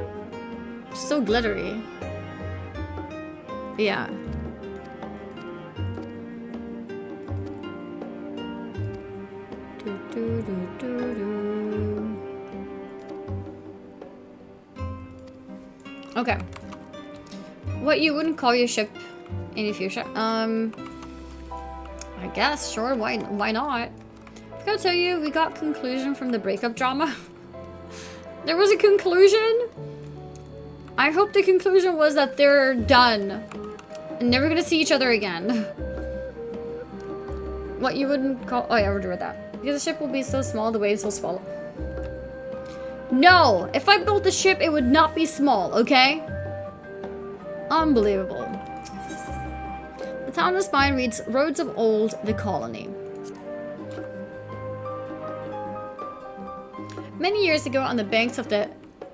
It's so glittery. Yeah. Okay. What you wouldn't call your ship in the future? I guess, sure, why not? I gotta tell you, we got conclusion from the breakup drama. There was a conclusion? I hope the conclusion was that they're done. And never gonna see each other again. What you wouldn't call- oh yeah, I already read that. Because the ship will be so small, the waves will swallow. No! If I built a ship, it would not be small, okay? Unbelievable. The town of Spine reads, Roads of Old, the Colony. Many years ago, on the banks of the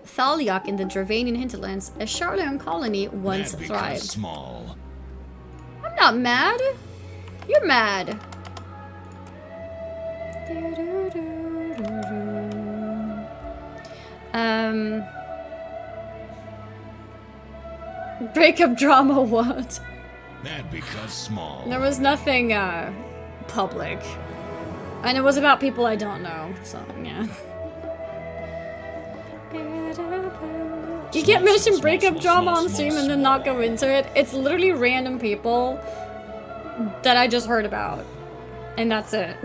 Thalyak in the Dravanian hinterlands, a Sharlayan colony once thrived. Small. I'm not mad. You're mad. Breakup drama, what? Mad because small. There was nothing, public. And it was about people I don't know, so, yeah. You can't mention breakup drama on stream and then not go into it. It's literally random people that I just heard about. And that's it.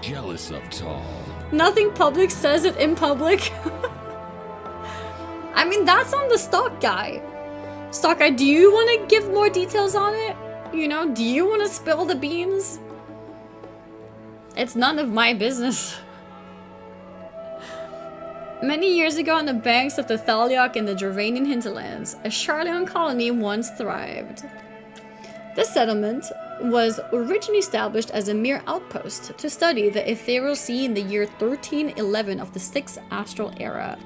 Jealous of tall. Nothing public says it in public. I mean, that's on the stock guy. Stock guy, do you want to give more details on it? You know, do you want to spill the beans? It's none of my business. Many years ago on the banks of the Thalyak in the Dravanian hinterlands, a Sharlayan colony once thrived. This settlement was originally established as a mere outpost to study the ethereal sea in the year 1311 of the 6th astral era.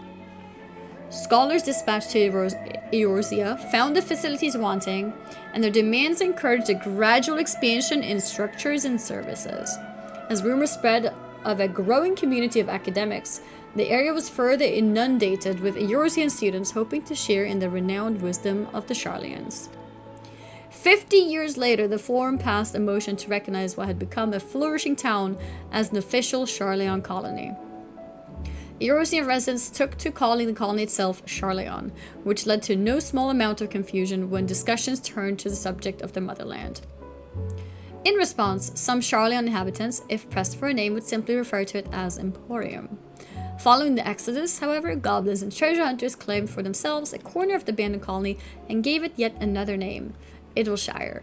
Scholars dispatched to Eorzea found the facilities wanting, and their demands encouraged a gradual expansion in structures and services. As rumors spread of a growing community of academics, the area was further inundated with Eorzean students hoping to share in the renowned wisdom of the Sharlayans. 50 years later, the Forum passed a motion to recognize what had become a flourishing town as an official Sharlayan colony. Eorzean residents took to calling the colony itself Sharlayan, which led to no small amount of confusion when discussions turned to the subject of the motherland. In response, some Sharlayan inhabitants, if pressed for a name, would simply refer to it as Emporium. Following the Exodus, however, goblins and treasure hunters claimed for themselves a corner of the abandoned colony and gave it yet another name, Idleshire.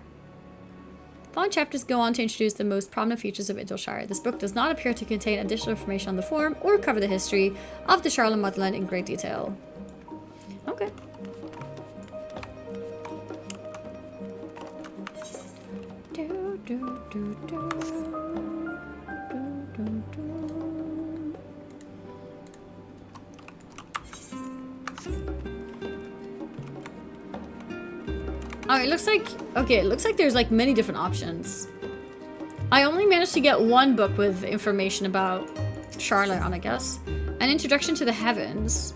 Following chapters go on to introduce the most prominent features of Idleshire. This book does not appear to contain additional information on the Forum or cover the history of the Sharlayan motherland in great detail. Okay. Oh, it looks like... Okay, it looks like there's like many different options. I only managed to get one book with information about Sharlayan, I guess. An Introduction to the Heavens.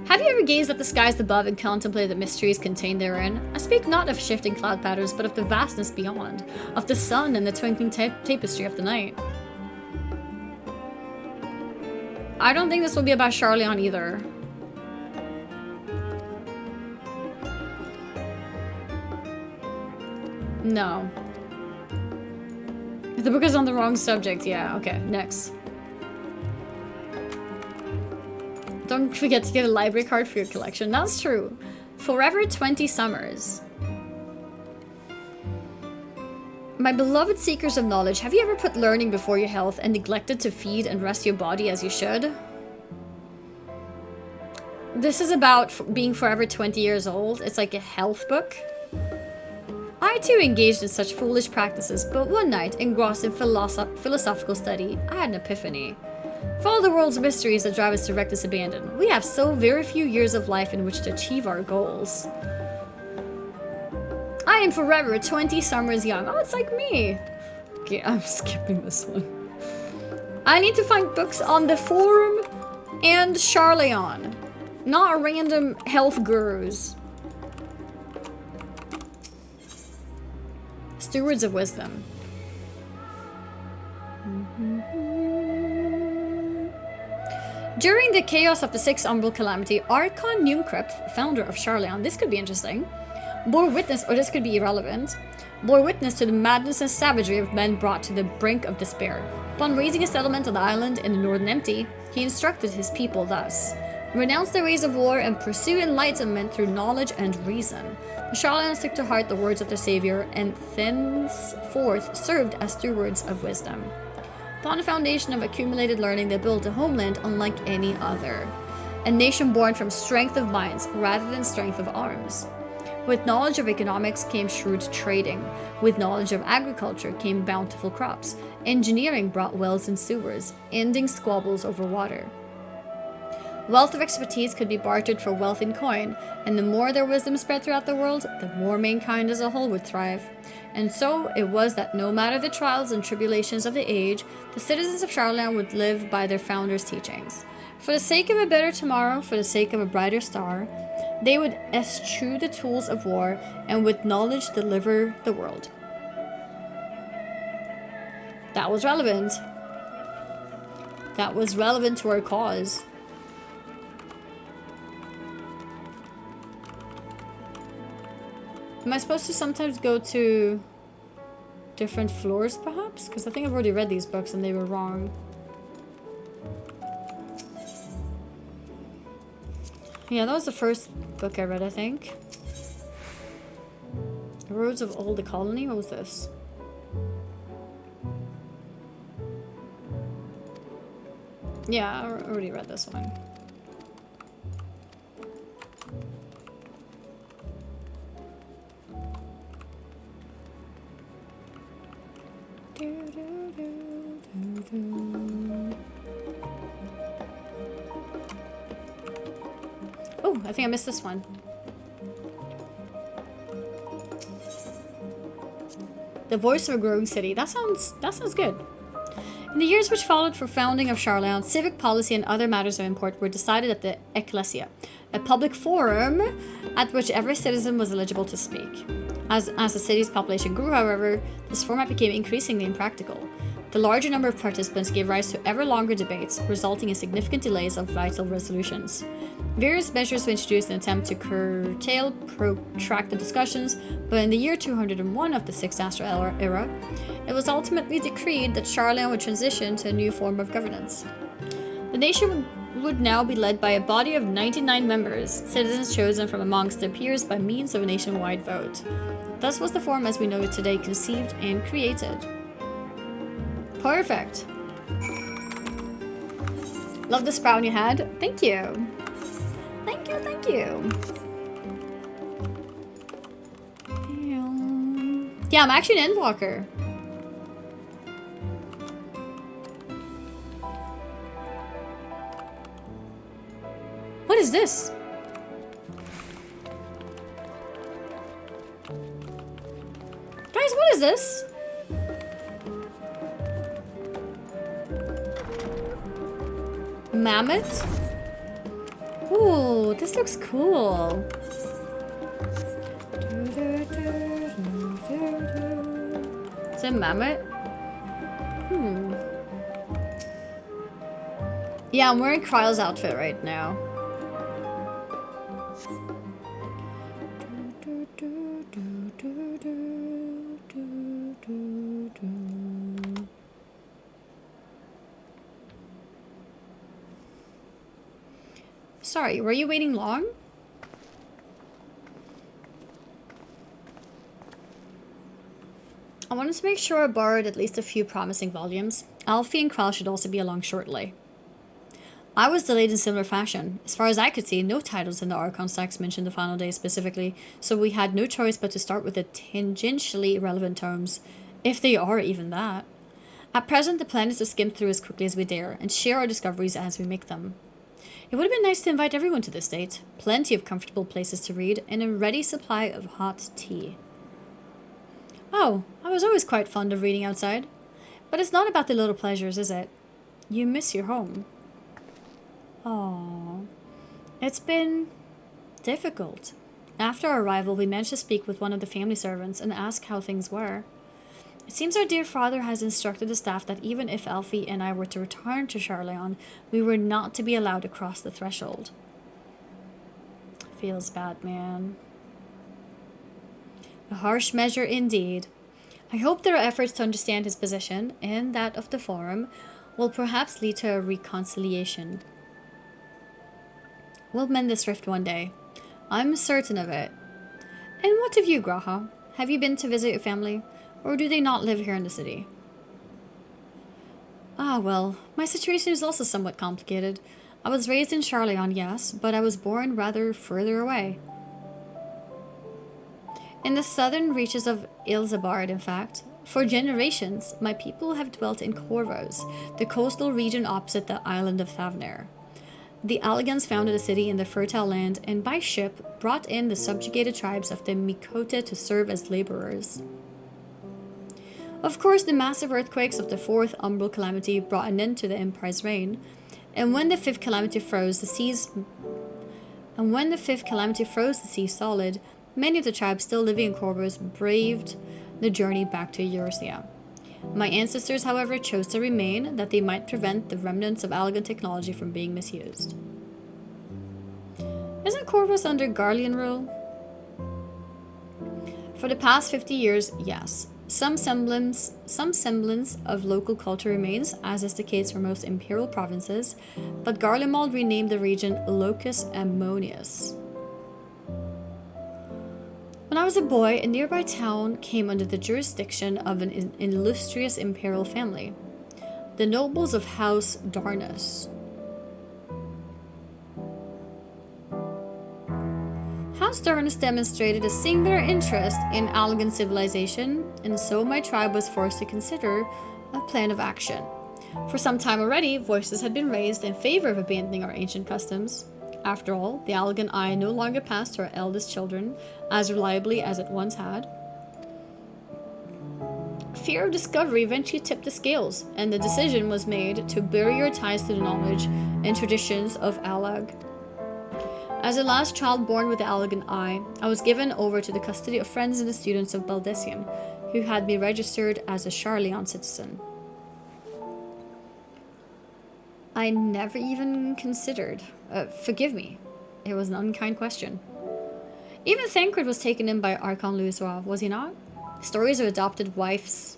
Have you ever gazed at the skies above and contemplated the mysteries contained therein? I speak not of shifting cloud patterns, but of the vastness beyond, of the sun and the twinkling tapestry of the night. I don't think this will be about Sharlayan either. No. The book is on the wrong subject. Yeah, okay, next. Don't forget to get a library card for your collection. That's true. Forever 20 Summers. My beloved seekers of knowledge, have you ever put learning before your health and neglected to feed and rest your body as you should? This is about being forever 20 years old. It's like a health book. I too engaged in such foolish practices, but one night, engrossed in philosophical study, I had an epiphany. For all the world's mysteries that drive us to reckless abandon, we have so very few years of life in which to achieve our goals. I am forever 20 summers young. Oh, it's like me. Okay, I'm skipping this one. I need to find books on the Forum and Sharlayan, not random health gurus. Stewards of Wisdom. During the chaos of the Sixth Umbral Calamity, Archon Nunkrep, founder of Sharlayan, this could be interesting, bore witness, or this could be irrelevant, bore witness to the madness and savagery of men brought to the brink of despair. Upon raising a settlement on the island in the Northern Empty, he instructed his people thus: renounce the ways of war and pursue enlightenment through knowledge and reason. The Sharlayans took to heart the words of their savior and thenceforth served as stewards of wisdom. Upon a foundation of accumulated learning, they built a homeland unlike any other. A nation born from strength of minds rather than strength of arms. With knowledge of economics came shrewd trading. With knowledge of agriculture came bountiful crops. Engineering brought wells and sewers, ending squabbles over water. Wealth of expertise could be bartered for wealth in coin, and the more their wisdom spread throughout the world, the more mankind as a whole would thrive. And so it was that no matter the trials and tribulations of the age, the citizens of Sharlayan would live by their founders' teachings. For the sake of a better tomorrow, for the sake of a brighter star, they would eschew the tools of war, and with knowledge deliver the world. That was relevant. That was relevant to our cause. Am I supposed to sometimes go to different floors, perhaps? Because I think I've already read these books and they were wrong. Yeah, that was the first book I read, I think. The Roads of Old the Colony? What was this? Yeah, I already read this one. Oh, I think I missed this one. The Voice of a Growing City. That sounds good. In the years which followed for founding of Sharlayan, civic policy and other matters of import were decided at the Ecclesia, a public forum at which every citizen was eligible to speak. As the city's population grew, however, this format became increasingly impractical. The larger number of participants gave rise to ever longer debates, resulting in significant delays of vital resolutions. Various measures were introduced in an attempt to curtail protracted discussions, but in the year 201 of the Sixth Astral Era, it was ultimately decreed that Sharlayan would transition to a new form of governance. The nation would now be led by a body of 99 members, citizens chosen from amongst their peers by means of a nationwide vote. Thus was the form as we know it today conceived and created. Perfect. Love the sprout you had. Thank you. Thank you, thank you. Yeah, I'm actually an Endwalker. What is this? Guys, what is this? Mammoth? Ooh, this looks cool. Is it mammoth? Yeah, I'm wearing Kryle's outfit right now. Sorry, were you waiting long? I wanted to make sure I borrowed at least a few promising volumes. Alfie and Kryle should also be along shortly. I was delayed in similar fashion. As far as I could see, no titles in the Archon stacks mentioned the final day specifically, so we had no choice but to start with the tangentially relevant tomes, if they are even that. At present, the plan is to skim through as quickly as we dare, and share our discoveries as we make them. It would have been nice to invite everyone to this date. Plenty of comfortable places to read, and a ready supply of hot tea. Oh, I was always quite fond of reading outside. But it's not about the little pleasures, is it? You miss your home. Aww. It's been difficult. After our arrival, we managed to speak with one of the family servants and ask how things were. It seems our dear father has instructed the staff that even if Alfie and I were to return to Sharlayan, we were not to be allowed to cross the threshold. Feels bad, man. A harsh measure indeed. I hope their efforts to understand his position and that of the Forum will perhaps lead to a reconciliation. We'll mend this rift one day. I'm certain of it. And what of you, Graha? Have you been to visit your family? Or do they not live here in the city? Ah, well, my situation is also somewhat complicated. I was raised in Sharlayan, yes, but I was born rather further away. In the southern reaches of Ilzabard, in fact. For generations, my people have dwelt in Corvos, the coastal region opposite the island of Thavner. The Alligans founded a city in the fertile land and by ship brought in the subjugated tribes of the Mikota to serve as laborers. Of course, the massive earthquakes of the Fourth Umbral Calamity brought an end to the Empire's reign, and when the Fifth Calamity froze the seas solid, many of the tribes still living in Corvus braved the journey back to Eurasia. My ancestors, however, chose to remain that they might prevent the remnants of Allagan technology from being misused. Isn't Corvus under Garlean rule? For the past 50 years, yes. Some semblance of local culture remains, as is the case for most imperial provinces, but Garlemald renamed the region Locus Ammonius. When I was a boy, a nearby town came under the jurisdiction of an illustrious imperial family, the nobles of House Darnus. House Darnus demonstrated a singular interest in Allagan civilization, and so my tribe was forced to consider a plan of action. For some time already, voices had been raised in favor of abandoning our ancient customs. After all, the Allagan eye no longer passed to our eldest children as reliably as it once had. Fear of discovery eventually tipped the scales, and the decision was made to bury our ties to the knowledge and traditions of Allag. As the last child born with the Allagan eye, I was given over to the custody of friends and the students of Baldessian, who had me registered as a Sharlayan citizen. I never even considered. Forgive me. It was an unkind question. Even Thancred was taken in by Archon Louisois, was he not? Stories of adopted wives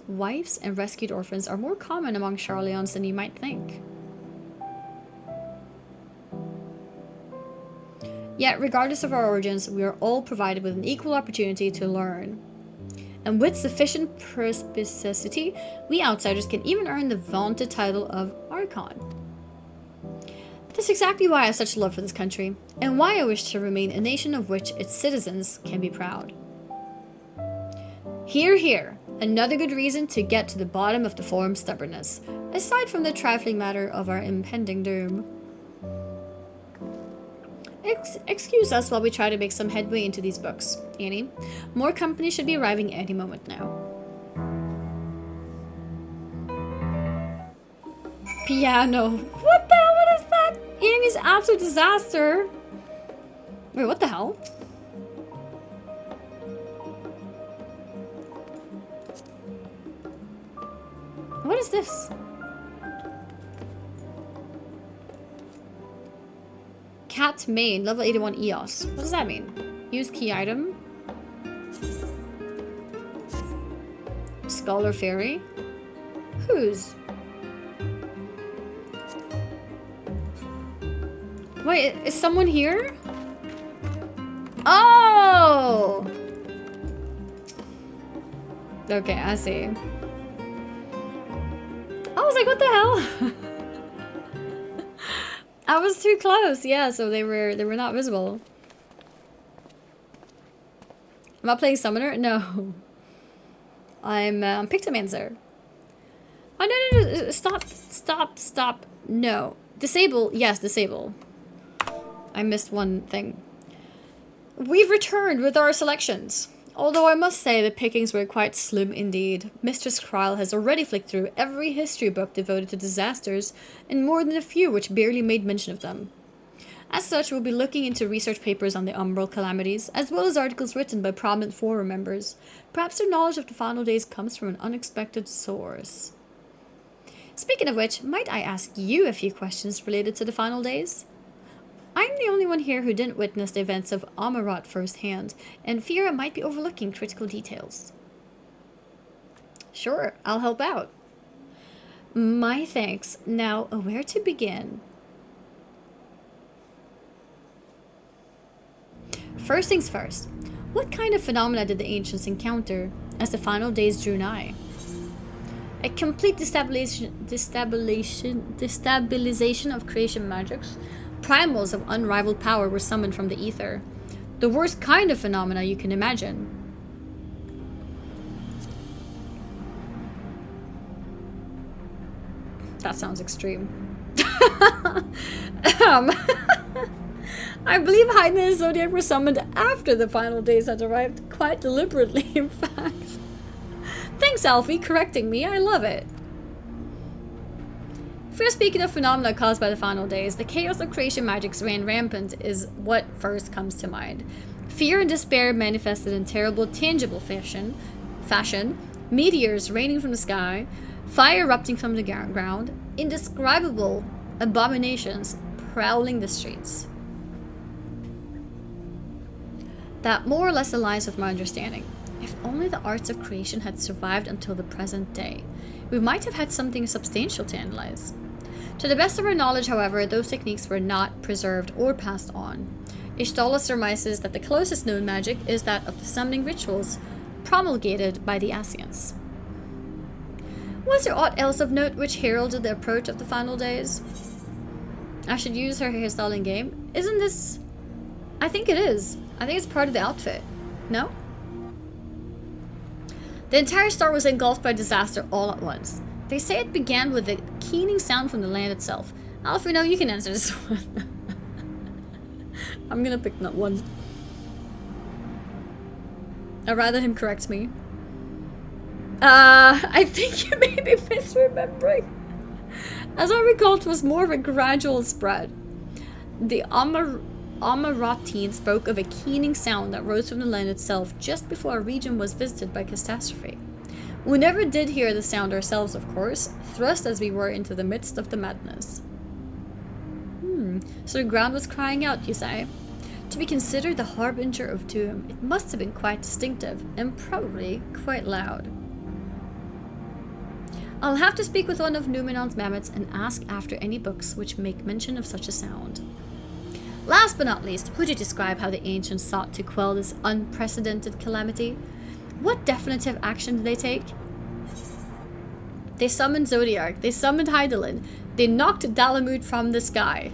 and rescued orphans are more common among Sharlayans than you might think. Yet, regardless of our origins, we are all provided with an equal opportunity to learn. And with sufficient perspicacity, we outsiders can even earn the vaunted title of Archon. That's exactly why I have such love for this country, and why I wish to remain a nation of which its citizens can be proud. Hear, hear! Another good reason to get to the bottom of the Forum's stubbornness, aside from the trifling matter of our impending doom. Excuse us while we try to make some headway into these books, Annie. More company should be arriving any moment now. Piano. What the hell? What is that? Annie's absolute disaster. Wait, what the hell? What is this? Cat main, level 81 EOS. What does that mean? Use key item. Scholar fairy. Whose? Wait, is someone here? Oh! Okay, I see. I was like, what the hell? I was too close, yeah, so they were not visible. Am I playing Summoner? No. I'm Pictomancer. Oh, no, stop. No. Disable, yes, disable. I missed one thing. We've returned with our selections. Although I must say the pickings were quite slim indeed. Mistress Krile has already flicked through every history book devoted to disasters, and more than a few which barely made mention of them. As such, we'll be looking into research papers on the umbral calamities, as well as articles written by prominent forum members. Perhaps their knowledge of the final days comes from an unexpected source. Speaking of which, might I ask you a few questions related to the final days? I'm the only one here who didn't witness the events of Amarat firsthand, and fear I might be overlooking critical details. Sure, I'll help out. My thanks. Now, where to begin? First things first, what kind of phenomena did the ancients encounter as the final days drew nigh? A complete destabilization of creation magics. Primals of unrivaled power were summoned from the ether. The worst kind of phenomena you can imagine. That sounds extreme. I believe Hydaelyn and Zodiac were summoned after the final days had arrived, quite deliberately, in fact. Thanks, Alfie, correcting me. I love it. If we're speaking of phenomena caused by the final days, the chaos of creation magics ran rampant is what first comes to mind. Fear and despair manifested in terrible, tangible fashion, meteors raining from the sky, fire erupting from the ground, indescribable abominations prowling the streets. That more or less aligns with my understanding. If only the arts of creation had survived until the present day, we might have had something substantial to analyze. To the best of our knowledge, however, those techniques were not preserved or passed on. Hydaelyn surmises that the closest known magic is that of the summoning rituals promulgated by the Ascients. Was there aught else of note which heralded the approach of the final days? I should use her hairstyle in game. Isn't this... I think it is. I think it's part of the outfit. No? The entire star was engulfed by disaster all at once. They say it began with a keening sound from the land itself. Alfie, no, you can answer this one. I'm gonna pick that one. I'd rather him correct me. I think you may be misremembering. As I recall, it was more of a gradual spread. The Amaratine spoke of a keening sound that rose from the land itself just before our region was visited by catastrophe. We never did hear the sound ourselves, of course, thrust as we were into the midst of the madness. So the ground was crying out, you say? To be considered the harbinger of doom, it must have been quite distinctive, and probably quite loud. I'll have to speak with one of Numenon's mammoths and ask after any books which make mention of such a sound. Last but not least, would you describe how the ancients sought to quell this unprecedented calamity? What definitive action did they take? They summoned Zodiac, they summoned Hydaelyn, they knocked Dalamud from the sky.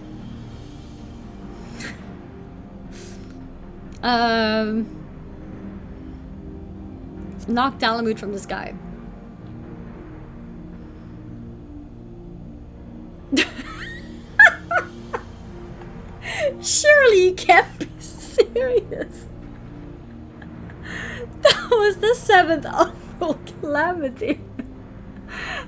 Knocked Dalamud from the sky. Surely you can't be serious. That was the 7th awful calamity.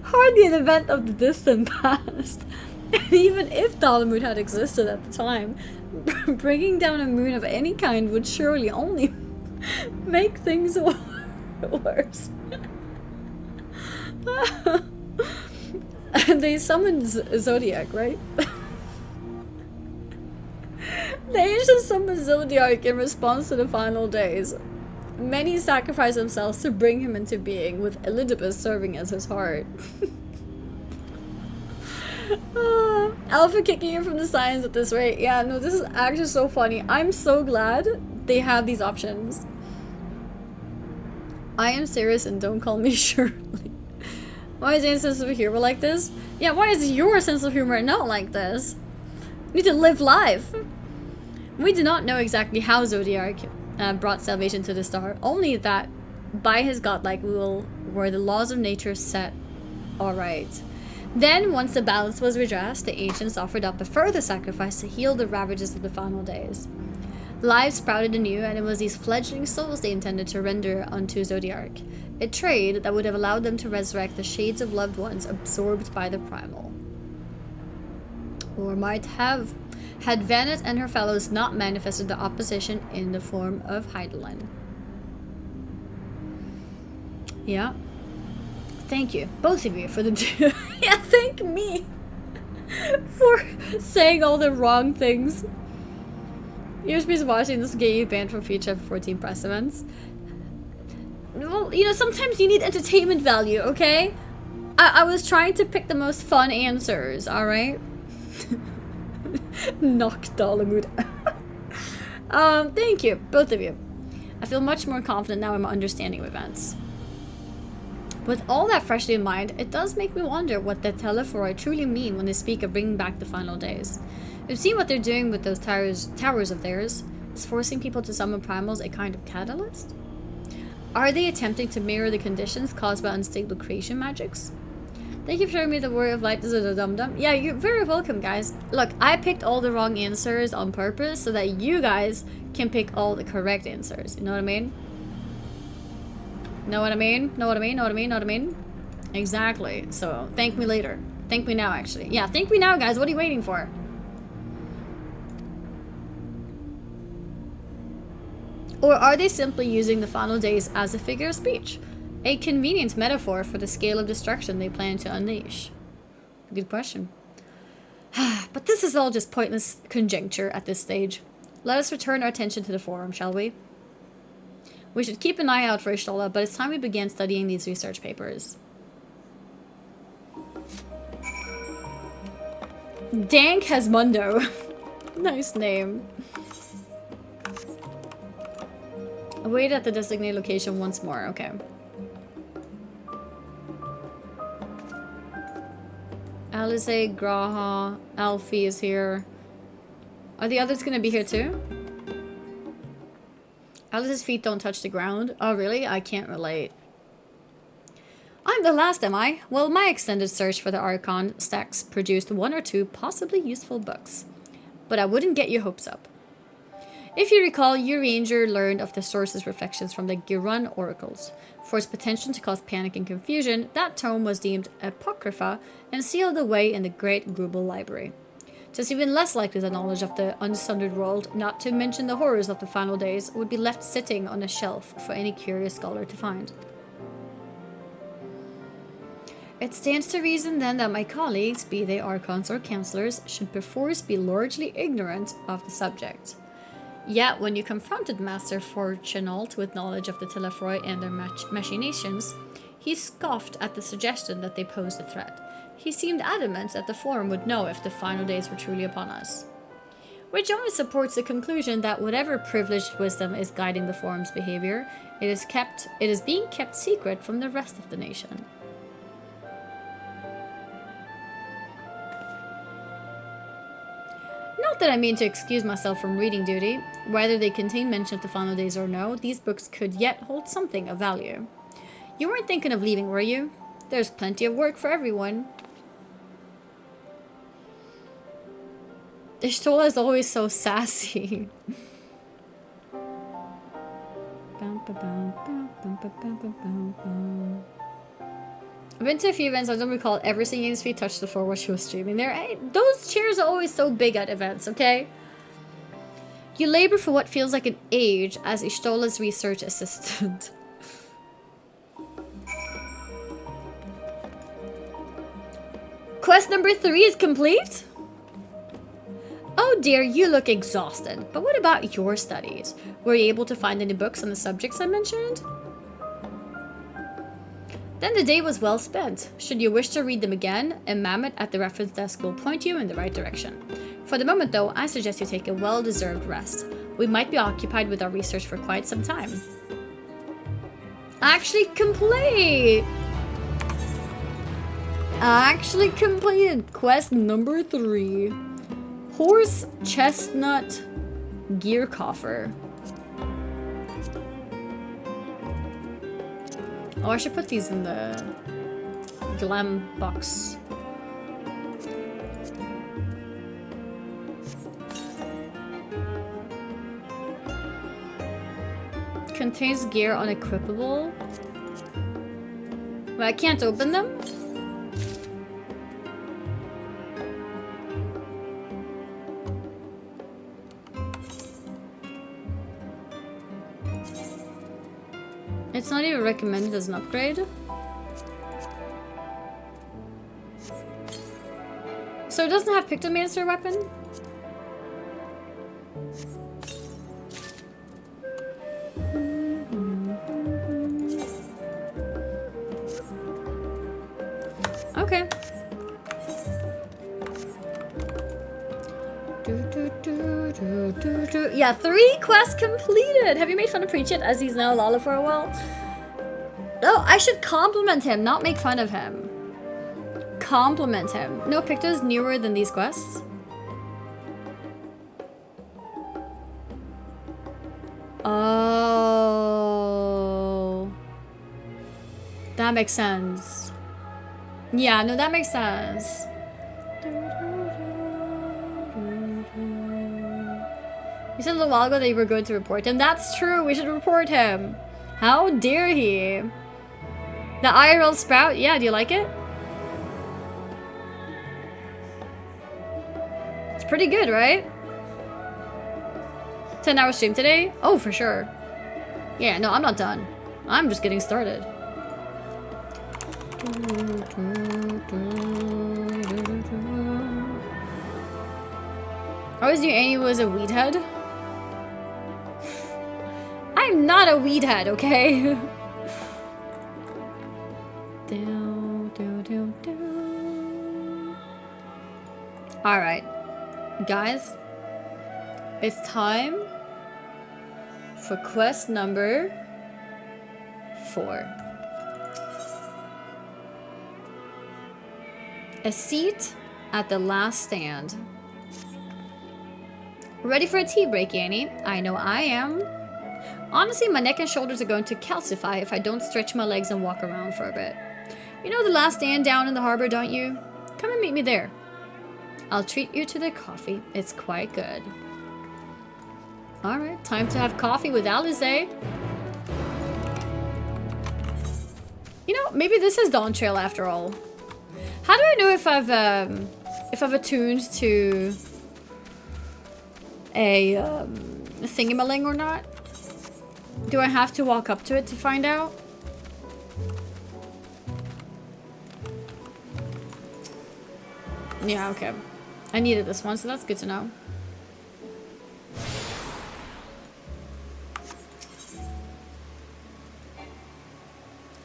Hardly an event of the distant past. And even if Dalamud had existed at the time, bringing down a moon of any kind would surely only make things worse. They summoned Zodiac, right? The ancients summoned Zodiac in response to the final days. Many sacrificed themselves to bring him into being, with Elidibus serving as his heart. Alpha kicking you from the science at this rate. Yeah, no, this is actually so funny. I'm so glad they have these options. I am serious and don't call me Shirley. Why is Zane's sense of humor like this? Yeah, why is your sense of humor not like this? You need to live life. We do not know exactly how Zodiac brought salvation to the star, only that by his godlike will were the laws of nature set alright. Then, once the balance was redressed, the ancients offered up a further sacrifice to heal the ravages of the final days. Lives sprouted anew, and it was these fledgling souls they intended to render unto Zodiac, a trade that would have allowed them to resurrect the shades of loved ones absorbed by the primal. Or might have, had Vanet and her fellows not manifested the opposition in the form of Hydaelyn. Yeah. Thank you, both of you, for the yeah, thank me for saying all the wrong things. You're supposed to watching this get you banned from future F14 press events. Well, you know, sometimes you need entertainment value, okay? I was trying to pick the most fun answers, alright? Knock Dalamud. Thank you, both of you. I feel much more confident now in my understanding of events. With all that freshly in mind, it does make me wonder what the Telephoroi truly mean when they speak of bringing back the final days. We've seen what they're doing with those towers of theirs. Is forcing people to summon primals a kind of catalyst? Are they attempting to mirror the conditions caused by unstable creation magics? Thank you for showing me the word of light. This is a dum-dum. Yeah, you're very welcome, guys. Look, I picked all the wrong answers on purpose so that you guys can pick all the correct answers. You know what I mean? Know what I mean? Know what I mean? Know what I mean? Know what I mean? Exactly. So, thank me later. Thank me now, actually. Yeah, thank me now, guys. What are you waiting for? Or are they simply using the final days as a figure of speech? A convenient metaphor for the scale of destruction they plan to unleash? Good question. But this is all just pointless conjecture at this stage. Let us return our attention to the forum, shall we? We should keep an eye out for Y'shtola, but it's time we began studying these research papers. Dank Hasmundo. Nice name. Wait at the designated location once more. Okay. Alice, Graha, Alfie is here. Are the others gonna be here too? Alice's feet don't touch the ground. Oh, really? I can't relate. I'm the last, am I? Well, my extended search for the Archon stacks produced 1 or 2 possibly useful books. But I wouldn't get your hopes up. If you recall, Urianger learned of the source's reflections from the Girun oracles. For its potential to cause panic and confusion, that tome was deemed apocrypha and sealed away in the Great Grubel Library. Just even less likely the knowledge of the unsundered world, not to mention the horrors of the final days, would be left sitting on a shelf for any curious scholar to find. It stands to reason then that my colleagues, be they archons or counselors, should perforce be largely ignorant of the subject. Yet when you confronted Master Fortunault with knowledge of the Telephoroi and their machinations, he scoffed at the suggestion that they posed a threat. He seemed adamant that the Forum would know if the final days were truly upon us. Which only supports the conclusion that whatever privileged wisdom is guiding the Forum's behavior, it is being kept secret from the rest of the nation. Not that I mean to excuse myself from reading duty. Whether they contain mention of the final days or no, these books could yet hold something of value. You weren't thinking of leaving, were you? There's plenty of work for everyone. Ishtola is always so sassy. I've been to a few events. I don't recall ever seeing Amy's feet touch the floor while she was streaming there. Those chairs are always so big at events, okay? You labor for what feels like an age as Ishtola's research assistant. Quest number 3 is complete? Oh dear, you look exhausted. But what about your studies? Were you able to find any books on the subjects I mentioned? Then the day was well spent. Should you wish to read them again, a mammoth at the reference desk will point you in the right direction. For the moment though, I suggest you take a well-deserved rest. We might be occupied with our research for quite some time. Actually completed quest number 3. Horse Chestnut Gear Coffer. Oh, I should put these in the glam box. Contains gear unequipable. But I can't open them? It's not even recommended as an upgrade. So it doesn't have Pictomancer weapon? Okay. Yeah, 3 quests completed! Have you made fun of Preach It as he's now Lala for a while? No, I should compliment him, not make fun of him. Compliment him. No, Picto's newer than these quests. Oh. That makes sense. Yeah, no, that makes sense. You said a little while ago that you were going to report him. That's true. We should report him. How dare he? The IRL Sprout? Yeah, do you like it? It's pretty good, right? 10-hour stream today? Oh, for sure. Yeah, no, I'm not done. I'm just getting started. I always knew Annie was a weed head. I'm not a weed head, okay? Alright. Guys. It's time for quest number 4. A seat at the last stand. Ready for a tea break, Annie? I know I am. Honestly, my neck and shoulders are going to calcify if I don't stretch my legs and walk around for a bit. You know the last stand down in the harbor, don't you? Come and meet me there. I'll treat you to the coffee. It's quite good. Alright, time to have coffee with Alize. You know, maybe this is Dawn Trail after all. How do I know if I've attuned to a thingamaling or not? Do I have to walk up to it to find out? Yeah, okay. I needed this one, so that's good to know.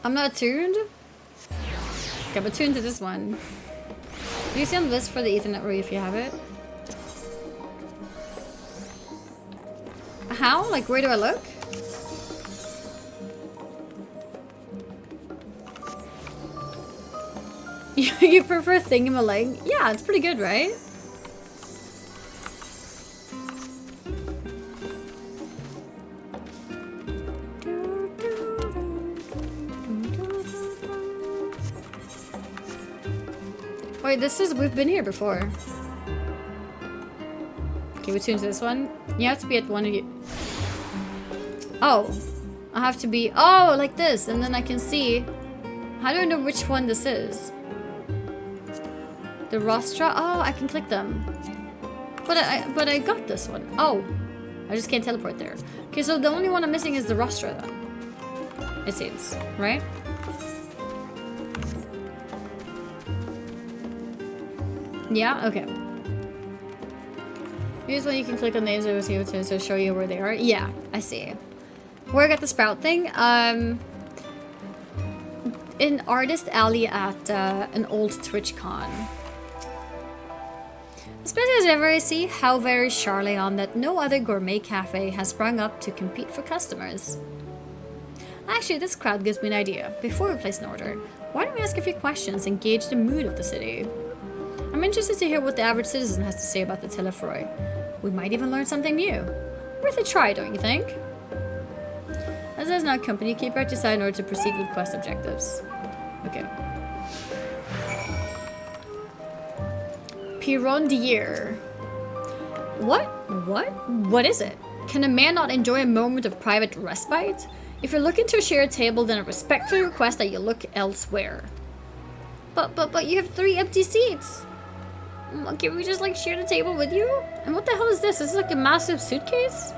I'm not attuned? Okay, I'm attuned to this one. Do you see on the list for the Ethernet Ray if you have it? How? Like, where do I look? You prefer thingamaling? Yeah, it's pretty good, right? Wait, we've been here before. Okay, we choose this one. You have to be at one of you. Oh, I have to be, oh, like this, and then I can see. How do I know which one this is? The rostra? Oh, I can click them. But I got this one. Oh, I just can't teleport there. Okay, so the only one I'm missing is the rostra then. It seems, right? Yeah, okay. Here's when you can click on names of the to show you where they are. Yeah, I see. Where I got the sprout thing, in Artist Alley at an old TwitchCon. Especially as ever I see how very Sharlayan that no other gourmet cafe has sprung up to compete for customers. Actually, this crowd gives me an idea. Before we place an order, why don't we ask a few questions and gauge the mood of the city? I'm interested to hear what the average citizen has to say about the Telefroy. We might even learn something new. Worth a try, don't you think? As there's no company, keep our decide in order to proceed with quest objectives. Okay. Pirondier. What? What is it? Can a man not enjoy a moment of private respite? If you're looking to share a table, then I respectfully request that you look elsewhere. But you have 3 empty seats. Can we just like share the table with you? And what the hell is this? Is this like a massive suitcase?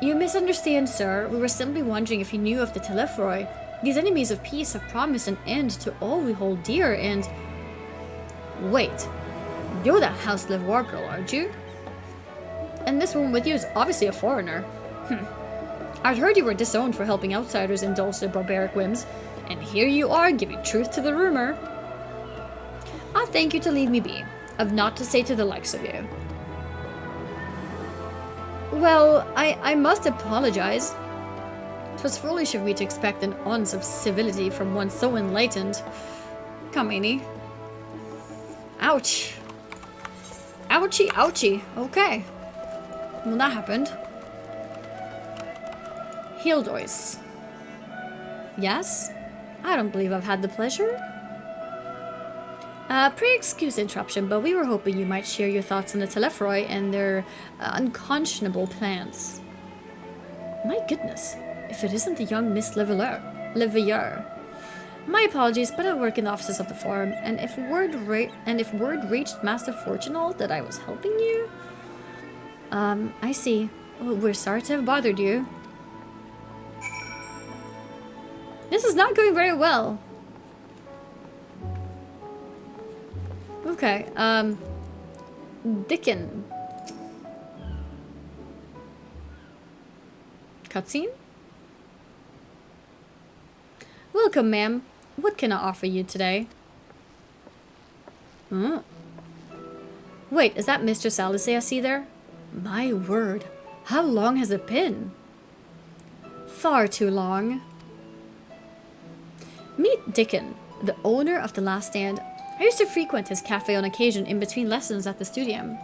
You misunderstand, sir. We were simply wondering if you knew of the Telefroy. These enemies of peace have promised an end to all we hold dear and... Wait. You're that house Levoir girl, aren't you? And this woman with you is obviously a foreigner. I'd heard you were disowned for helping outsiders indulge their barbaric whims, and here you are giving truth to the rumor. I'll thank you to leave me be. I've naught to say to the likes of you. Well, I must apologize. 'Twas foolish of me to expect an ounce of civility from one so enlightened. Come, Annie. Ouch. Ouchie, ouchie. Okay. Well, that happened. Hildois. Yes? I don't believe I've had the pleasure. Pray excuse the interruption, but we were hoping you might share your thoughts on the Telefroy and their unconscionable plans. My goodness, if it isn't the young Miss Leveilleur. My apologies, but I work in the offices of the Forum, and if word reached Master Fortunal that I was helping you... I see. Well, we're sorry to have bothered you. This is not going very well. Okay, Dickon. Cutscene? Welcome, ma'am. What can I offer you today? Wait, is that Mr. Salazar I see there? My word, how long has it been? Far too long. Meet Dickon, the owner of the Last Stand. I used to frequent his cafe on occasion in between lessons at the studium.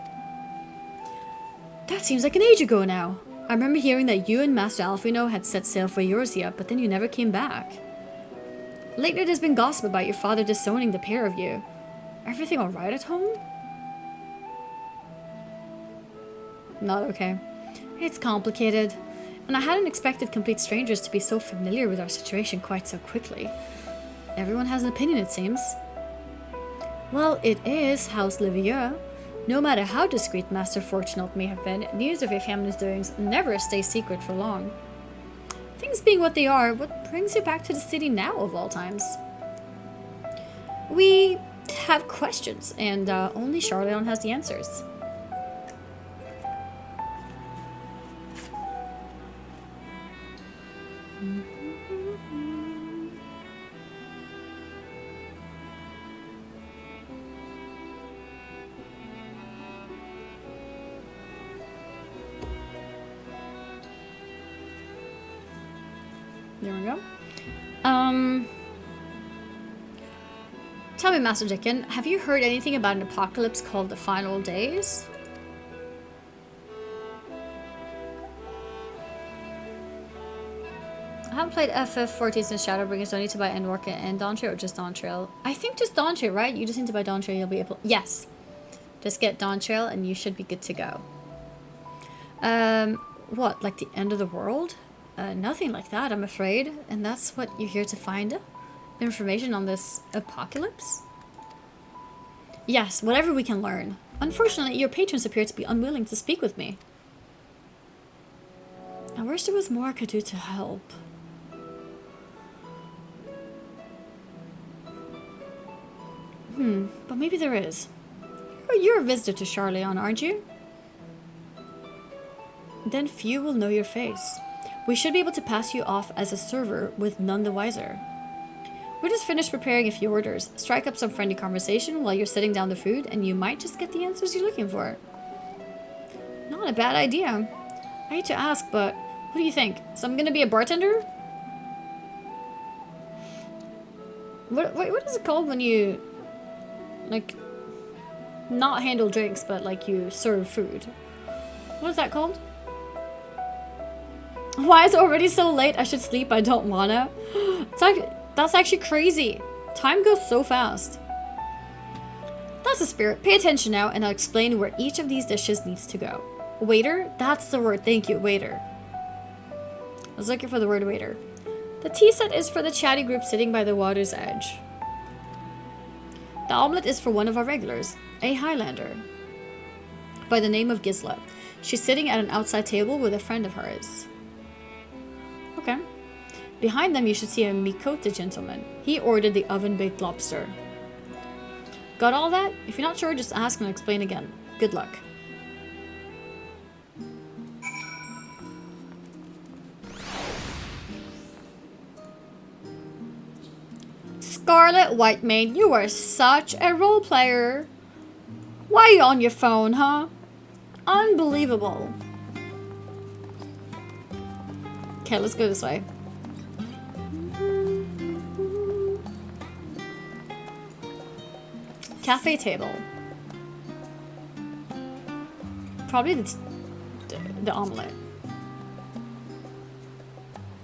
That seems like an age ago now. I remember hearing that you and Master Alfino had set sail for Eorzea, but then you never came back. Lately there's been gossip about your father disowning the pair of you. Everything alright at home? Not okay. It's complicated, and I hadn't expected complete strangers to be so familiar with our situation quite so quickly. Everyone has an opinion, it seems. Well, it is House Leveilleur. No matter how discreet Master Fortunate may have been, news of your family's doings never stays secret for long. Things being what they are, what brings you back to the city now of all times? We have questions, and only Sharlayan has the answers. There we go. Tell me, Master Dickon, have you heard anything about an apocalypse called the Final Days? I haven't played FF14 since Shadowbringers. Do I need to buy Endwalker and Dawntrail or just Dawntrail? I think just Dawntrail, right? You just need to buy Dawntrail, you'll be able... Yes. Just get Dawn Trail and you should be good to go. What, like the end of the world? Nothing like that, I'm afraid. And that's what you're here to find? Information on this apocalypse? Yes, whatever we can learn. Unfortunately, your patrons appear to be unwilling to speak with me. I wish there was more I could do to help. But maybe there is. You're a visitor to Sharlayan, aren't you? Then few will know your face. We should be able to pass you off as a server with none the wiser. We just finished preparing a few orders. Strike up some friendly conversation while you're setting down the food, and you might just get the answers you're looking for. Not a bad idea. I hate to ask, but what do you think? So I'm gonna be a bartender? What is it called when you, like, not handle drinks, but like you serve food? What is that called? Why is it already so late? I should sleep. I don't wanna. That's actually crazy. Time goes so fast. That's the spirit. Pay attention now, and I'll explain where each of these dishes needs to go. Waiter? That's the word. Thank you, waiter. I was looking for the word waiter. The tea set is for the chatty group sitting by the water's edge. The omelette is for one of our regulars, a Highlander, by the name of Gisla. She's sitting at an outside table with a friend of hers. Okay. Behind them, you should see a Mikota gentleman. He ordered the oven-baked lobster. Got all that? If you're not sure, just ask and I'll explain again. Good luck. Scarlet Whitemane, you are such a role player. Why are you on your phone, huh? Unbelievable. Okay, let's go this way. Cafe table. Probably the omelette.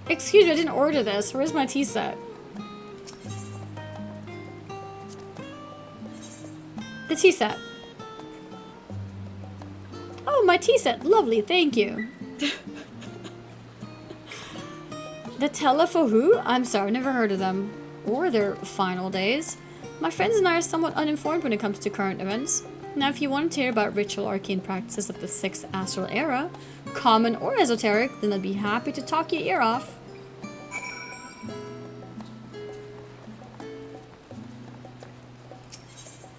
Excuse me, I didn't order this. Where's my tea set? The tea set. Oh, my tea set. Lovely, thank you. The Telefo who? I'm sorry, never heard of them. Or their final days. My friends and I are somewhat uninformed when it comes to current events. Now, if you want to hear about ritual arcane practices of the 6th Astral Era, common or esoteric, then I'd be happy to talk your ear off.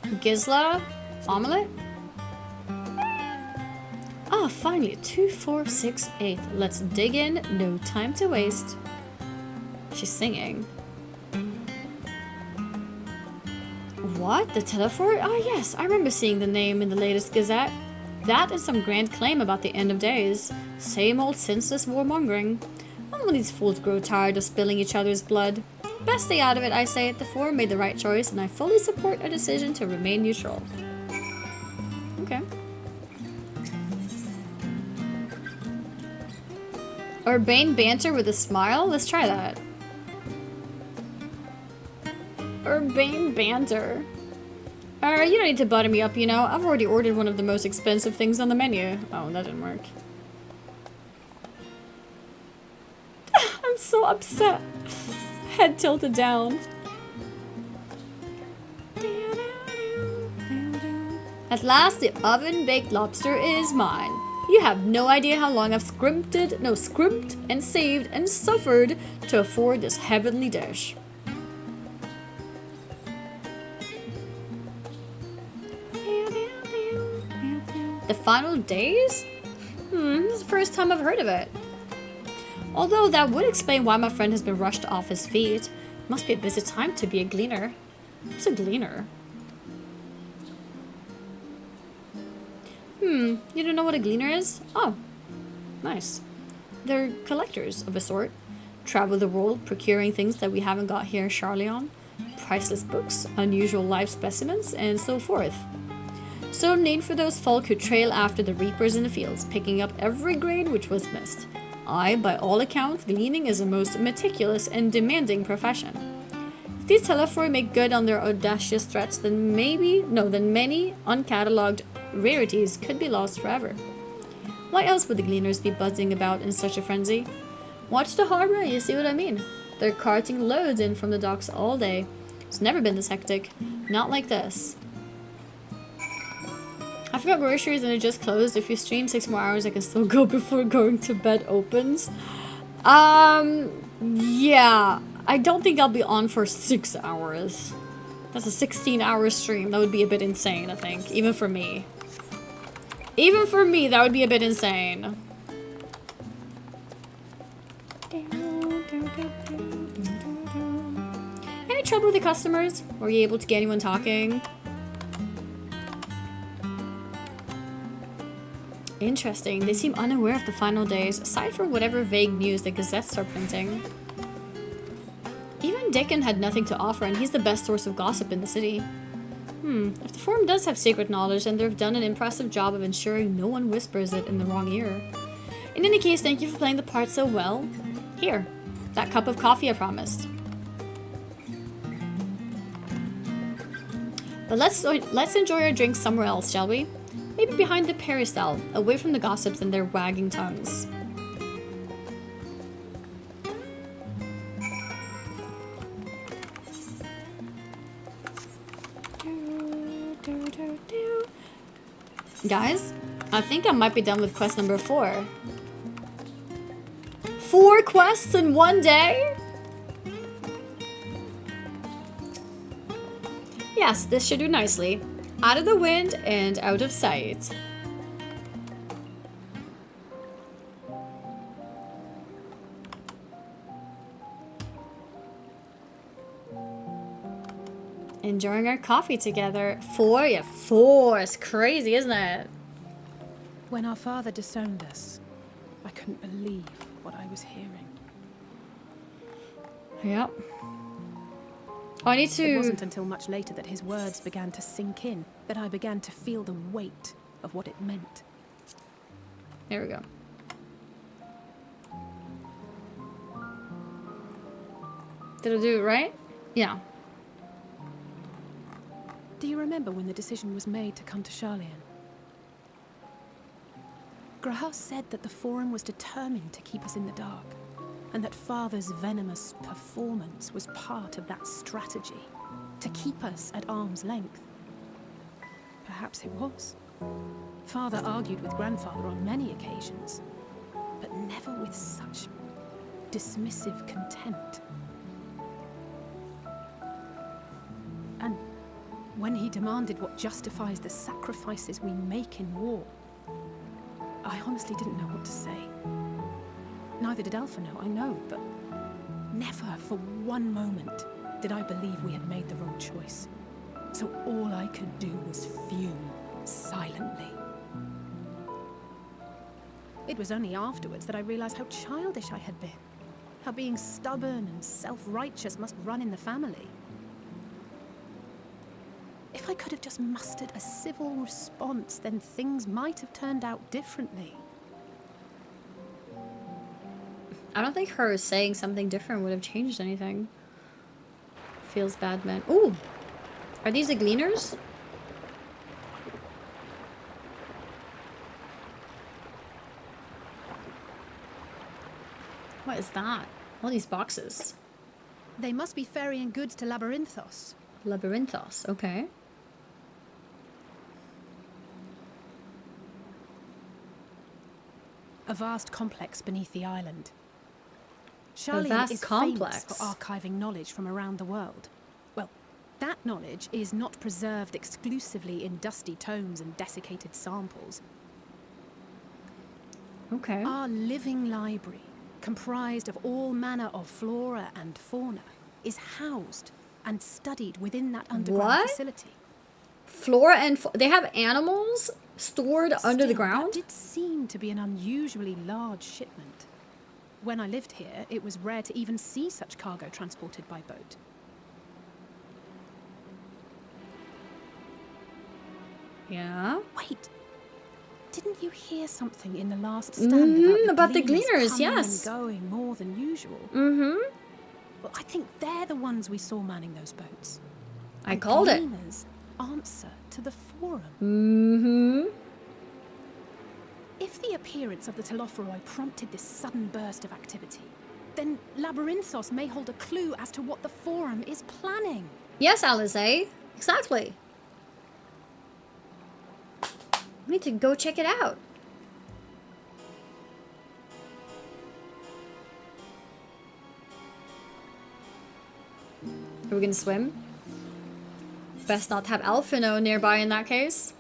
Gisla? Omelette? Ah, finally, 2468. Let's dig in, no time to waste. She's singing. What? The Telephort? Ah, yes, I remember seeing the name in the latest Gazette. That is some grand claim about the end of days. Same old senseless warmongering. All these fools grow tired of spilling each other's blood. Best stay out of it, I say. The Forum made the right choice, and I fully support a decision to remain neutral. Okay. Urbane banter with a smile? Let's try that. Urbane banter. You don't need to butter me up, you know. I've already ordered one of the most expensive things on the menu. Oh, that didn't work. I'm so upset. Head tilted down. At last, the oven-baked lobster is mine. You have no idea how long I've scrimped and saved and suffered to afford this heavenly dish. The final days? This is the first time I've heard of it. Although that would explain why my friend has been rushed off his feet. Must be a busy time to be a gleaner. What's a gleaner? You don't know what a gleaner is? Oh, nice. They're collectors of a sort. Travel the world procuring things that we haven't got here in Sharlayan. Priceless books, unusual live specimens, and so forth. So named for those folk who trail after the reapers in the fields, picking up every grain which was missed. By all accounts, gleaning is a most meticulous and demanding profession. If these Telephoi make good on their audacious threats, then many uncatalogued rarities could be lost forever. Why else would the Gleaners be buzzing about in such a frenzy? Watch the harbor, you see what I mean? They're carting loads in from the docks all day. It's never been this hectic. Not like this. I forgot groceries and it just closed. If you stream 6 more hours, I can still go before going to bed opens. Yeah. I don't think I'll be on for 6 hours. That's a 16-hour stream. That would be a bit insane, I think. Even for me. Even for me, that would be a bit insane. Any trouble with the customers? Were you able to get anyone talking? Interesting. They seem unaware of the final days, aside from whatever vague news the gazettes are printing. Even Dickon had nothing to offer, and he's the best source of gossip in the city. If the Forum does have secret knowledge, then they've done an impressive job of ensuring no one whispers it in the wrong ear. In any case, thank you for playing the part so well. Here, that cup of coffee I promised. But let's enjoy our drinks somewhere else, shall we? Maybe behind the peristyle, away from the gossips and their wagging tongues. Guys, I think I might be done with quest number 4. 4 quests in one day? Yes, this should do nicely. Out of the wind and out of sight. Enjoying our coffee together. 4? Yeah, 4. It's crazy, isn't it? When our father disowned us, I couldn't believe what I was hearing. Yep. Oh, I need to... It wasn't until much later that his words began to sink in, that I began to feel the weight of what it meant. There we go. Did I do it right? Yeah. Do you remember when the decision was made to come to Sharlayan? Graham said that the Forum was determined to keep us in the dark, and that Father's venomous performance was part of that strategy, to keep us at arm's length. Perhaps it was. Father argued with Grandfather on many occasions, but never with such dismissive contempt. And when he demanded what justifies the sacrifices we make in war, I honestly didn't know what to say. Neither did Alpha know, I know, but never for one moment did I believe we had made the wrong choice. So all I could do was fume silently. It was only afterwards that I realized how childish I had been. How being stubborn and self-righteous must run in the family. If I could have just mustered a civil response, then things might have turned out differently. I don't think her saying something different would have changed anything. Feels bad, man. Ooh! Are these the Gleaners? What is that? All these boxes. They must be ferrying goods to Labyrinthos. Labyrinthos, okay. A vast complex beneath the island. A Sharlayan vast is complex. famous for archiving knowledge from around the world. Well, that knowledge is not preserved exclusively in dusty tomes and desiccated samples. Okay. Our living library, comprised of all manner of flora and fauna, is housed and studied within that underground facility. Flora and they have animals stored under the ground? That did seem to be an unusually large shipment. When I lived here, it was rare to even see such cargo transported by boat. Yeah? Wait. Didn't you hear something in the last stand About the Gleaners, coming yes. and going more than usual? Mm-hmm. Well, I think they're the ones we saw manning those boats. I called it. Gleaner's answer to the forum. Mm-hmm. If the appearance of the Telophoroi prompted this sudden burst of activity, then Labyrinthos may hold a clue as to what the forum is planning. Yes, Alice, exactly. We need to go check it out. Are we gonna swim? Best not have Alphino nearby in that case.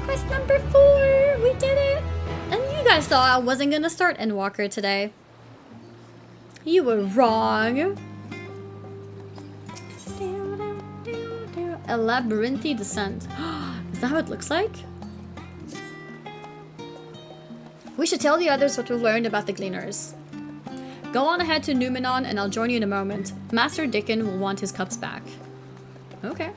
Quest number 4! We did it! And you guys thought I wasn't gonna start Endwalker today. You were wrong. A labyrinthy descent. Is that how it looks like? We should tell the others what we've learned about the Gleaners. Go on ahead to Numenon and I'll join you in a moment. Master Dickon will want his cups back. Okay.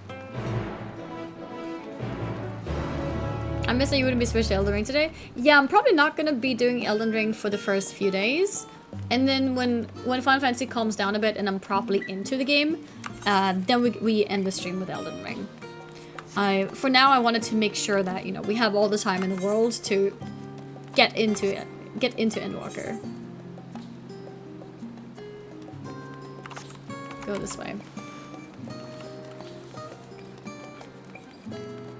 I miss that you wouldn't be switched to Elden Ring today. Yeah, I'm probably not gonna be doing Elden Ring for the first few days. And then when Final Fantasy calms down a bit and I'm properly into the game, then we end the stream with Elden Ring. For now, I wanted to make sure that, you know, we have all the time in the world to get into Endwalker. Go this way.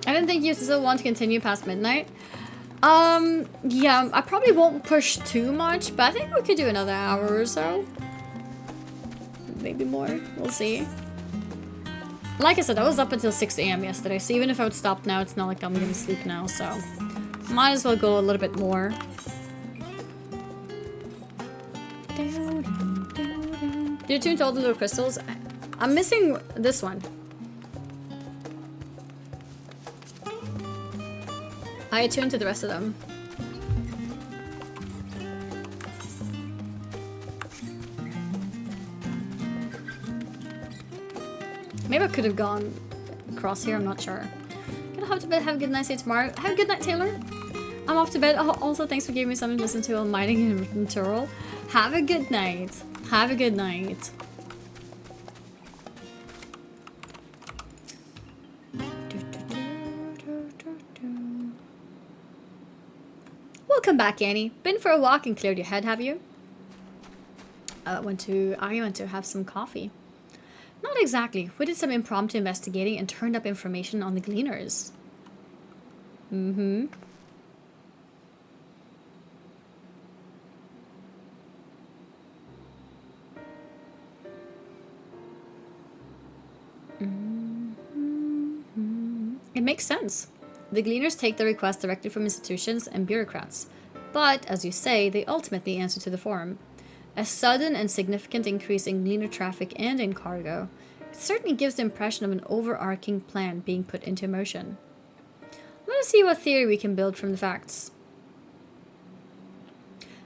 I didn't think you still want to continue past midnight. Yeah, I probably won't push too much, but I think we could do another hour or so. Maybe more. We'll see. Like I said, I was up until 6 AM yesterday, so even if I would stop now, it's not like I'm gonna sleep now, so might as well go a little bit more. Did you tune to all the little crystals? I'm missing this one. I attuned to the rest of them. Maybe I could have gone across here, I'm not sure. Gonna have to bed, have a good night, see you tomorrow. Have a good night, Taylor. I'm off to bed. Oh, also, thanks for giving me something to listen to while mining in Tyrol. Have a good night. Have a good night. Welcome back, Annie. Been for a walk and cleared your head, have you? I went to have some coffee. Not exactly. We did some impromptu investigating and turned up information on the Gleaners. Mm-hmm. It makes sense. The Gleaners take their requests directly from institutions and bureaucrats, but, as you say, they ultimately answer to the Forum. A sudden and significant increase in Gleaner traffic and in cargo, it certainly gives the impression of an overarching plan being put into motion. Let us see what theory we can build from the facts.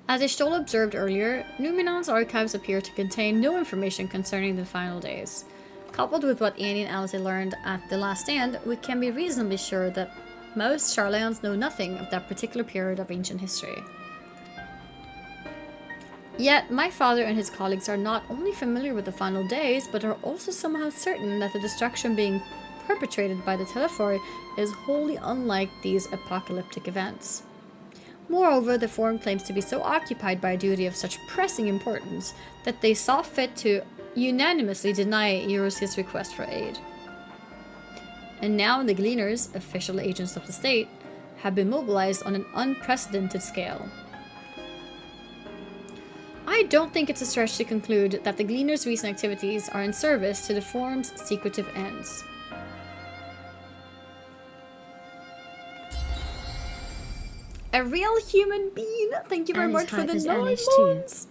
As Ishtola observed earlier, Numenon's archives appear to contain no information concerning the final days. Coupled with what Annie and Alice learned at the last stand, we can be reasonably sure that most Sharlayans know nothing of that particular period of ancient history. Yet, my father and his colleagues are not only familiar with the final days, but are also somehow certain that the destruction being perpetrated by the Telophoroi is wholly unlike these apocalyptic events. Moreover, the Forum claims to be so occupied by a duty of such pressing importance that they saw fit to unanimously deny Eurasia's request for aid. And now the Gleaners, official agents of the state, have been mobilized on an unprecedented scale. I don't think it's a stretch to conclude that the Gleaners' recent activities are in service to the Forum's secretive ends. A real human being! Thank you very much for the 9 months!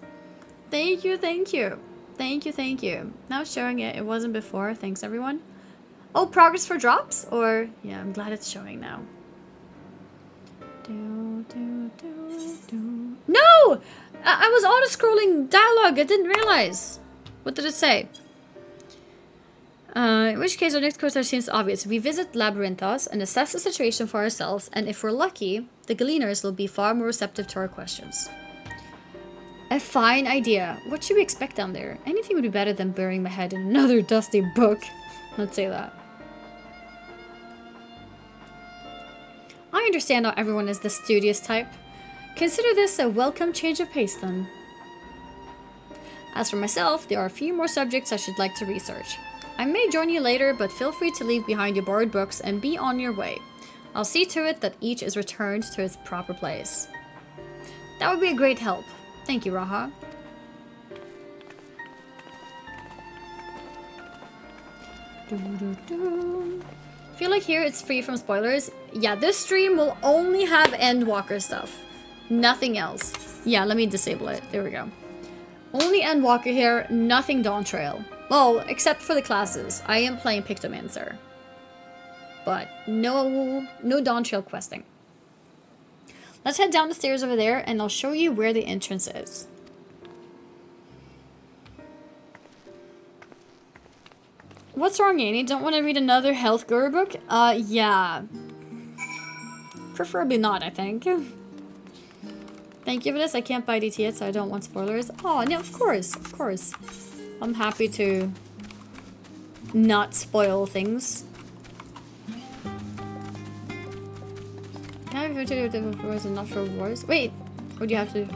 Thank you, thank you. Thank you, thank you. Now showing it. It wasn't before. Thanks, everyone. Oh, progress for drops? Or, yeah, I'm glad it's showing now. No! I was auto-scrolling dialogue. I didn't realize. What did it say? In which case, our next course seems obvious. We visit Labyrinthos and assess the situation for ourselves, and if we're lucky, the Gleaners will be far more receptive to our questions. A fine idea. What should we expect down there? Anything would be better than burying my head in another dusty book. Let's say that. I understand not everyone is the studious type. Consider this a welcome change of pace then. As for myself, there are a few more subjects I should like to research. I may join you later, but feel free to leave behind your borrowed books and be on your way. I'll see to it that each is returned to its proper place. That would be a great help. Thank you, Raha. Feel like here it's free from spoilers. Yeah, this stream will only have Endwalker stuff. Nothing else. Yeah, let me disable it. There we go. Only Endwalker here, nothing Dawn Trail. Well, except for the classes. I am playing Pictomancer. But no Dawn Trail questing. Let's head down the stairs over there and I'll show you where the entrance is. What's wrong, Annie? Don't want to read another health guru book? Yeah. Preferably not, I think. Thank you for this. I can't buy DT yet, so I don't want spoilers. Oh, no, of course, of course. I'm happy to not spoil things. Can I have to do wars and not for wars? Wait, what do you have to do?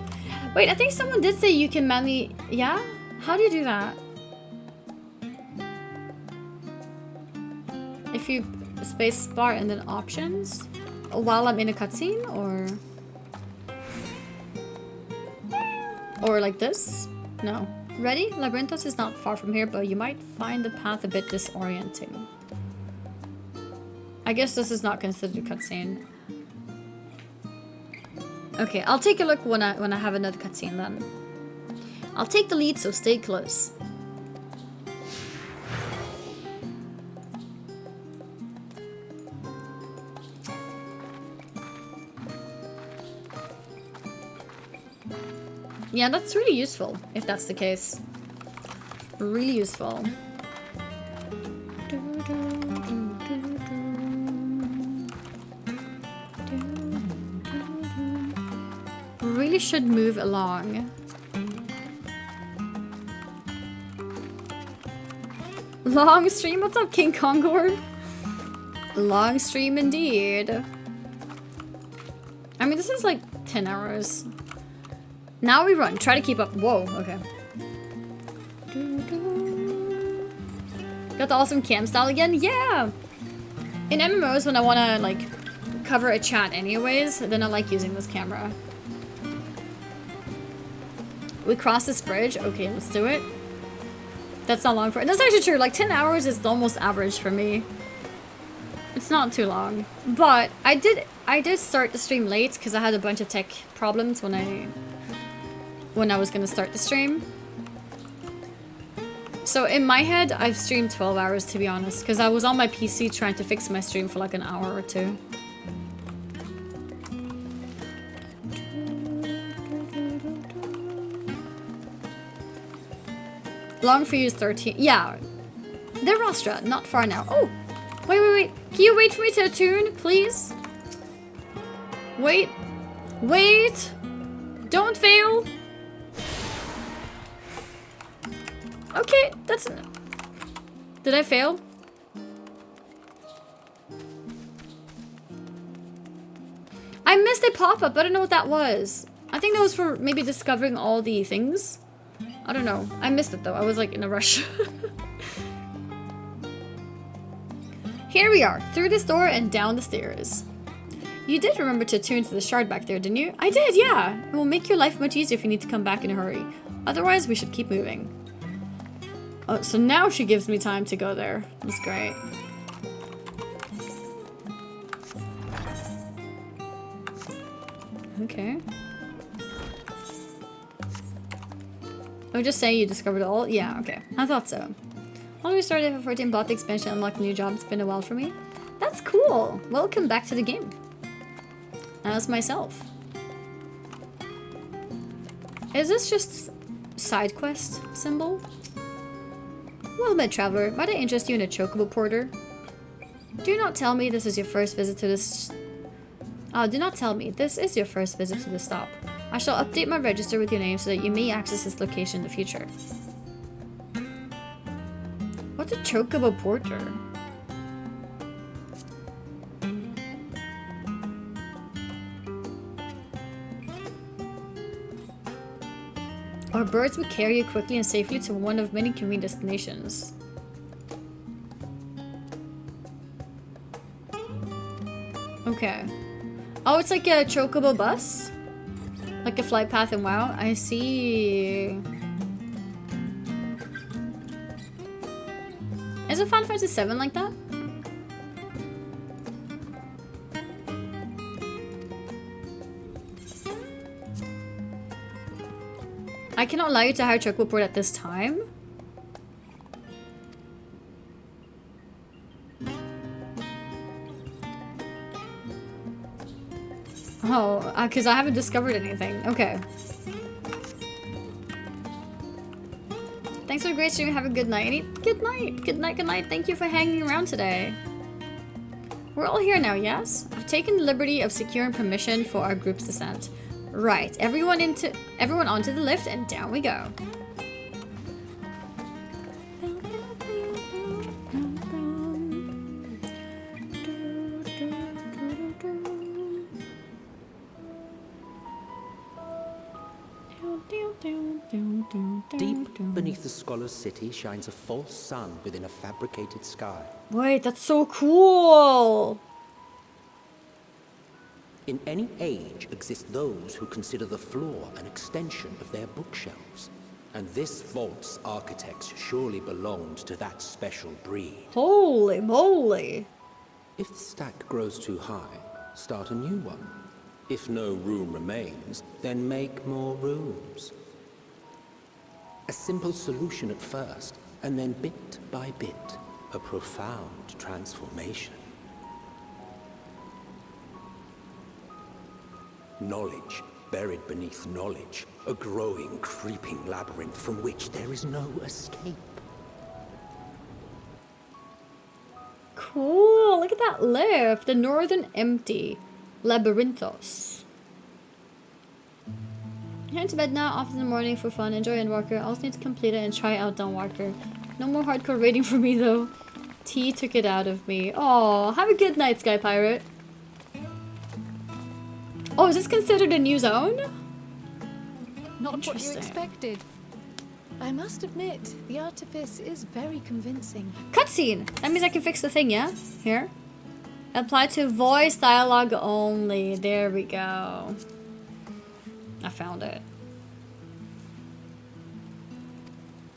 Wait, I think someone did say you can manually... Yeah? How do you do that? If you space bar and then options? While I'm in a cutscene, or... Or like this? No. Ready? Labyrinthos is not far from here, but you might find the path a bit disorienting. I guess this is not considered a cutscene. Okay, I'll take a look when I have another cutscene then. I'll take the lead, so stay close. Yeah, that's really useful, if that's the case. Really useful. Really should move along. Long stream? What's up, King Kongor? Long stream indeed. I mean, this is like 10 hours. Now we run. Try to keep up. Whoa, okay. Got the awesome cam style again? Yeah! In MMOs, when I want to, like, cover a chat anyways, then I like using this camera. We cross this bridge. Okay, let's do it. That's not long for it. That's actually true. Like, 10 hours is almost average for me. It's not too long. But I did start the stream late because I had a bunch of tech problems when I was gonna start the stream. So in my head, I've streamed 12 hours to be honest, because I was on my PC trying to fix my stream for like an hour or two. Long for you is 13. Yeah. They're Rostra, not far now. Oh! Wait. Can you wait for me to attune, please? Wait. Wait! Don't fail! Okay, that's... Did I fail? I missed a pop-up. I don't know what that was. I think that was for maybe discovering all the things. I don't know. I missed it though. I was like in a rush. Here we are, through this door and down the stairs. You did remember to tune to the shard back there, didn't you? I did, yeah. It will make your life much easier if you need to come back in a hurry. Otherwise, we should keep moving. Oh, so now she gives me time to go there. That's great. Okay. Oh, just saying you discovered all? Yeah, okay. I thought so. When we started FF14, bought the expansion, unlocked a new job. It's been a while for me. That's cool. Welcome back to the game. As myself. Is this just side quest symbol? Well met, traveler. Might I interest you in a chocobo porter? Do not tell me this is your first visit to this... do not tell me this is your first visit to the stop. I shall update my register with your name so that you may access this location in the future. What's a chocobo porter? Our birds will carry you quickly and safely to one of many convenient destinations. Okay. Oh, it's like a chocobo bus? Like a flight path in WoW? I see. Is it Final Fantasy VII like that? I cannot allow you to hire chocobo port at this time. Oh, because I haven't discovered anything. Okay. Thanks for the great stream. Have a good night. Good night. Good night. Good night. Thank you for hanging around today. We're all here now, yes? I've taken the liberty of securing permission for our group's descent. Right. Everyone onto the lift and down we go. Deep beneath the scholar's city shines a false sun within a fabricated sky. Wait, that's so cool! In any age exist those who consider the floor an extension of their bookshelves. And this vault's architects surely belonged to that special breed. Holy moly! If the stack grows too high, start a new one. If no room remains, then make more rooms. A simple solution at first, and then bit by bit, a profound transformation. Knowledge, buried beneath knowledge, a growing, creeping labyrinth from which there is no escape. Cool, look at that lift. The Northern Empty. Labyrinthos. Head to bed now, off in the morning for fun. Enjoy Endwalker. I also need to complete it and try out Dawnwalker. No more hardcore raiding for me though. T took it out of me. Oh, have a good night, Sky Pirate. Oh, is this considered a new zone? Not what you expected. I must admit, the artifice is very convincing. Cutscene! That means I can fix the thing, yeah? Here. Apply to voice dialogue only. There we go. I found it.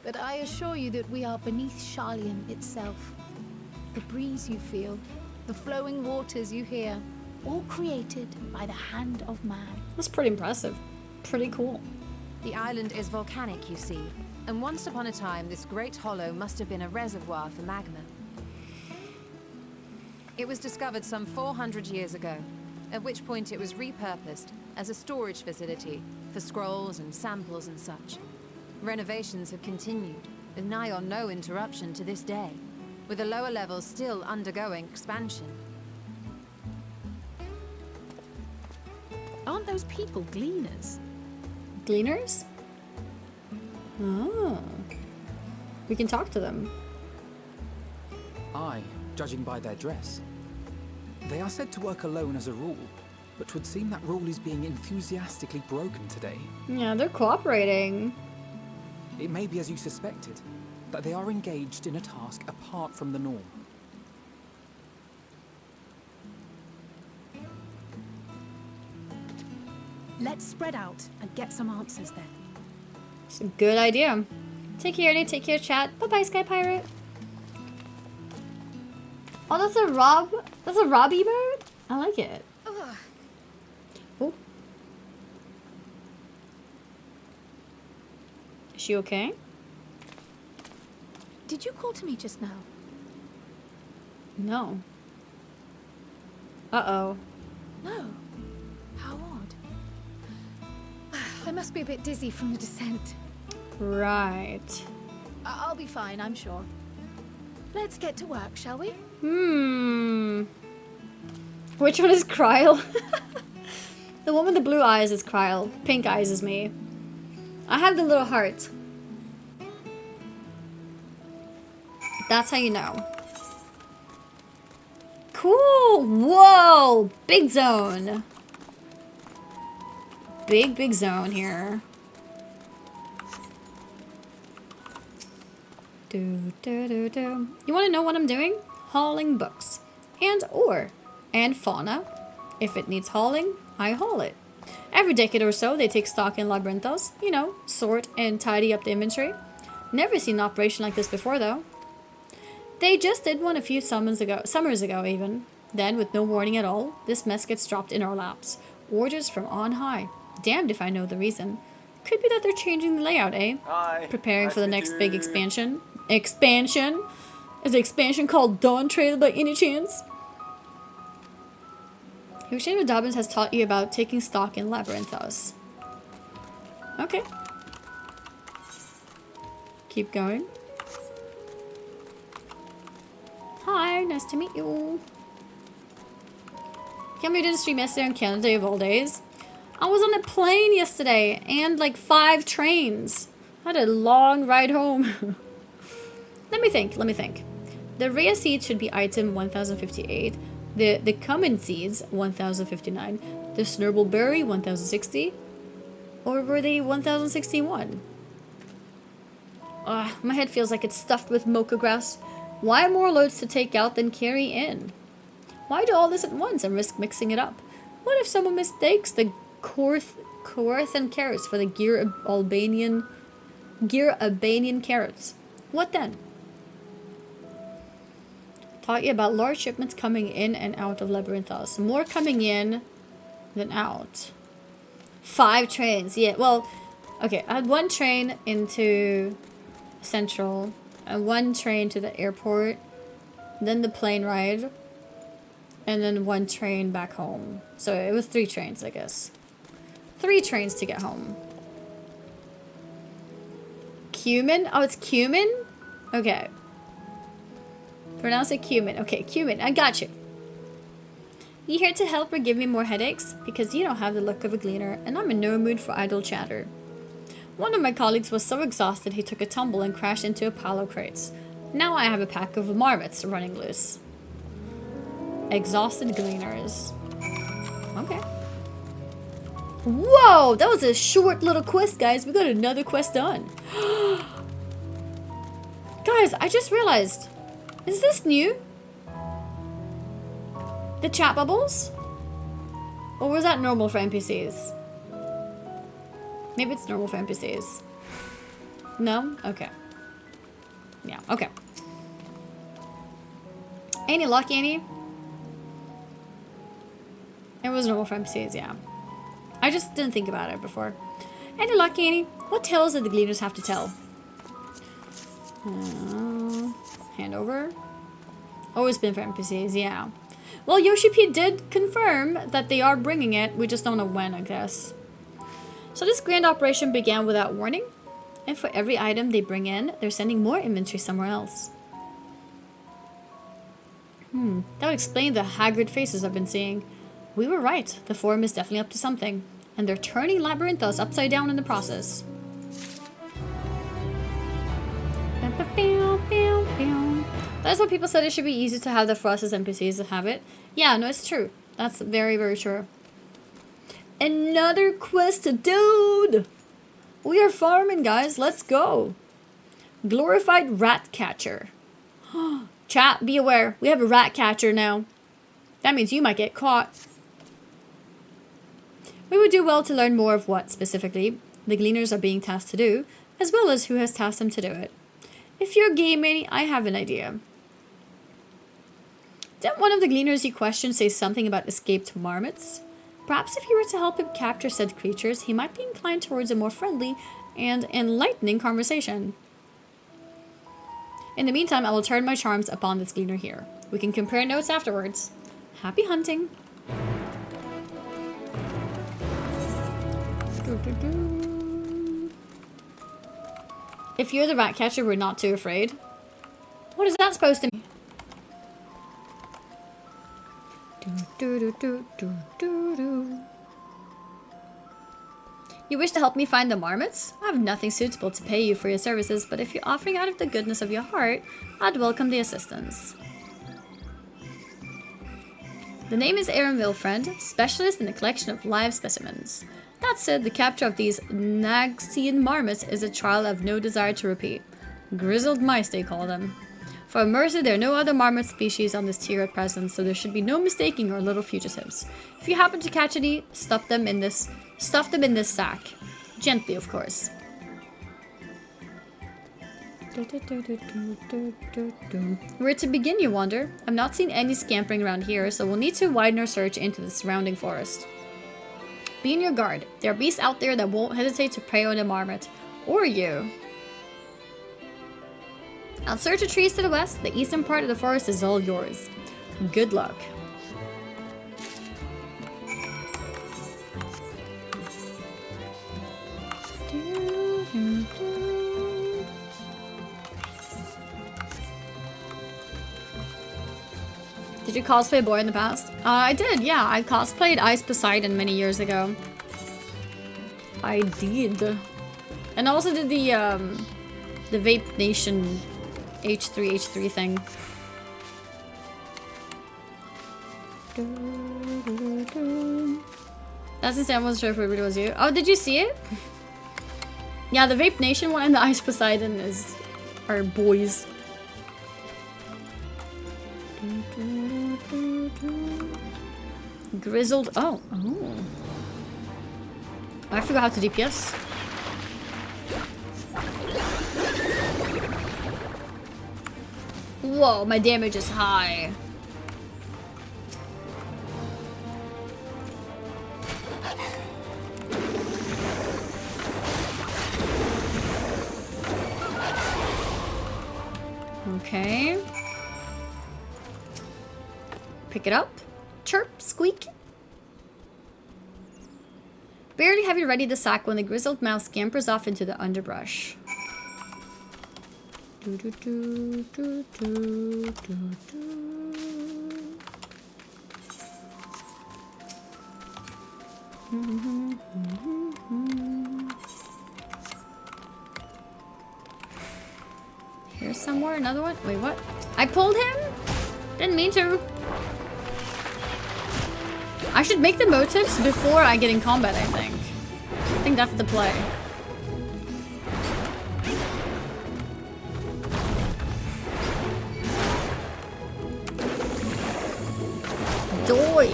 But I assure you that we are beneath Sharlayan itself. The breeze you feel, the flowing waters you hear, all created by the hand of man. That's pretty impressive. Pretty cool. The island is volcanic, you see, and once upon a time this great hollow must have been a reservoir for magma. It was discovered some 400 years ago, at which point it was repurposed as a storage facility for scrolls and samples and such. Renovations have continued, with nigh on no interruption to this day, with the lower levels still undergoing expansion. Aren't those people gleaners? Gleaners? Oh. We can talk to them. Aye, judging by their dress. They are said to work alone as a rule, but 'twould seem that rule is being enthusiastically broken today. Yeah, they're cooperating. It may be as you suspected, that they are engaged in a task apart from the norm. Let's spread out and get some answers then. It's a good idea. Take care, Annie. Take care, chat. Bye-bye, Sky Pirate. Oh, that's a Robbie bird? I like it. Oh. Is she okay? Did you call to me just now? No. Uh-oh. No. How odd. I must be a bit dizzy from the descent. Right. I'll be fine, I'm sure. Let's get to work, shall we? Which one is Kryl? The one with the blue eyes is Kryle. Pink eyes is me. I have the little heart. That's how you know. Cool! Whoa! Big zone. Big zone here. You want to know what I'm doing? Hauling books. And fauna. If it needs hauling, I haul it. Every decade or so, they take stock in Labyrinthos. You know, sort and tidy up the inventory. Never seen an operation like this before, though. They just did one a few summers ago even. Then, with no warning at all, this mess gets dropped in our laps. Orders from on high. Damned if I know the reason. Could be that they're changing the layout, eh? Hi. Preparing for the next big expansion. Expansion? Is the expansion called Dawn Trail by any chance? Hydaelyn Dobbins has taught you about taking stock in Labyrinthos. Okay. Keep going. Hi, nice to meet you. Can't believe I didn't stream yesterday on Canada Day of all days. I was on a plane yesterday and like 5 trains. I had a long ride home. Let me think. The rhea seeds should be item 1058. The cumin seeds 1059. The snurble berry 1060. Or were they 1061? My head feels like it's stuffed with mocha grass. Why more loads to take out than carry in? Why do all this at once and risk mixing it up? What if someone mistakes the Corthan carrots for the Gear Albanian carrots? What then? Taught you about large shipments coming in and out of Labyrinthos. More coming in than out. 5 trains. Yeah, well, okay. I had 1 train into Central and 1 train to the airport. Then the plane ride. And then 1 train back home. So it was 3 trains, I guess. 3 trains to get home. Cumin? Oh, it's cumin? Okay. Pronounce it cumin. Okay, cumin. I got you. You here to help or give me more headaches? Because you don't have the look of a gleaner, and I'm in no mood for idle chatter. One of my colleagues was so exhausted he took a tumble and crashed into a pile of crates. Now I have a pack of marmots running loose. Exhausted gleaners. Okay. Whoa! That was a short little quest, guys. We got another quest done. Guys, I just realized. Is this new? The chat bubbles? Or was that normal for NPCs? Maybe it's normal for NPCs. No? Okay. Yeah, okay. Any luck, Annie? It was normal for NPCs, yeah. I just didn't think about it before. Any luck, Annie? What tales did the Gleaners have to tell? Hand over. Always been for NPCs, yeah. Well, Yoshi P did confirm that they are bringing it. We just don't know when, I guess. So this grand operation began without warning. And for every item they bring in, they're sending more inventory somewhere else. That would explain the haggard faces I've been seeing. We were right. The Forum is definitely up to something. And they're turning Labyrinthos upside down in the process. That's what people said. It should be easy to have that for us as NPCs to have it. Yeah, no, it's true. That's very, very true. Another quest, dude! We are farming, guys. Let's go. Glorified rat catcher. Chat, be aware. We have a rat catcher now. That means you might get caught. We would do well to learn more of what, specifically, the Gleaners are being tasked to do, as well as who has tasked them to do it. If you're game Manny, I have an idea. Didn't one of the Gleaners you questioned say something about escaped marmots? Perhaps if you were to help him capture said creatures, he might be inclined towards a more friendly and enlightening conversation. In the meantime, I will turn my charms upon this Gleaner here. We can compare notes afterwards. Happy hunting! If you're the rat catcher, we're not too afraid. What is that supposed to mean? You wish to help me find the marmots? I have nothing suitable to pay you for your services, but if you're offering out of the goodness of your heart, I'd welcome the assistance. The name is Aaron Wilfriend, specialist in the collection of live specimens. That said, the capture of these Naxian marmots is a trial I've no desire to repeat. Grizzled mice, they call them. For mercy, there are no other marmot species on this tier at present, so there should be no mistaking our little fugitives. If you happen to catch any, stuff them in this sack. Gently, of course. Where to begin, you wonder? I've not seen any scampering around here, so we'll need to widen our search into the surrounding forest. Be on your guard. There are beasts out there that won't hesitate to prey on a marmot. Or you. I'll search the trees to the west. The eastern part of the forest is all yours. Good luck. Did you cosplay a boy in the past? I did, yeah. I cosplayed Ice Poseidon many years ago. I did. And I also did the Vape Nation H3 thing. That's insane. I wasn't sure if it really was you. Oh, did you see it? Yeah, the Vape Nation one and the Ice Poseidon are boys. Grizzled. Oh. I forgot how to DPS. Whoa, my damage is high. Okay. Pick it up. Chirp, squeak. Barely have you ready the sack when the grizzled mouse scampers off into the underbrush. Here's somewhere, another one. Wait, what? I pulled him? Didn't mean to. I should make the motifs before I get in combat, I think. I think that's the play. Doy!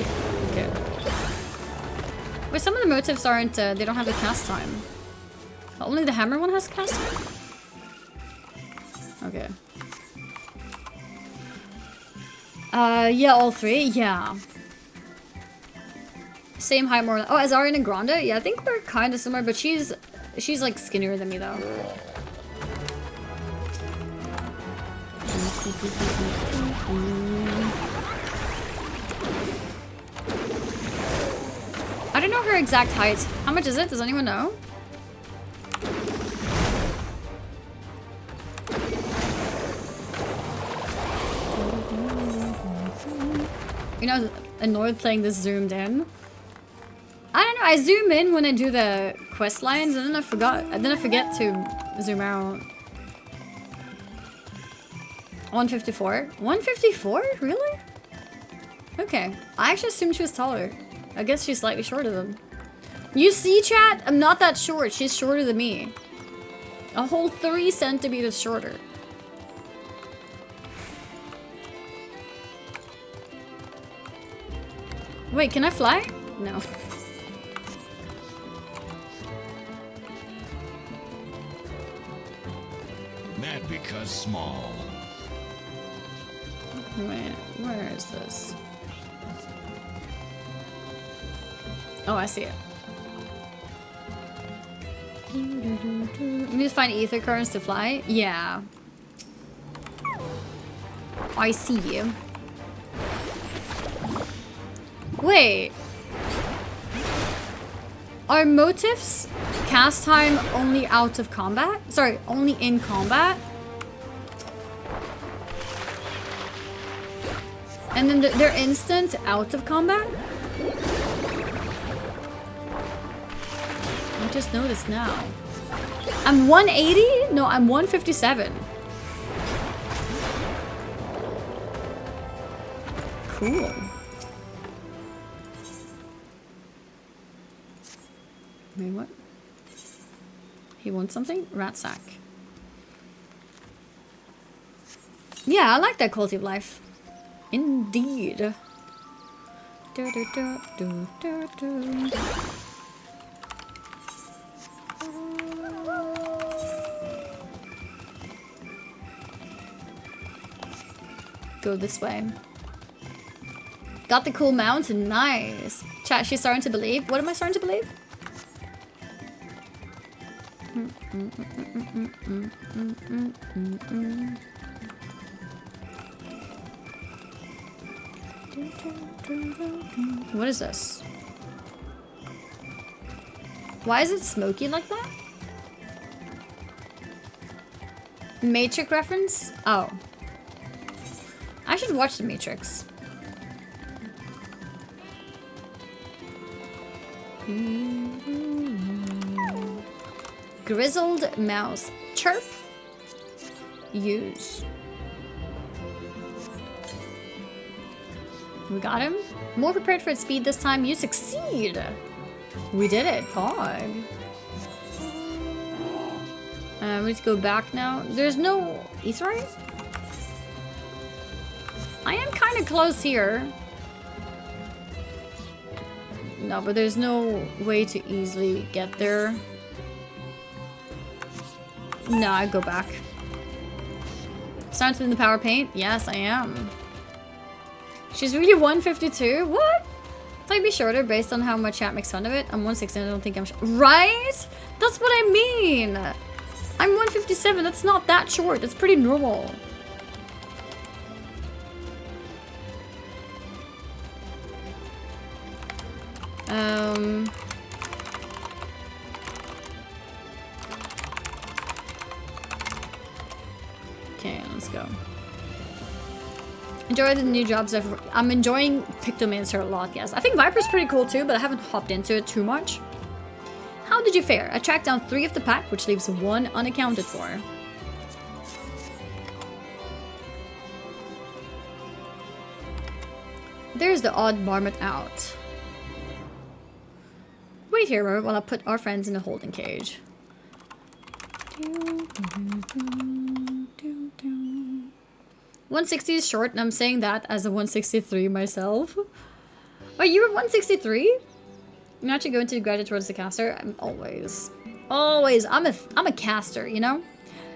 Okay. Wait, some of the motifs aren't, they don't have the cast time. Only the hammer one has cast time? Okay. Yeah, all three? Yeah. Same height, more. Oh, as Ariana Grande? Yeah, I think we're kind of similar, but she's like skinnier than me though. I don't know her exact height. How much is it? Does anyone know? You know, annoyed playing this zoomed in. I don't know, I zoom in when I do the quest lines and then I forget to zoom out. 154? 154? Really? Okay. I actually assumed she was taller. I guess she's slightly shorter than. You see, chat? I'm not that short. She's shorter than me. A whole 3 centimeters shorter. Wait, can I fly? No. Mad because small. Wait, where is this? Oh, I see it. You need to find ether currents to fly? Yeah. I see you. Wait. Are motifs cast time only out of combat? Sorry, only in combat? And then they're instant out of combat? just noticed now. I'm 180? No, I'm 157. Cool. Wait, what? He wants something? Rat sack. Yeah, I like that quality of life. Indeed. Go this way. Got the cool mount. Nice. Chat, she's starting to believe. What am I starting to believe? What is this? Why is it smoky like that? Matrix reference? Oh. I should watch The Matrix. Grizzled mouse. Chirp. Use. We got him. More prepared for its speed this time. You succeed. We did it. Pog. We need to go back now. There's no Aetheryte? I am kind of close here. No, but there's no way to easily get there. No, I go back. Starting in the power paint? Yes, I am. She's really 152? What? I'd be shorter based on how my chat makes fun of it. I'm 160, I don't think I'm right? That's what I mean! I'm 157, that's not that short. That's pretty normal. Okay, let's go. Enjoy the new jobs. I'm enjoying Pictomancer a lot, yes. I think Viper's pretty cool too, but I haven't hopped into it too much. How did you fare? I tracked down 3 of the pack, which leaves 1 unaccounted for. There's the odd marmot out. Wait here while I put our friends in a holding cage. 160 is short, and I'm saying that as a 163 myself. Oh, you were 163? I'm actually going to graduate towards the caster. I'm always. I'm a caster, you know?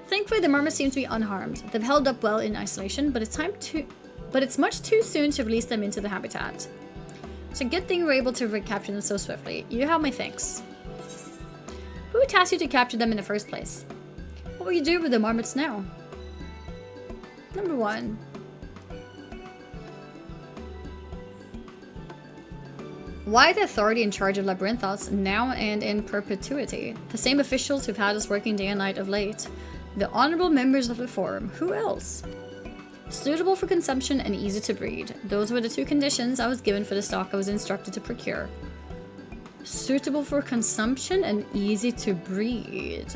Thankfully, the marmots seem to be unharmed. They've held up well in isolation, but it's much too soon to release them into the habitat. It's a good thing we're able to recapture them so swiftly. You have my thanks. Who tasked you to capture them in the first place? What will you do with the marmots now? Number 1. Why the authority in charge of Labyrinthos now and in perpetuity? The same officials who've had us working day and night of late. The honorable members of the Forum. Who else? Suitable for consumption and easy to breed. Those were the 2 conditions I was given for the stock I was instructed to procure. Suitable for consumption and easy to breed.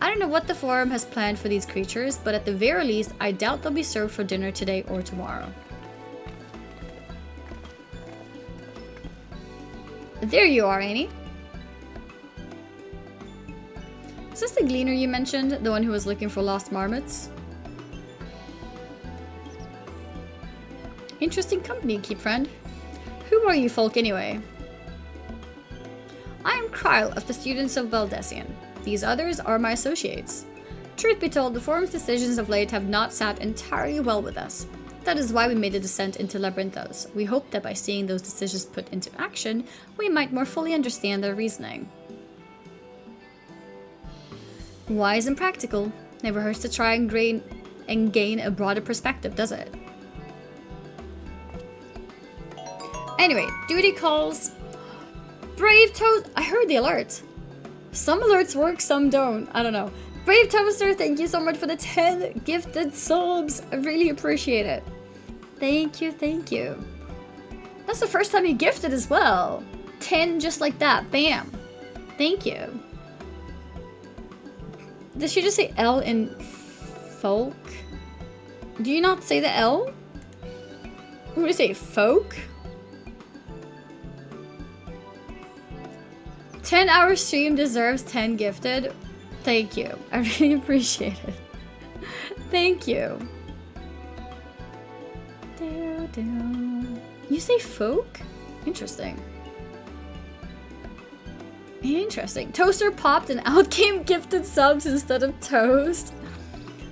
I don't know what the Forum has planned for these creatures, but at the very least, I doubt they'll be served for dinner today or tomorrow. There you are, Annie. Is this the gleaner you mentioned? The one who was looking for lost marmots? Interesting company, keep friend. Who are you folk anyway? I am Kryle of the Students of Valdesian. These others are my associates. Truth be told, the Forum's decisions of late have not sat entirely well with us. That is why we made a descent into Labyrinthos. We hope that by seeing those decisions put into action, we might more fully understand their reasoning. Wise and practical. Never hurts to try and gain a broader perspective, does it? Anyway, duty calls. Brave Toast. I heard the alert. Some alerts work, some don't. I don't know. Brave Toaster, thank you so much for the 10 gifted subs. I really appreciate it. Thank you, thank you. That's the first time you gifted as well. 10 just like that. Bam. Thank you. Did she just say L in folk? Do you not say the L? What do you say? Folk? 10-hour stream deserves 10 gifted. Thank you. I really appreciate it. Thank you. You say folk? Interesting. Interesting. Toaster popped and out came gifted subs instead of toast.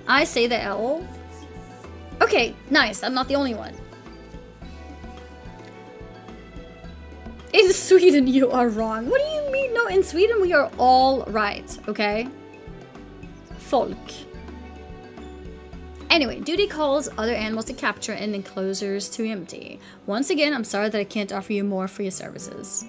I say the L. Okay, nice. I'm not the only one. In Sweden, you are wrong. What do you mean? No, in Sweden, we are all right, okay? Folk. Anyway, duty calls other animals to capture and enclosures to empty. Once again, I'm sorry that I can't offer you more for your services.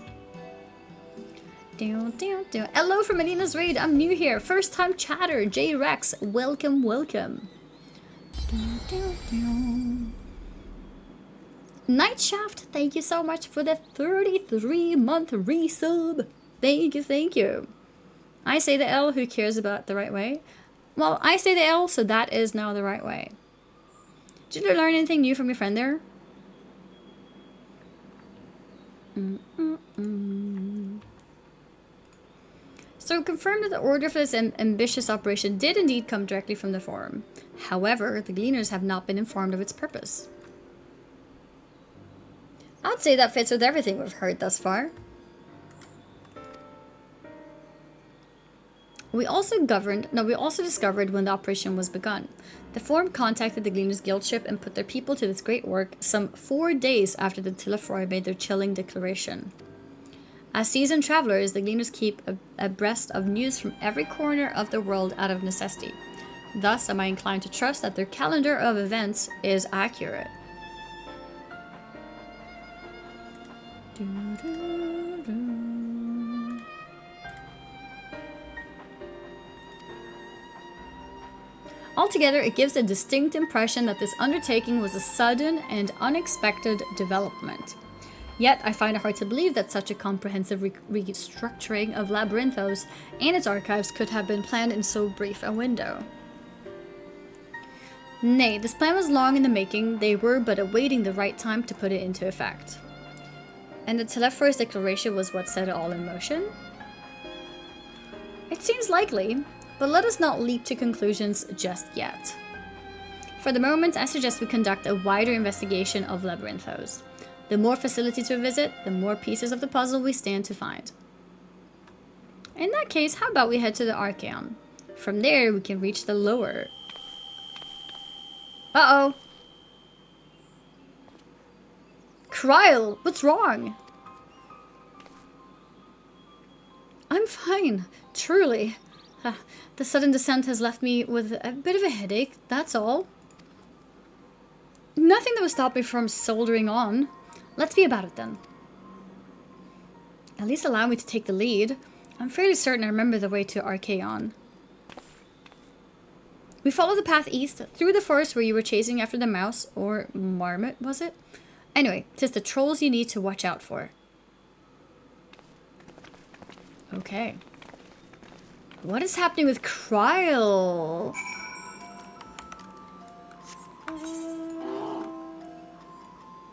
Hello from Melina's raid. I'm new here. First time chatter. J Rex. Welcome, welcome. Nightshaft, thank you so much for the 33-month resub. Thank you, thank you. I say the L, who cares about the right way? Well, I say the L, so that is now the right way. Did you learn anything new from your friend there? So confirm that the order for this ambitious operation did indeed come directly from the forum. However, the Gleaners have not been informed of its purpose. I'd say that fits with everything we've heard thus far. We also discovered when the operation was begun. The Forum contacted the Gleaners Guild ship and put their people to this great work some 4 days after the Tillefroy made their chilling declaration. As seasoned travelers, the Gleaners keep abreast of news from every corner of the world out of necessity. Thus, am I inclined to trust that their calendar of events is accurate. Altogether, it gives a distinct impression that this undertaking was a sudden and unexpected development. Yet, I find it hard to believe that such a comprehensive restructuring of Labyrinthos and its archives could have been planned in so brief a window. Nay, this plan was long in the making. They were but awaiting the right time to put it into effect. And the Tillefroy's declaration was what set it all in motion? It seems likely, but let us not leap to conclusions just yet. For the moment, I suggest we conduct a wider investigation of Labyrinthos. The more facility to visit, the more pieces of the puzzle we stand to find. In that case, how about we head to the Archaeon? From there, we can reach the lower... Uh-oh! Kryl, what's wrong? I'm fine, truly. The sudden descent has left me with a bit of a headache, that's all. Nothing that would stop me from soldiering on. Let's be about it then. At least allow me to take the lead. I'm fairly certain I remember the way to Archaeon. We follow the path east, through the forest where you were chasing after the mouse, or marmot, was it? Anyway, 'tis the trolls you need to watch out for. Okay. What is happening with Kryl?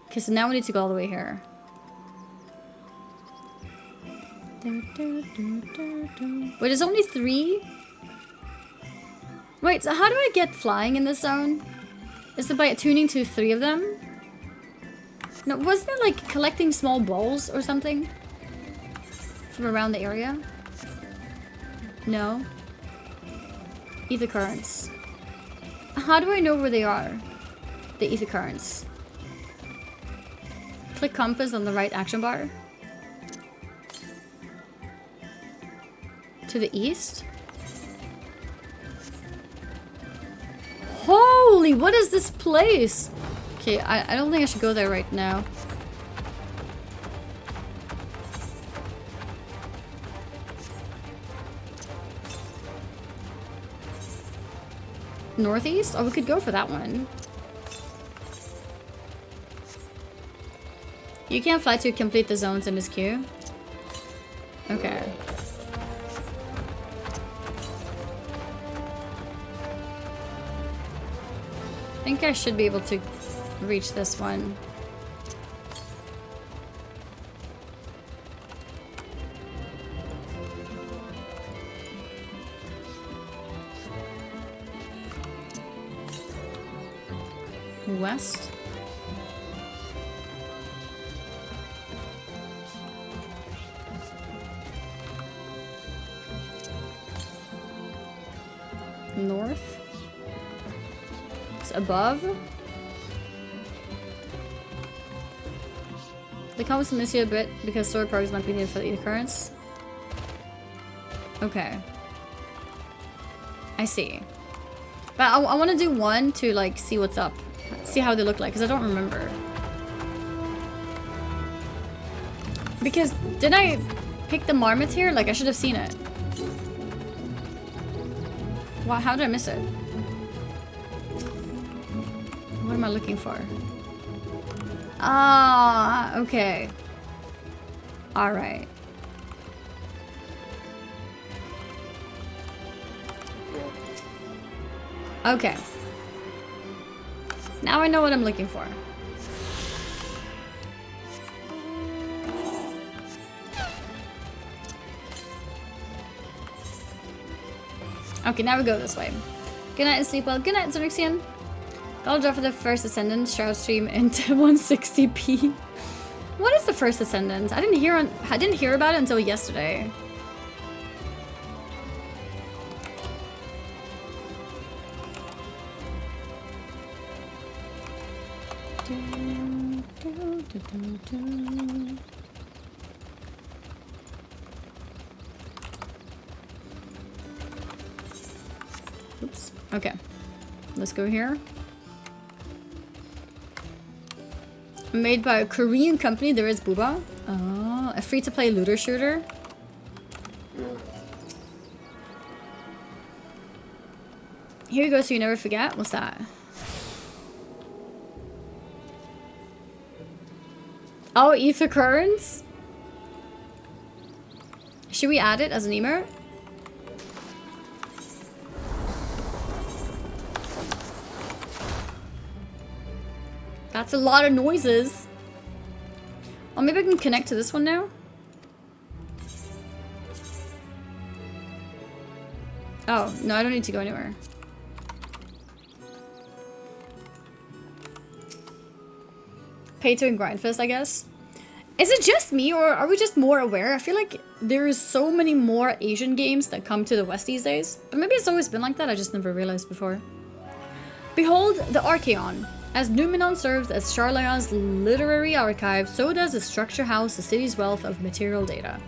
Okay, so now we need to go all the way here. Wait, there's only 3? Wait, so how do I get flying in this zone? Is it by attuning to 3 of them? No, wasn't it like collecting small balls or something? From around the area? No. Ether currents. How do I know where they are? The ether currents. Click compass on the right action bar. To the east? Holy, what is this place? Okay, I don't think I should go there right now. Northeast? Oh, we could go for that one. You can't fly to complete the zones MSQ. Okay. think I should be able to reach this one. West. North. It's above. The comments miss you a bit because sword progress might be needed for the occurrence. Okay. I see. But I want to do one to like see what's up. See how they look like, because I don't remember. Because didn't I pick the marmot here? Like I should have seen it. Wow, how did I miss it? What am I looking for? Ah, okay. Alright. Okay. Now I know what I'm looking for. Okay, now we go this way. Good night and sleep well. Good night, Zerxian. I'll draw for the first Ascendant, Shroud Stream into 160p. What is the first Ascendant? I didn't hear about it until yesterday. Oops. Okay. Let's go here. Made by a Korean company, there is Booba. Oh, a free-to-play looter shooter. Here you go, so you never forget. What's that? Oh, Ether Currents? Should we add it as an emote? That's a lot of noises. Oh, maybe I can connect to this one now. Oh, no, I don't need to go anywhere. Pay to grind fist, I guess. Is it just me, or are we just more aware? I feel like there's so many more Asian games that come to the West these days. But maybe it's always been like that, I just never realized before. Behold the Archaeon. As Numenon serves as Sharlayan's literary archive, so does the structure house the city's wealth of material data.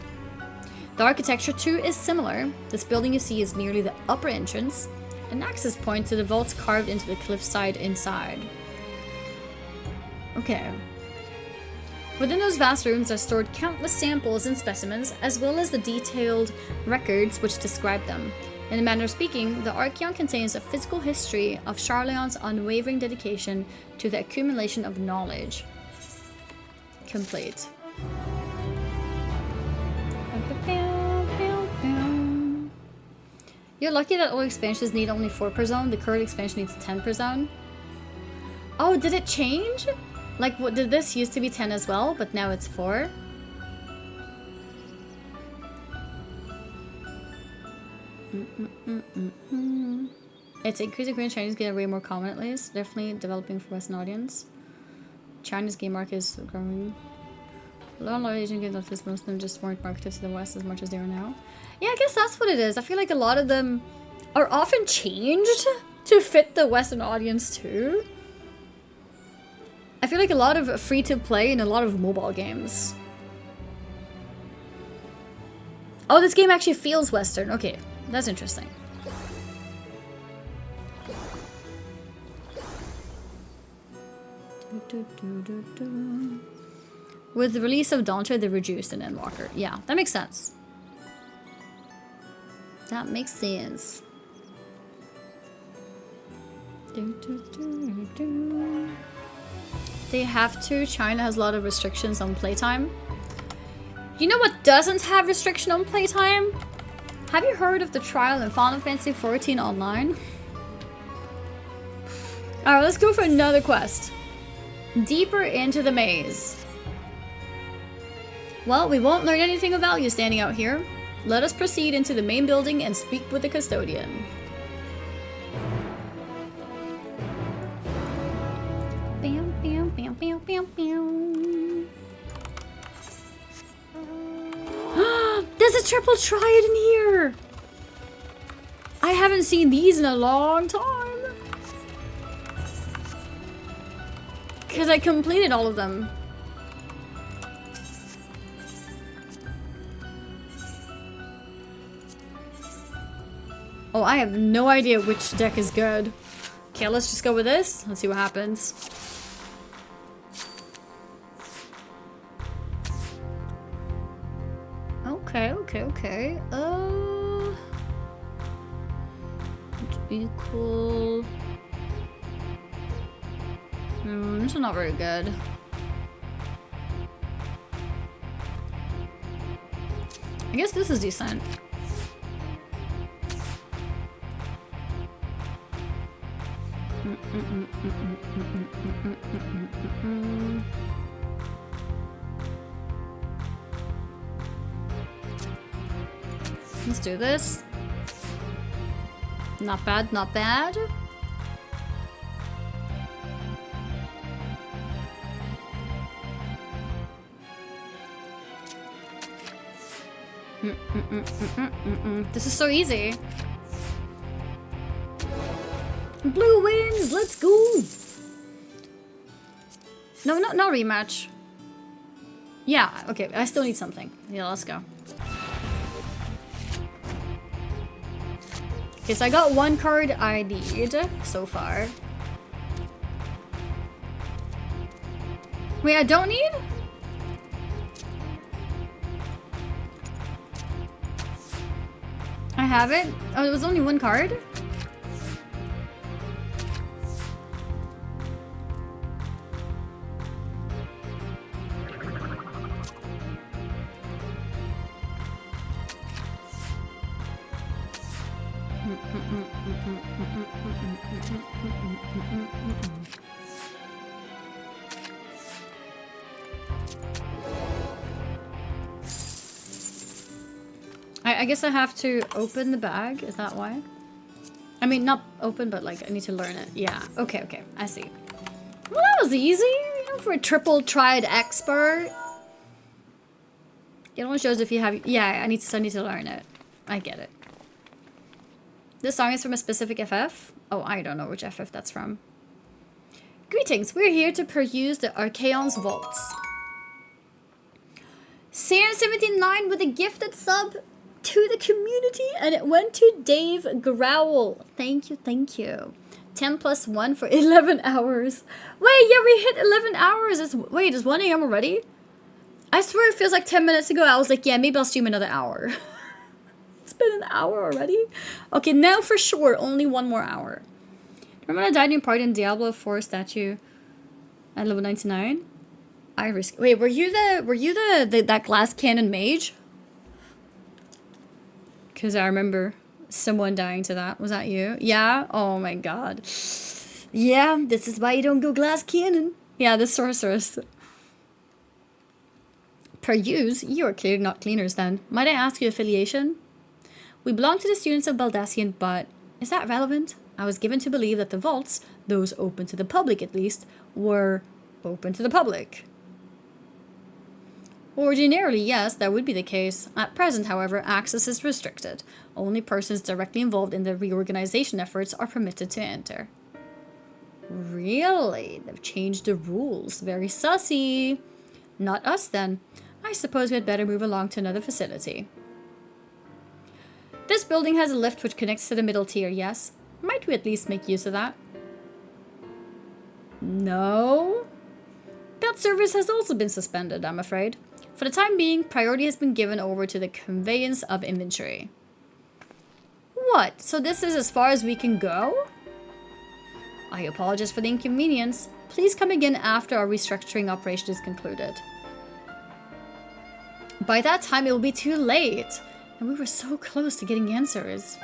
The architecture too is similar. This building you see is merely the upper entrance, an access point to the vaults carved into the cliffside inside. Okay. Within those vast rooms are stored countless samples and specimens, as well as the detailed records which describe them. In a manner of speaking, the Archaeon contains a physical history of Sharlayan's unwavering dedication to the accumulation of knowledge. Complete. You're lucky that all expansions need only 4 per zone. The current expansion needs 10 per zone. Oh, did it change? Like, what did this used to be 10 as well, but now it's 4? It's increasing Korean Chinese getting way more common at least. Definitely developing for Western audience. China's game market is growing. A lot of Asian games like this, most of them just weren't marketed to the West as much as they are now. Yeah, I guess that's what it is. I feel like a lot of them are often changed to fit the Western audience too. I feel like a lot of free-to-play and a lot of mobile games. Oh, this game actually feels Western. Okay, that's interesting. With the release of Dante, they reduced an Endwalker. Yeah, that makes sense. That makes sense. They have to. China has a lot of restrictions on playtime. You know what doesn't have restriction on playtime? Have you heard of the trial in Final Fantasy XIV Online? Alright, let's go for another quest. Deeper into the maze. Well, we won't learn anything of value standing out here. Let us proceed into the main building and speak with the custodian. Bam, bam, bam, bam, bam, bam. There's a triple triad in here! I haven't seen these in a long time. Because I completed all of them. Oh, I have no idea which deck is good. Okay, let's just go with this. Let's see what happens. Okay. Equal. This is not very good. I guess this is decent. Let's do this. Not bad, not bad. This is so easy. Blue wins, let's go. No, no rematch. Yeah, okay, I still need something. Yeah, let's go. Okay, so I got one card I need so far. Wait, I don't need? I have it? Oh, it was only one card? I guess I have to open the bag, is that why? I mean, not open, but like, I need to learn it. Yeah, okay, I see. Well, that was easy, you know, for a triple triad expert. It only shows if you have, yeah, I need to learn it. I get it. This song is from a specific FF? Oh, I don't know which FF that's from. Greetings, we're here to peruse the Archaon's vaults. Saren79 with a gifted sub to the community, and it went to Dave Growl. Thank you. 10 plus 1 for 11 hours. Wait, yeah, we hit 11 hours. Wait, is 1 AM already? I swear it feels like 10 minutes ago. I was like, yeah, maybe I'll stream another hour. It's been an hour already. Okay, now for sure, only 1 more hour. Remember when I died in your party in Diablo 4 statue at level 99? Wait, were you that glass cannon mage? Because I remember someone dying to that. Was that you? Yeah? Oh my god. Yeah, this is why you don't go glass cannon. Yeah, the sorceress. Peruse? You are clearly not cleaners then. Might I ask your affiliation? We belong to the students of Baldassian, but is that relevant? I was given to believe that the vaults, those open to the public at least, were open to the public. Ordinarily, yes, that would be the case. At present, however, access is restricted. Only persons directly involved in the reorganization efforts are permitted to enter. Really? They've changed the rules. Very sussy. Not us, then. I suppose we had better move along to another facility. This building has a lift which connects to the middle tier, yes? Might we at least make use of that? No? That service has also been suspended, I'm afraid. For the time being, priority has been given over to the conveyance of inventory. What? So this is as far as we can go? I apologize for the inconvenience. Please come again after our restructuring operation is concluded. By that time, it will be too late. And we were so close to getting answers.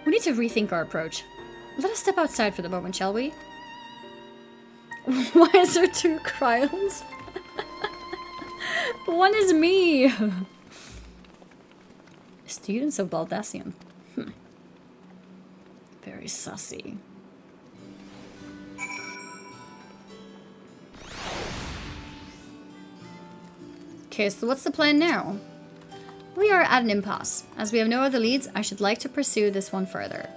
We need to rethink our approach. Let us step outside for the moment, shall we? Why is there 2 Cryons? One is me! Students of Baldassian. Very sussy. Okay, so what's the plan now? We are at an impasse. As we have no other leads, I should like to pursue this one further.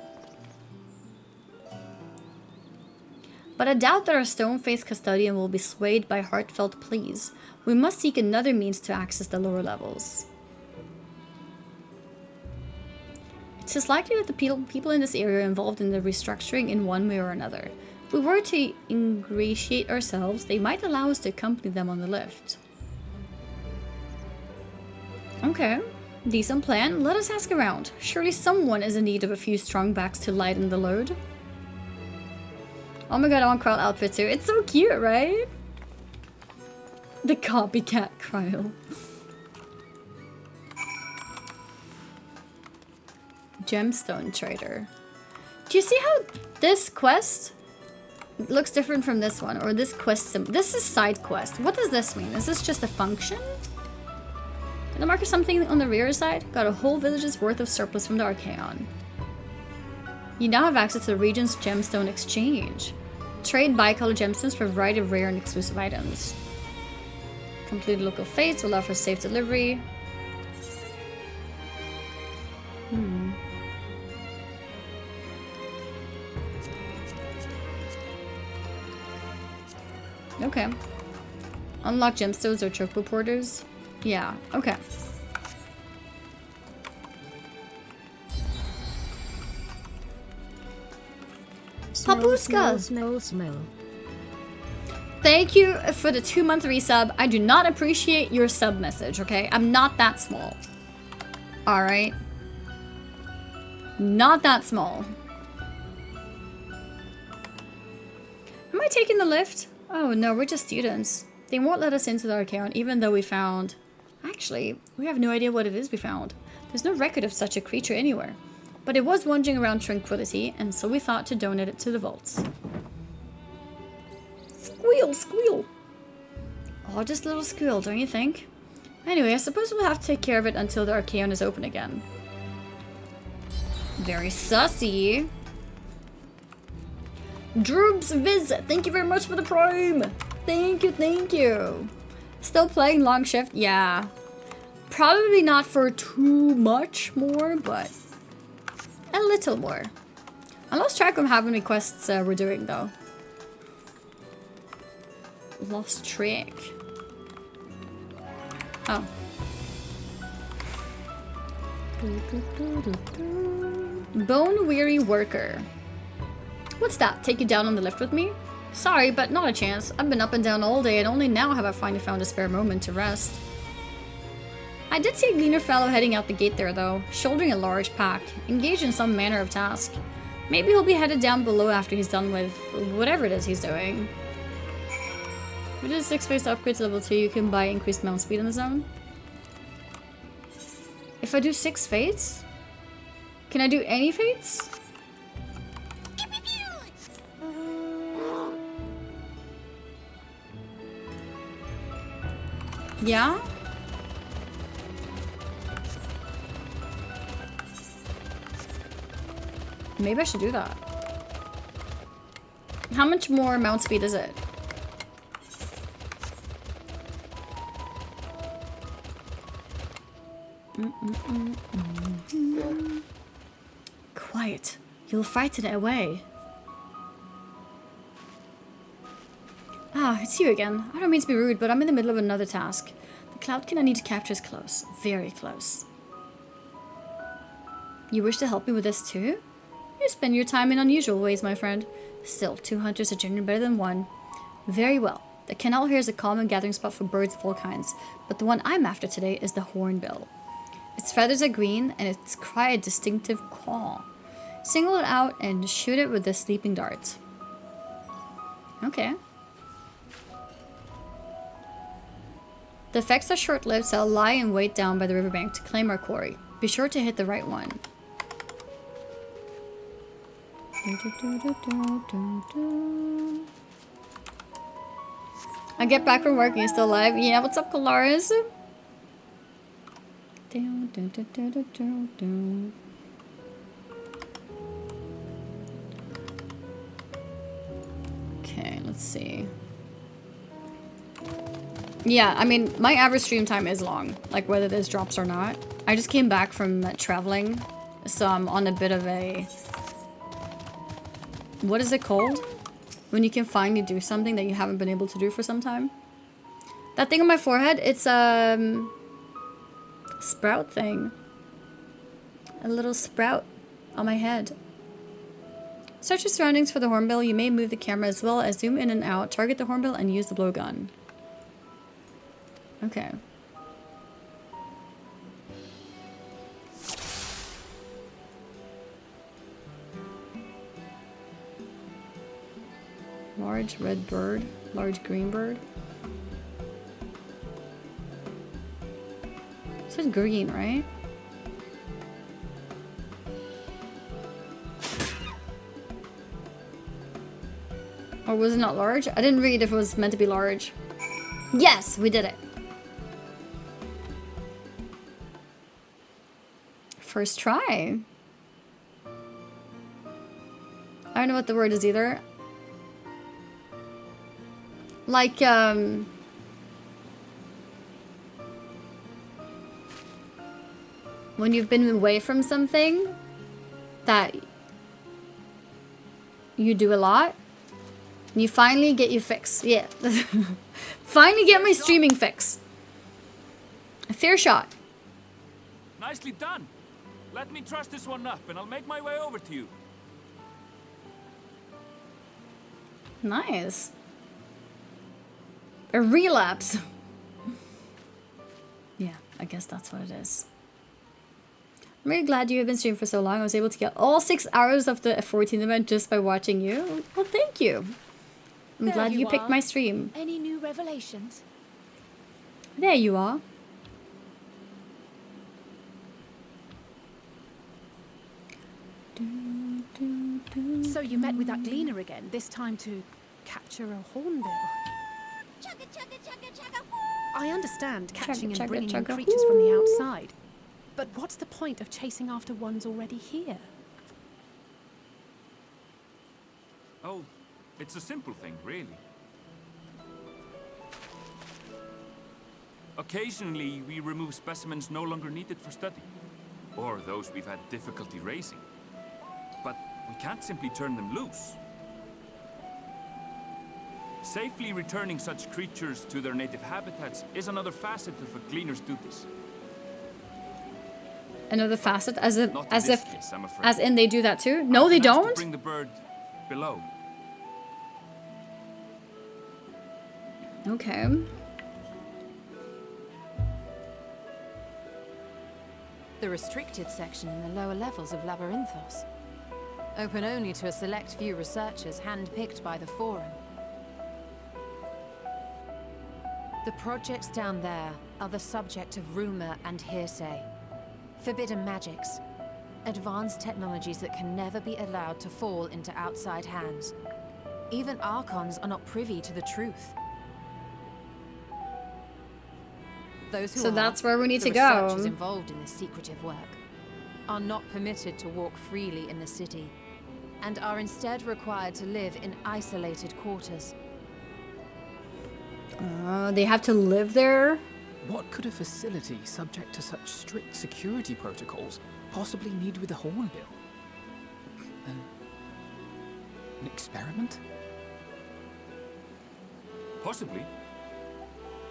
But I doubt that our stone-faced custodian will be swayed by heartfelt pleas. We must seek another means to access the lower levels. It is likely that the people in this area are involved in the restructuring in one way or another. If we were to ingratiate ourselves, they might allow us to accompany them on the lift. Okay, decent plan. Let us ask around. Surely someone is in need of a few strong backs to lighten the load. Oh my god, I want Kryle outfit too. It's so cute, right? The copycat Kryle. Gemstone trader. Do you see how this quest looks different from this one? Or this quest this is side quest. What does this mean? Is this just a function? Can I mark something on the rear side? Got a whole village's worth of surplus from the Archaeon. You now have access to the region's gemstone exchange. Trade bicolor gemstones for a variety of rare and exclusive items. Complete local fates will allow for safe delivery. Okay. Unlock gemstones or chocobo porters. Yeah, okay. Papuska! Smell. Thank you for the 2-month resub. I do not appreciate your sub message, okay? I'm not that small. Alright? Not that small. Am I taking the lift? Oh no, we're just students. They won't let us into the Archaeon even though we found... Actually, we have no idea what it is we found. There's no record of such a creature anywhere. But it was wandering around Tranquility, and so we thought to donate it to the vaults. Squeal, squeal! Oh, just a little squeal, don't you think? Anyway, I suppose we'll have to take care of it until the Archaeon is open again. Very sussy. Droobs Viz, thank you very much for the prime! Thank you, thank you! Still playing long shift? Yeah. Probably not for too much more, but a little more. I lost track of how many quests we're doing, though. Lost track. Oh. Bone-weary worker. What's that? Take you down on the lift with me? Sorry, but not a chance. I've been up and down all day and only now have I finally found a spare moment to rest. I did see a gleaner fellow heading out the gate there though, shouldering a large pack, engaged in some manner of task. Maybe he'll be headed down below after he's done with whatever it is he's doing. With a 6-phase upgrade to level 2, you can buy increased mount speed in the zone. If I do 6 fates? Can I do any fates? Yeah? Maybe I should do that. How much more mount speed is it? Quiet. You'll frighten it away. Ah, it's you again. I don't mean to be rude, but I'm in the middle of another task. The cloudkin I need to capture is close. Very close. You wish to help me with this too? You spend your time in unusual ways, my friend. Still, 2 hunters are generally better than 1. Very well. The canal here is a common gathering spot for birds of all kinds, but the one I'm after today is the hornbill. Its feathers are green, and its cry a distinctive caw. Single it out and shoot it with the sleeping dart. Okay. The effects are short-lived, so I'll lie and wait down by the riverbank to claim our quarry. Be sure to hit the right one. I get back from work and you're still alive. Yeah, what's up, Colaris? Okay, let's see. Yeah, I mean, my average stream time is long, like whether there's drops or not. I just came back from traveling, so I'm on a bit of a... What is it called? When you can finally do something that you haven't been able to do for some time. That thing on my forehead, it's a sprout thing. A little sprout on my head. Search your surroundings for the hornbill. You may move the camera as well as zoom in and out, target the hornbill, and use the blowgun. Okay. Large red bird, large green bird. It says green, right? Or was it not large? I didn't read if it was meant to be large. Yes, we did it. First try. I don't know what the word is either. Like, when you've been away from something that you do a lot, and you finally get your fix. Yeah. Finally get my streaming fix. A fair shot. Nicely done. Let me truss this one up and I'll make my way over to you. Nice. A relapse. Yeah, I guess that's what it is. I'm really glad you have been streaming for so long. I was able to get all 6 hours of the FFXIV event just by watching you. Well, thank you. I'm glad you picked my stream. Any new revelations? There you are. So you met with that gleaner again, this time to capture a hornbill. I understand catching and bringing in creatures from the outside, but what's the point of chasing after ones already here? Oh, it's a simple thing, really. Occasionally, we remove specimens no longer needed for study, or those we've had difficulty raising. But we can't simply turn them loose. Safely returning such creatures to their native habitats is another facet of a gleaner's duties. Another facet, as if, Not as in if, this case, I'm afraid. as in they do that too? No, they I've been asked don't. to bring the bird below. Okay. The restricted section in the lower levels of Labyrinthos. Open only to a select few researchers handpicked by the Forum. The projects down there are the subject of rumor and hearsay. Forbidden magics. Advanced technologies that can never be allowed to fall into outside hands. Even Archons are not privy to the truth. Those who So are, that's where we need the to go. researchers involved in this secretive work, are not permitted to walk freely in the city, and are instead required to live in isolated quarters. They have to live there? What could a facility subject to such strict security protocols possibly need with a hornbill? An experiment? Possibly.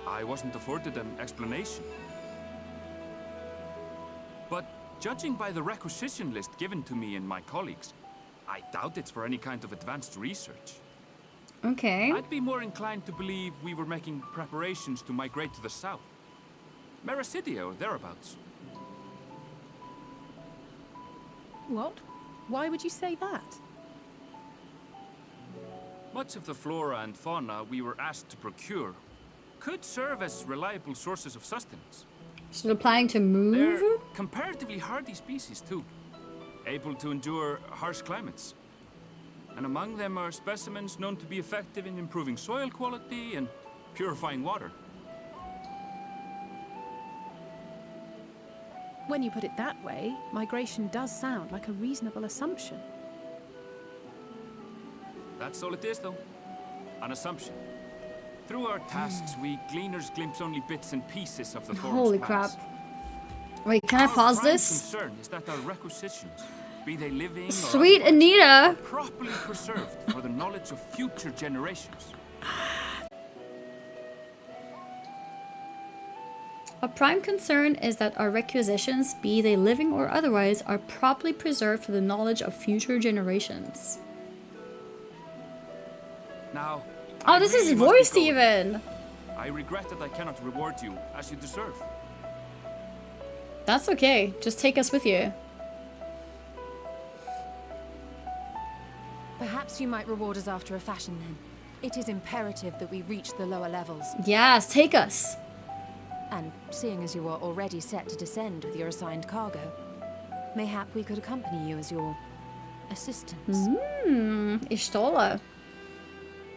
I wasn't afforded an explanation. But judging by the requisition list given to me and my colleagues, I doubt it's for any kind of advanced research. Okay. I'd be more inclined to believe we were making preparations to migrate to the south. Mericidia or thereabouts. What? Why would you say that? Much of the flora and fauna we were asked to procure could serve as reliable sources of sustenance. So they're planning to move? They're comparatively hardy species too, able to endure harsh climates. And among them are specimens known to be effective in improving soil quality and purifying water. When you put it that way, migration does sound like a reasonable assumption. That's all it is, though. An assumption. Through our tasks, we gleaners glimpse only bits and pieces of the forum's Holy past. crap. Wait, can I pause this? Our prime concern is that our requisitions, be they living or Sweet otherwise, Anita! are properly preserved for the knowledge of future generations. A prime concern is that our requisitions, be they living or otherwise, are properly preserved for the knowledge of future generations. Now, Oh, this is voiced even! I regret that I cannot reward you as you deserve. That's okay. Just take us with you. Perhaps you might reward us after a fashion then. It is imperative that we reach the lower levels. Yes, take us. And seeing as you are already set to descend with your assigned cargo, mayhap we could accompany you as your assistants. Ishtola.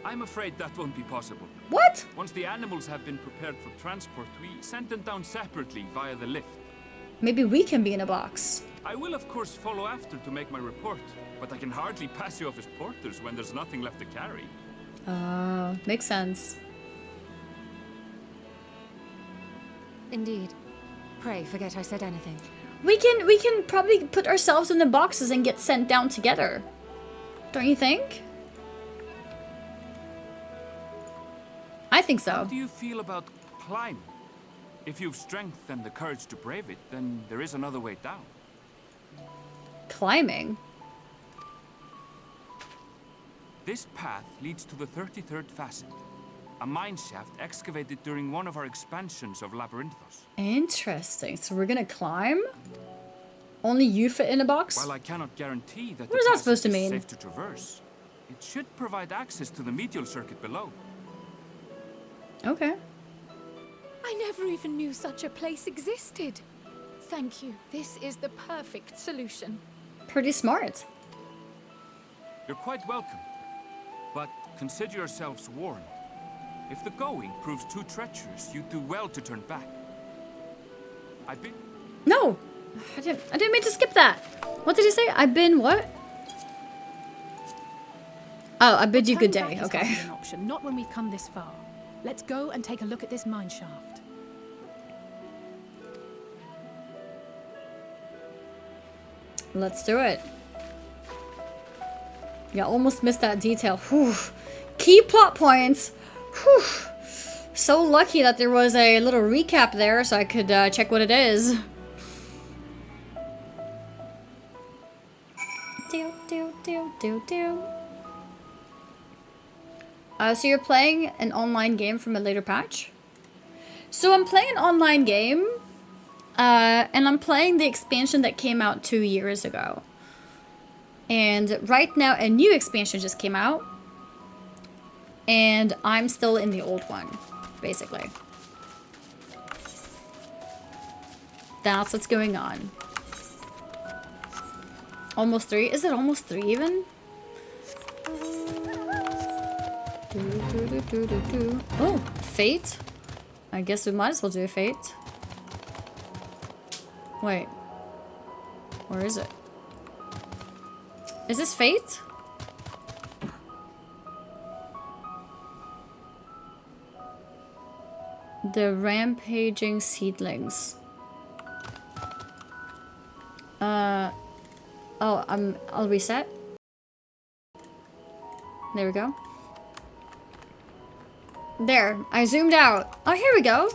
I'm afraid that won't be possible. What? Once the animals have been prepared for transport, we send them down separately via the lift. Maybe we can be in a box. I will of course follow after to make my report, but I can hardly pass you off as porters when there's nothing left to carry. Makes sense. Indeed. Pray forget I said anything. We can probably put ourselves in the boxes and get sent down together. Don't you think? I think so. How do you feel about climbing? If you've strength and the courage to brave it, then there is another way down. Climbing? This path leads to the 33rd facet, a mine shaft excavated during one of our expansions of Labyrinthos. Interesting. So we're gonna climb? Only you fit in a box? While I cannot guarantee that What is that supposed to mean? safe to traverse, it should provide access to the medial circuit below. Okay. I never even knew such a place existed. Thank you. This is the perfect solution. Pretty smart. You're quite welcome, but consider yourselves warned. If the going proves too treacherous, you do well to turn back. I've been... No! I didn't mean to skip that. What did you say? I've been what? Oh, I bid you good day. Turning back is Okay. hardly an option, not when we've come this far. Let's go and take a look at this mine shaft. Let's do it. Yeah, almost missed that detail. Whew. Key plot points. Whew. So lucky that there was a little recap there so I could check what it is. So you're playing an online game from a later patch? So I'm playing an online game, and I'm playing the expansion that came out 2 years ago. And right now, a new expansion just came out, and I'm still in the old one, basically. That's what's going on. Almost 3? Is it almost 3 even? Oh, Fate? I guess we might as well do a Fate. Wait. Where is it? Is this Fate? The rampaging seedlings. Oh, I'll reset. There we go. There, I zoomed out. Oh, here we go.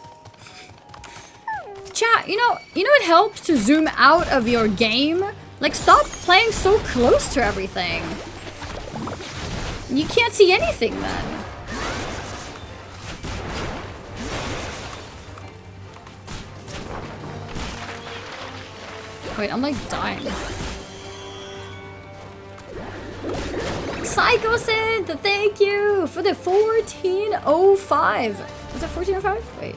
Chat, you know it helps to zoom out of your game? Like, stop playing so close to everything. You can't see anything then. Wait, I'm like dying. Psychosynth, thank you for the 1405. Is it 1405? Wait.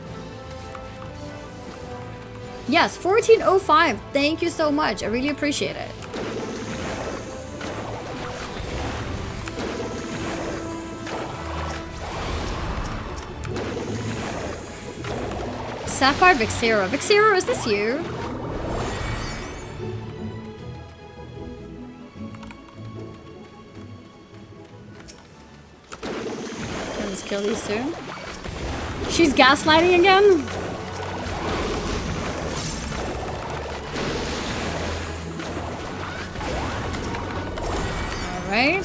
Yes, 1405. Thank you so much. I really appreciate it. Sapphire Vixera. Vixera, is this you? Let's kill these soon. She's gaslighting again? Alright.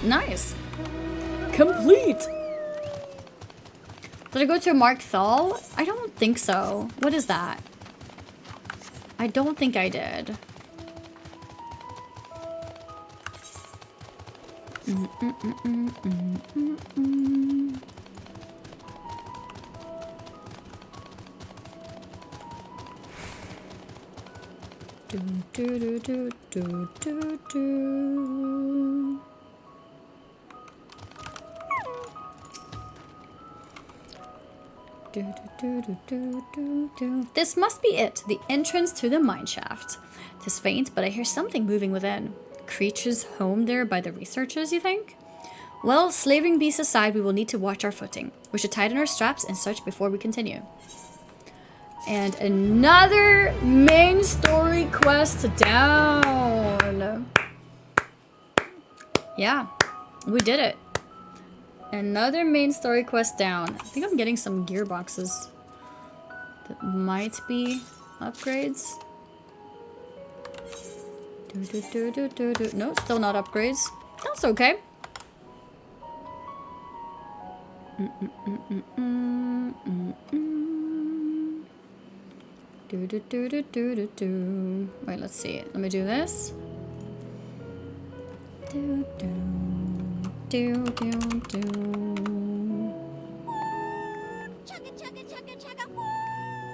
Nice. Complete. Did I go to Mark Thal? I don't think so. What is that? I don't think I did. This must be it, the entrance to the mineshaft. 'Tis faint, but I hear something moving within. Creatures home there by the researchers, you think? Well, slaving beasts aside, we will need to watch our footing. We should tighten our straps and such before we continue. And another main story quest down. Yeah, we did it. Another main story quest down. I think I'm getting some gearboxes that might be upgrades. No, still not upgrades. That's okay. Wait, let's see. Let me do this.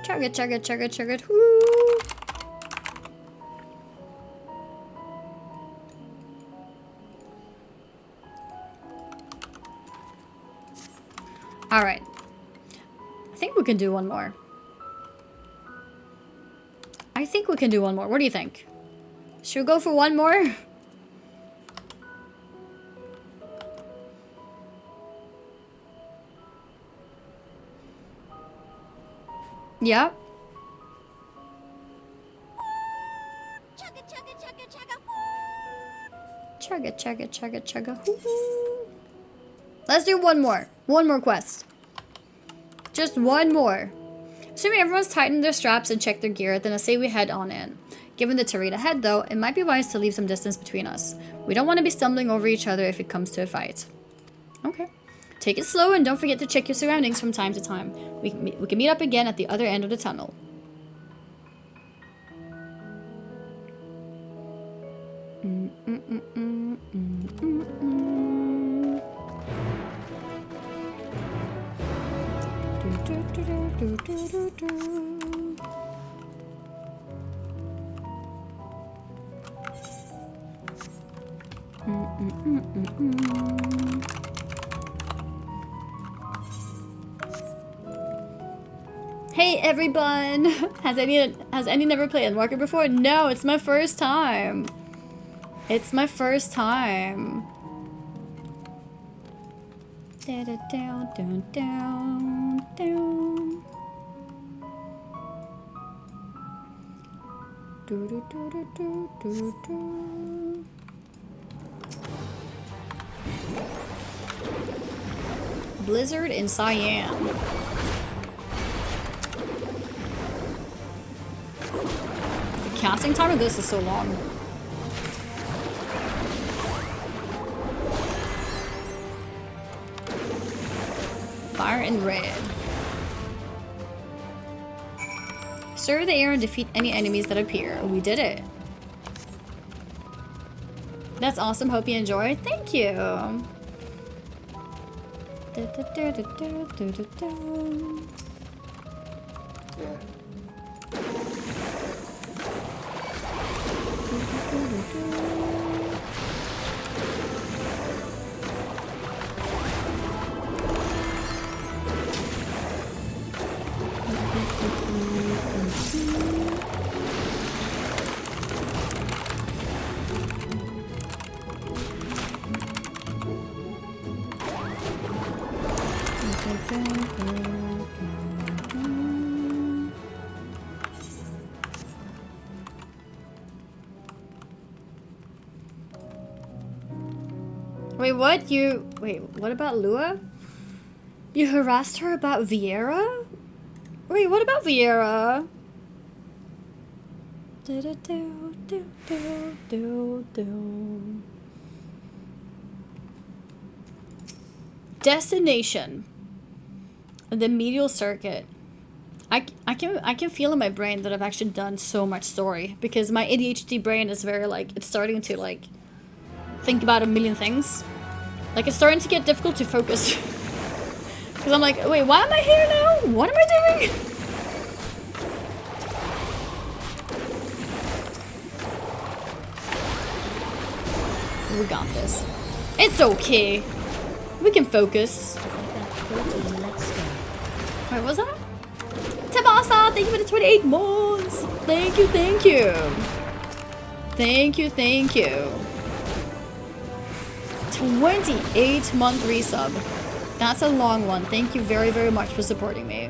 Chug it, chug it, chug it, chug it. Woo. All right. I think we can do one more. I think we can do one more. What do you think? Should we go for one more? Yeah. Chugga, chugga, chugga, chugga. Let's do one more. One more quest. Just one more. Assuming everyone's tightened their straps and checked their gear, then I say we head on in. Given the terrain ahead, though, it might be wise to leave some distance between us. We don't want to be stumbling over each other if it comes to a fight. Okay. Take it slow and don't forget to check your surroundings from time to time. We can meet up again at the other end of the tunnel. Hey everyone! Has any never played Endwalker before? No, it's my first time. It's my first time. Down, down, down, down, down. Do do do do do do do. Blizzard in Cyan. The casting time of this is so long. Fire and red. Stir the air and defeat any enemies that appear. We did it. That's awesome. Hope you enjoy. Thank you. Wait, what? Wait, what about Lua? You harassed her about Vieira? Wait, what about Vieira? Destination. The medial circuit. I can feel in my brain that I've actually done so much story because my ADHD brain is very like, it's starting to like think about a million things. Like it's starting to get difficult to focus. Because I'm like, wait, why am I here now? What am I doing? We got this. It's okay. We can focus. Wait, what was that? Tabasa, thank you for the 28 months. Thank you, thank you. Thank you, thank you. 28-month resub. That's a long one. Thank you very, very much for supporting me.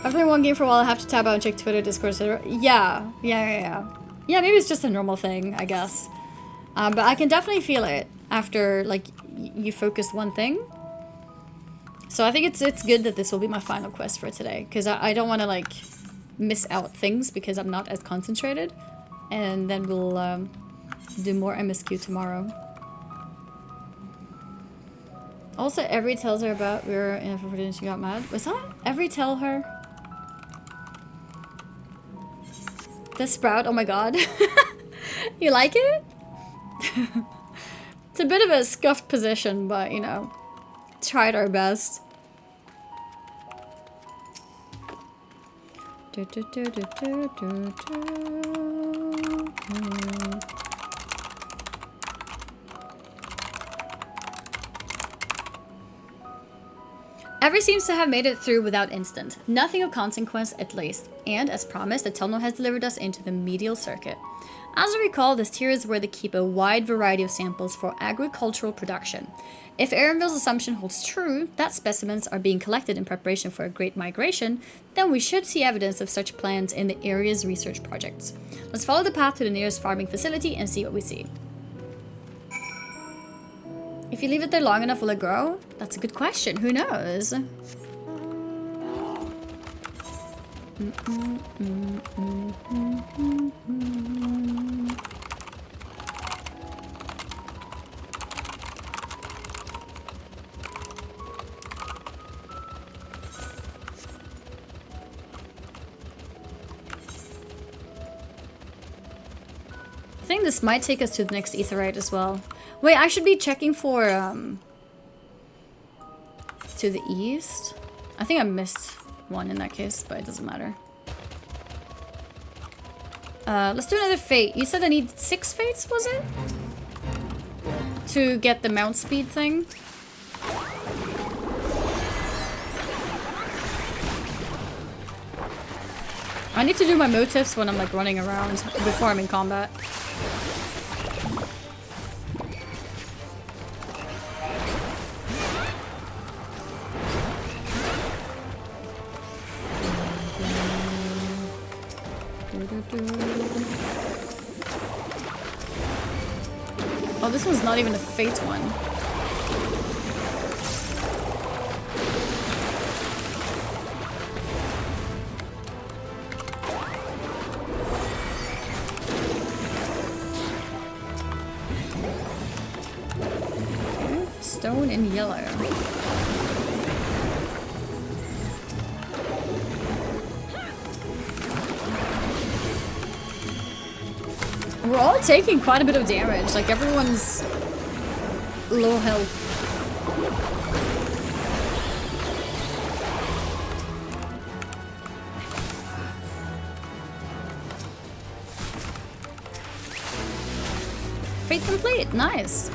I've played one game for a while. I have to tab out and check Twitter, Discord, etc. Yeah, maybe it's just a normal thing, I guess. But I can definitely feel it after, like, you focus one thing. So I think it's good that this will be my final quest for today. Because I don't want to, like, miss out things because I'm not as concentrated. And then we'll do more MSQ tomorrow. Also, Every tells her about we were in a she got mad. Was that Every tell her? The sprout, oh my god. You like it? It's a bit of a scuffed position, but you know, tried our best. Every seems to have made it through without incident. Nothing of consequence at least. And as promised, the tunnel has delivered us into the medial circuit. As I recall, this tier is where they keep a wide variety of samples for agricultural production. If Erenville's assumption holds true, that specimens are being collected in preparation for a great migration, then we should see evidence of such plans in the area's research projects. Let's follow the path to the nearest farming facility and see what we see. If you leave it there long enough, will it grow? That's a good question. Who knows? I think this might take us to the next aetheryte as well. Wait, I should be checking for, to the east? I think I missed one in that case, but it doesn't matter. Let's do another fate. You said I need 6 fates, was it? To get the mount speed thing? I need to do my motifs when I'm like running around before I'm in combat. Oh, this one's not even a fate one. Okay. Stone and yellow. We're all taking quite a bit of damage, like everyone's low health. Fate complete, nice.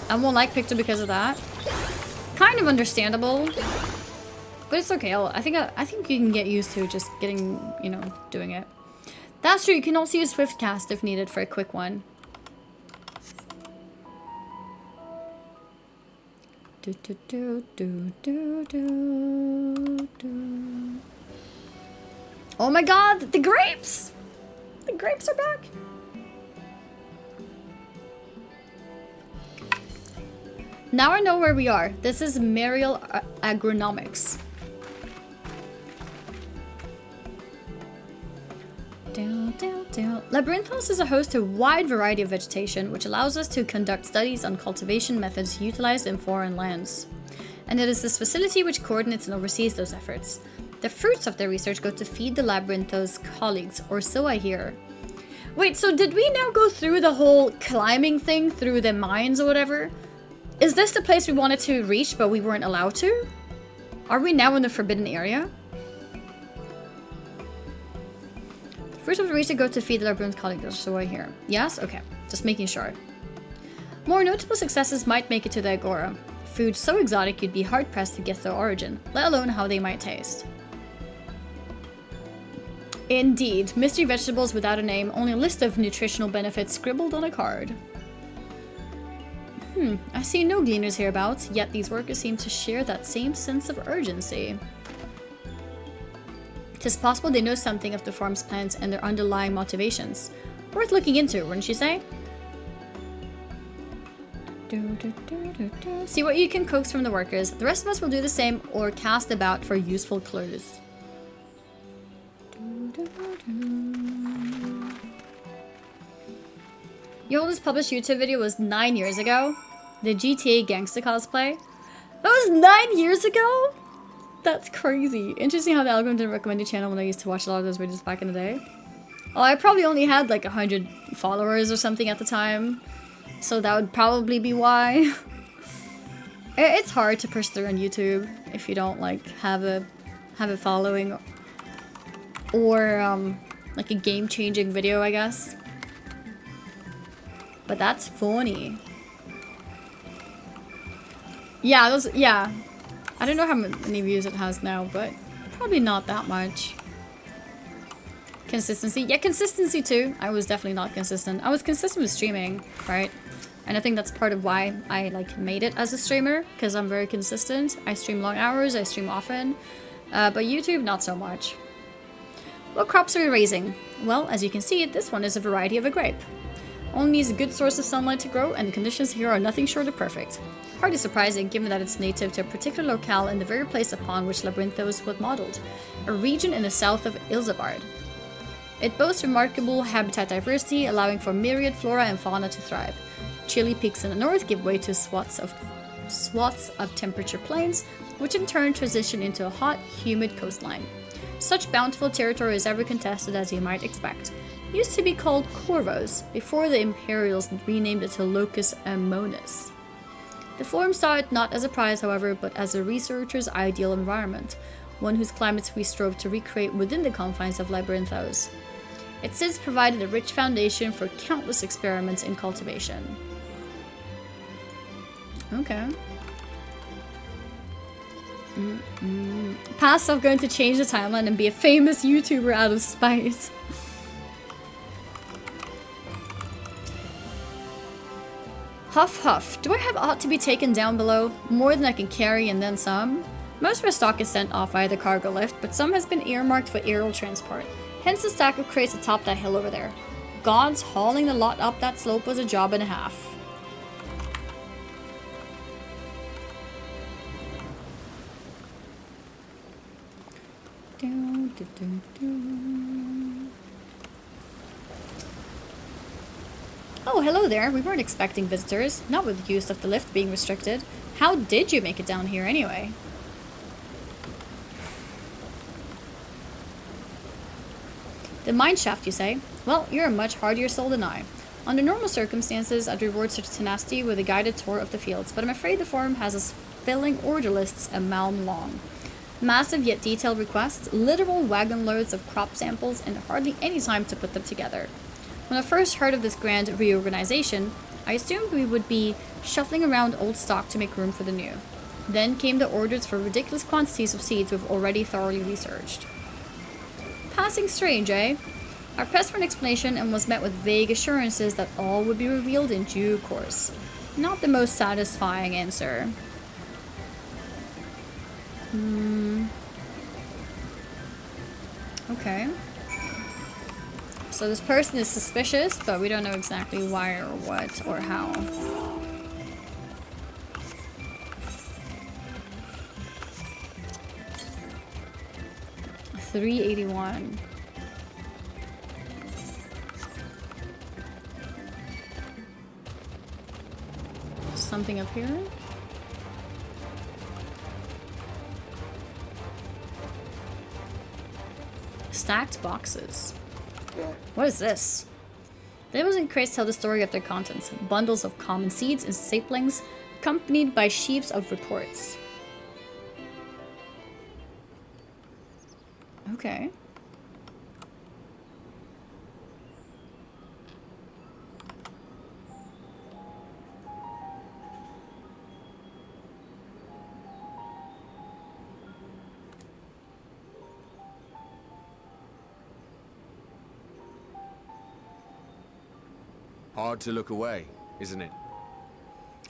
I won't like Pictor because of that. Kind of understandable. But it's okay. I think you can get used to just getting, you know, doing it. That's true. You can also use Swift Cast if needed for a quick one. Oh my god, the grapes! The grapes are back. Now I know where we are. This is Mariel Agronomics. Labyrinthos is a host to a wide variety of vegetation, which allows us to conduct studies on cultivation methods utilized in foreign lands. And it is this facility which coordinates and oversees those efforts. The fruits of their research go to feed the Labyrinthos colleagues, or so I hear. Wait, so did we now go through the whole climbing thing through the mines or whatever? Is this the place we wanted to reach but we weren't allowed to? Are we now in the forbidden area? The fruits of the research go to feed the Labyrinth colleagues, so I hear. Yes? Okay. Just making sure. More notable successes might make it to the Agora. Food so exotic you'd be hard-pressed to guess their origin, let alone how they might taste. Indeed, mystery vegetables without a name, only a list of nutritional benefits scribbled on a card. I see no gleaners hereabouts, yet these workers seem to share that same sense of urgency. It is possible they know something of the farm's plans and their underlying motivations. Worth looking into, wouldn't you say? See what you can coax from the workers. The rest of us will do the same or cast about for useful clues. Your oldest published YouTube video was 9 years ago. The GTA gangsta cosplay. That was 9 years ago? That's crazy. Interesting how the algorithm didn't recommend your channel when I used to watch a lot of those videos back in the day. Oh, I probably only had like 100 followers or something at the time. So that would probably be why. It's hard to push through on YouTube if you don't like have a following or like a game-changing video, I guess. But that's funny. Yeah, yeah. I don't know how many views it has now, but probably not that much. Consistency. Yeah, consistency too. I was definitely not consistent. I was consistent with streaming, right? And I think that's part of why I like made it as a streamer, because I'm very consistent. I stream long hours, I stream often. But YouTube, not so much. What crops are we raising? Well, as you can see, this one is a variety of a grape. Only needs a good source of sunlight to grow, and the conditions here are nothing short of perfect. Hardly surprising, given that it's native to a particular locale in the very place upon which Labyrinthos was modeled, a region in the south of Ilzabard. It boasts remarkable habitat diversity, allowing for myriad flora and fauna to thrive. Chilly peaks in the north give way to swaths of temperature plains, which in turn transition into a hot, humid coastline. Such bountiful territory is ever contested as you might expect. It used to be called Corvos, before the Imperials renamed it to Locus Ammonis. The Forum saw it not as a prize, however, but as a researcher's ideal environment, one whose climates we strove to recreate within the confines of Labyrinthos. It since provided a rich foundation for countless experiments in cultivation. Okay. Past self going to change the timeline and be a famous YouTuber out of spite. Huff huff. Do I have aught to be taken down below? More than I can carry and then some? Most of our stock is sent off via the cargo lift, but some has been earmarked for aerial transport. Hence the stack of crates atop that hill over there. Gods, hauling the lot up that slope was a job and a half. Oh, hello there. We weren't expecting visitors, not with the use of the lift being restricted. How did you make it down here anyway? The mine shaft, you say? Well, you're a much hardier soul than I. Under normal circumstances, I'd reward such tenacity with a guided tour of the fields, but I'm afraid the forum has us filling order lists a malm long. Massive yet detailed requests, literal wagon loads of crop samples, and hardly any time to put them together. When I first heard of this grand reorganization, I assumed we would be shuffling around old stock to make room for the new. Then came the orders for ridiculous quantities of seeds we've already thoroughly researched. Passing strange, eh? I pressed for an explanation and was met with vague assurances that all would be revealed in due course. Not the most satisfying answer. Okay. So this person is suspicious, but we don't know exactly why or what or how. $381. Something up here? Stacked boxes. What is this? Labels and crates tell the story of their contents. Bundles of common seeds and saplings, accompanied by sheaves of reports. Okay. Hard to look away, isn't it?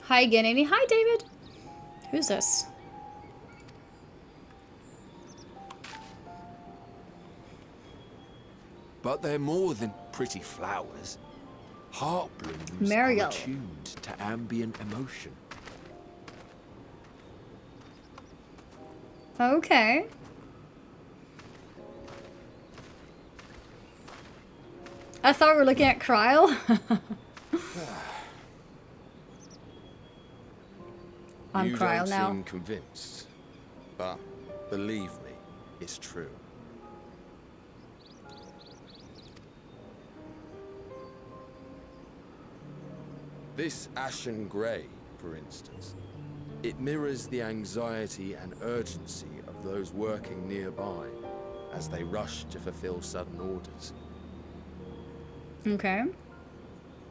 Hi again, Amy. Hi, David. Who's this? But they're more than pretty flowers. Heart blooms Mariel. are attuned to ambient emotion. Okay. I thought we were looking at Kryl. I'm You Kryl don't now. seem convinced, but believe me, it's true. This ashen grey, for instance, it mirrors the anxiety and urgency of those working nearby as they rush to fulfill sudden orders. Okay.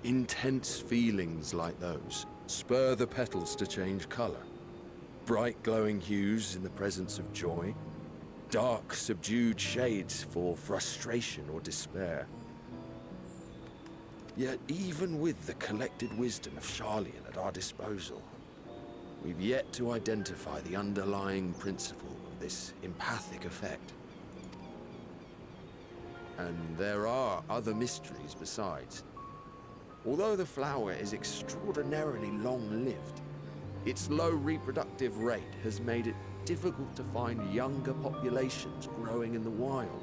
Intense feelings like those spur the petals to change color. Bright glowing hues in the presence of joy, dark subdued shades for frustration or despair. Yet even with the collected wisdom of Sharlayan at our disposal, we've yet to identify the underlying principle of this empathic effect. And there are other mysteries besides. Although the flower is extraordinarily long-lived, its low reproductive rate has made it difficult to find younger populations growing in the wild.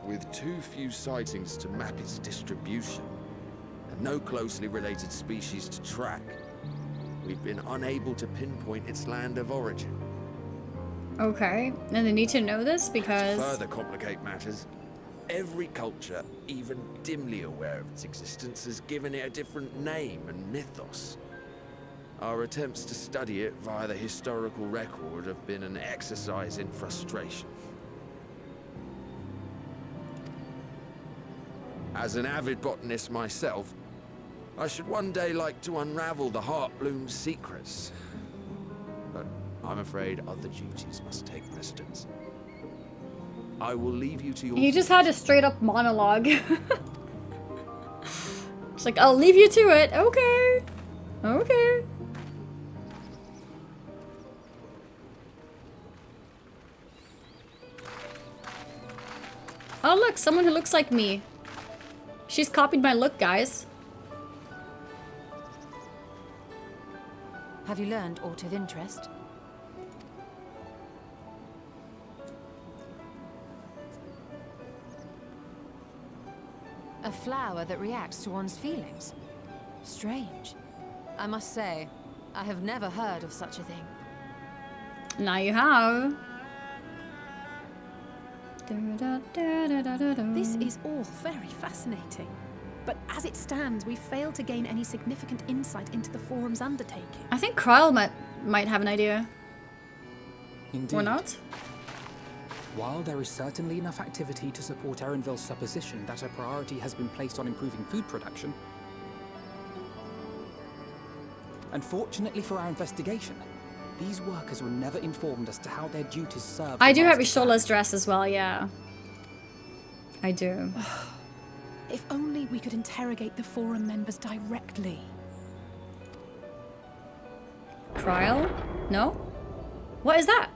With too few sightings to map its distribution, and no closely related species to track, we've been unable to pinpoint its land of origin. Okay. And they need to know this To because... further complicate matters, every culture, even dimly aware of its existence, has given it a different name and mythos. Our attempts to study it via the historical record have been an exercise in frustration. As an avid botanist myself, I should one day like to unravel the Heartbloom's secrets. But I'm afraid other duties must take precedence. I will leave you to your... He just had a straight up monologue. It's like, I'll leave you to it. Okay. Okay. Oh look, someone who looks like me. She's copied my look, guys. Have you learned aught of interest? A flower that reacts to one's feelings. Strange. I must say, I have never heard of such a thing. Now you have. This is all very fascinating. But as it stands, we fail to gain any significant insight into the Forum's undertaking. I think Kryl might have an idea. Indeed. Or not? While there is certainly enough activity to support Erenville's supposition that a priority has been placed on improving food production, unfortunately for our investigation, these workers were never informed as to how their duties serve. I do have Ishola's dress as well, yeah. I do. If only we could interrogate the Forum members directly. Kryl? No? What is that?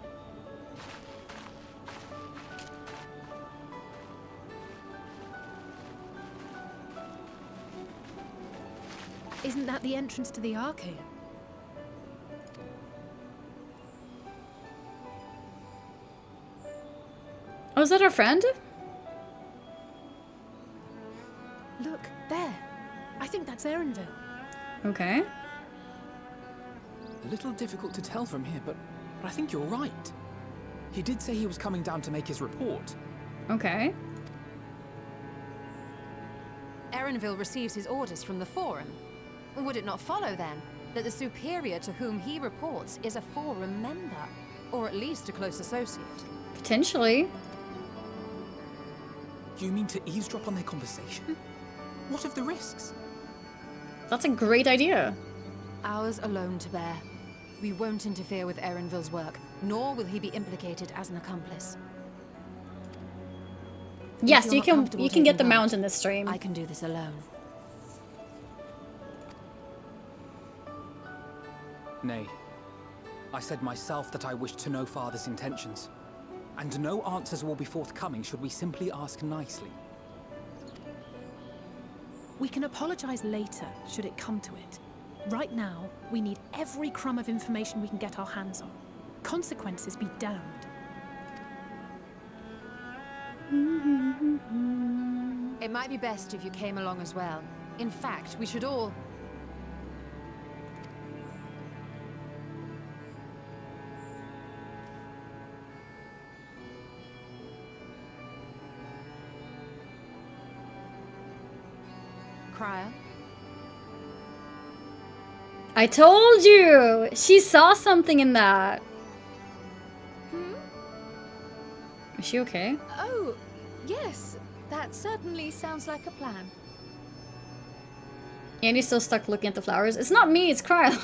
Isn't that the entrance to the Archaeum? Oh, is that our friend? Look, there. I think that's Erenville. Okay. A little difficult to tell from here, but I think you're right. He did say he was coming down to make his report. Okay. Erenville receives his orders from the Forum. Would it not follow, then, that the superior to whom he reports is a Forum member? Or at least a close associate? Potentially. You mean to eavesdrop on their conversation? What of the risks? That's a great idea. Ours alone to bear. We won't interfere with Erenville's work, nor will he be implicated as an accomplice. Yes, you can get the mount in this stream. I can do this alone. Nay. I said myself that I wished to know Father's intentions. And no answers will be forthcoming should we simply ask nicely. We can apologize later, should it come to it. Right now, we need every crumb of information we can get our hands on. Consequences be damned. It might be best if you came along as well. In fact, we should all... Cryo? I told you! She saw something in that. Is she okay? Oh, yes. That certainly sounds like a plan. Andy's still stuck looking at the flowers. It's not me, it's Cryo.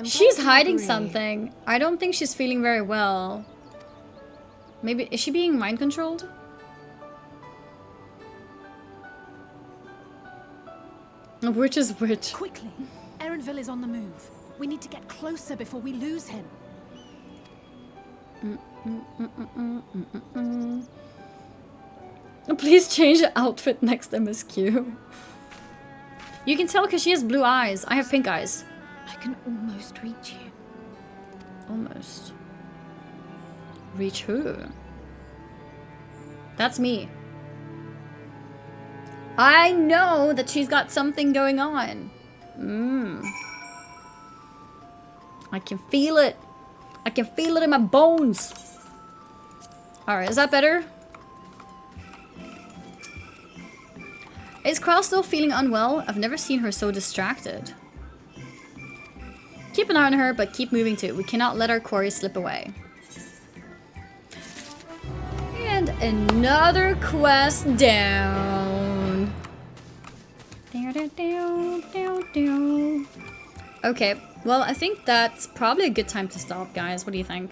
She's hiding something. I don't think she's feeling very well. Maybe, is she being mind controlled? Which is which? Quickly! Erenville is on the move. We need to get closer before we lose him. Please change the outfit next MSQ. You can tell because she has blue eyes. I have pink eyes. I can almost reach you. Almost. Reach who? That's me. I know that she's got something going on. I can feel it. I can feel it in my bones. Alright, is that better? Is Krell still feeling unwell? I've never seen her so distracted. Keep an eye on her, but keep moving too. We cannot let our quarry slip away. And another quest down. Okay, well, I think that's probably a good time to stop, guys. What do you think?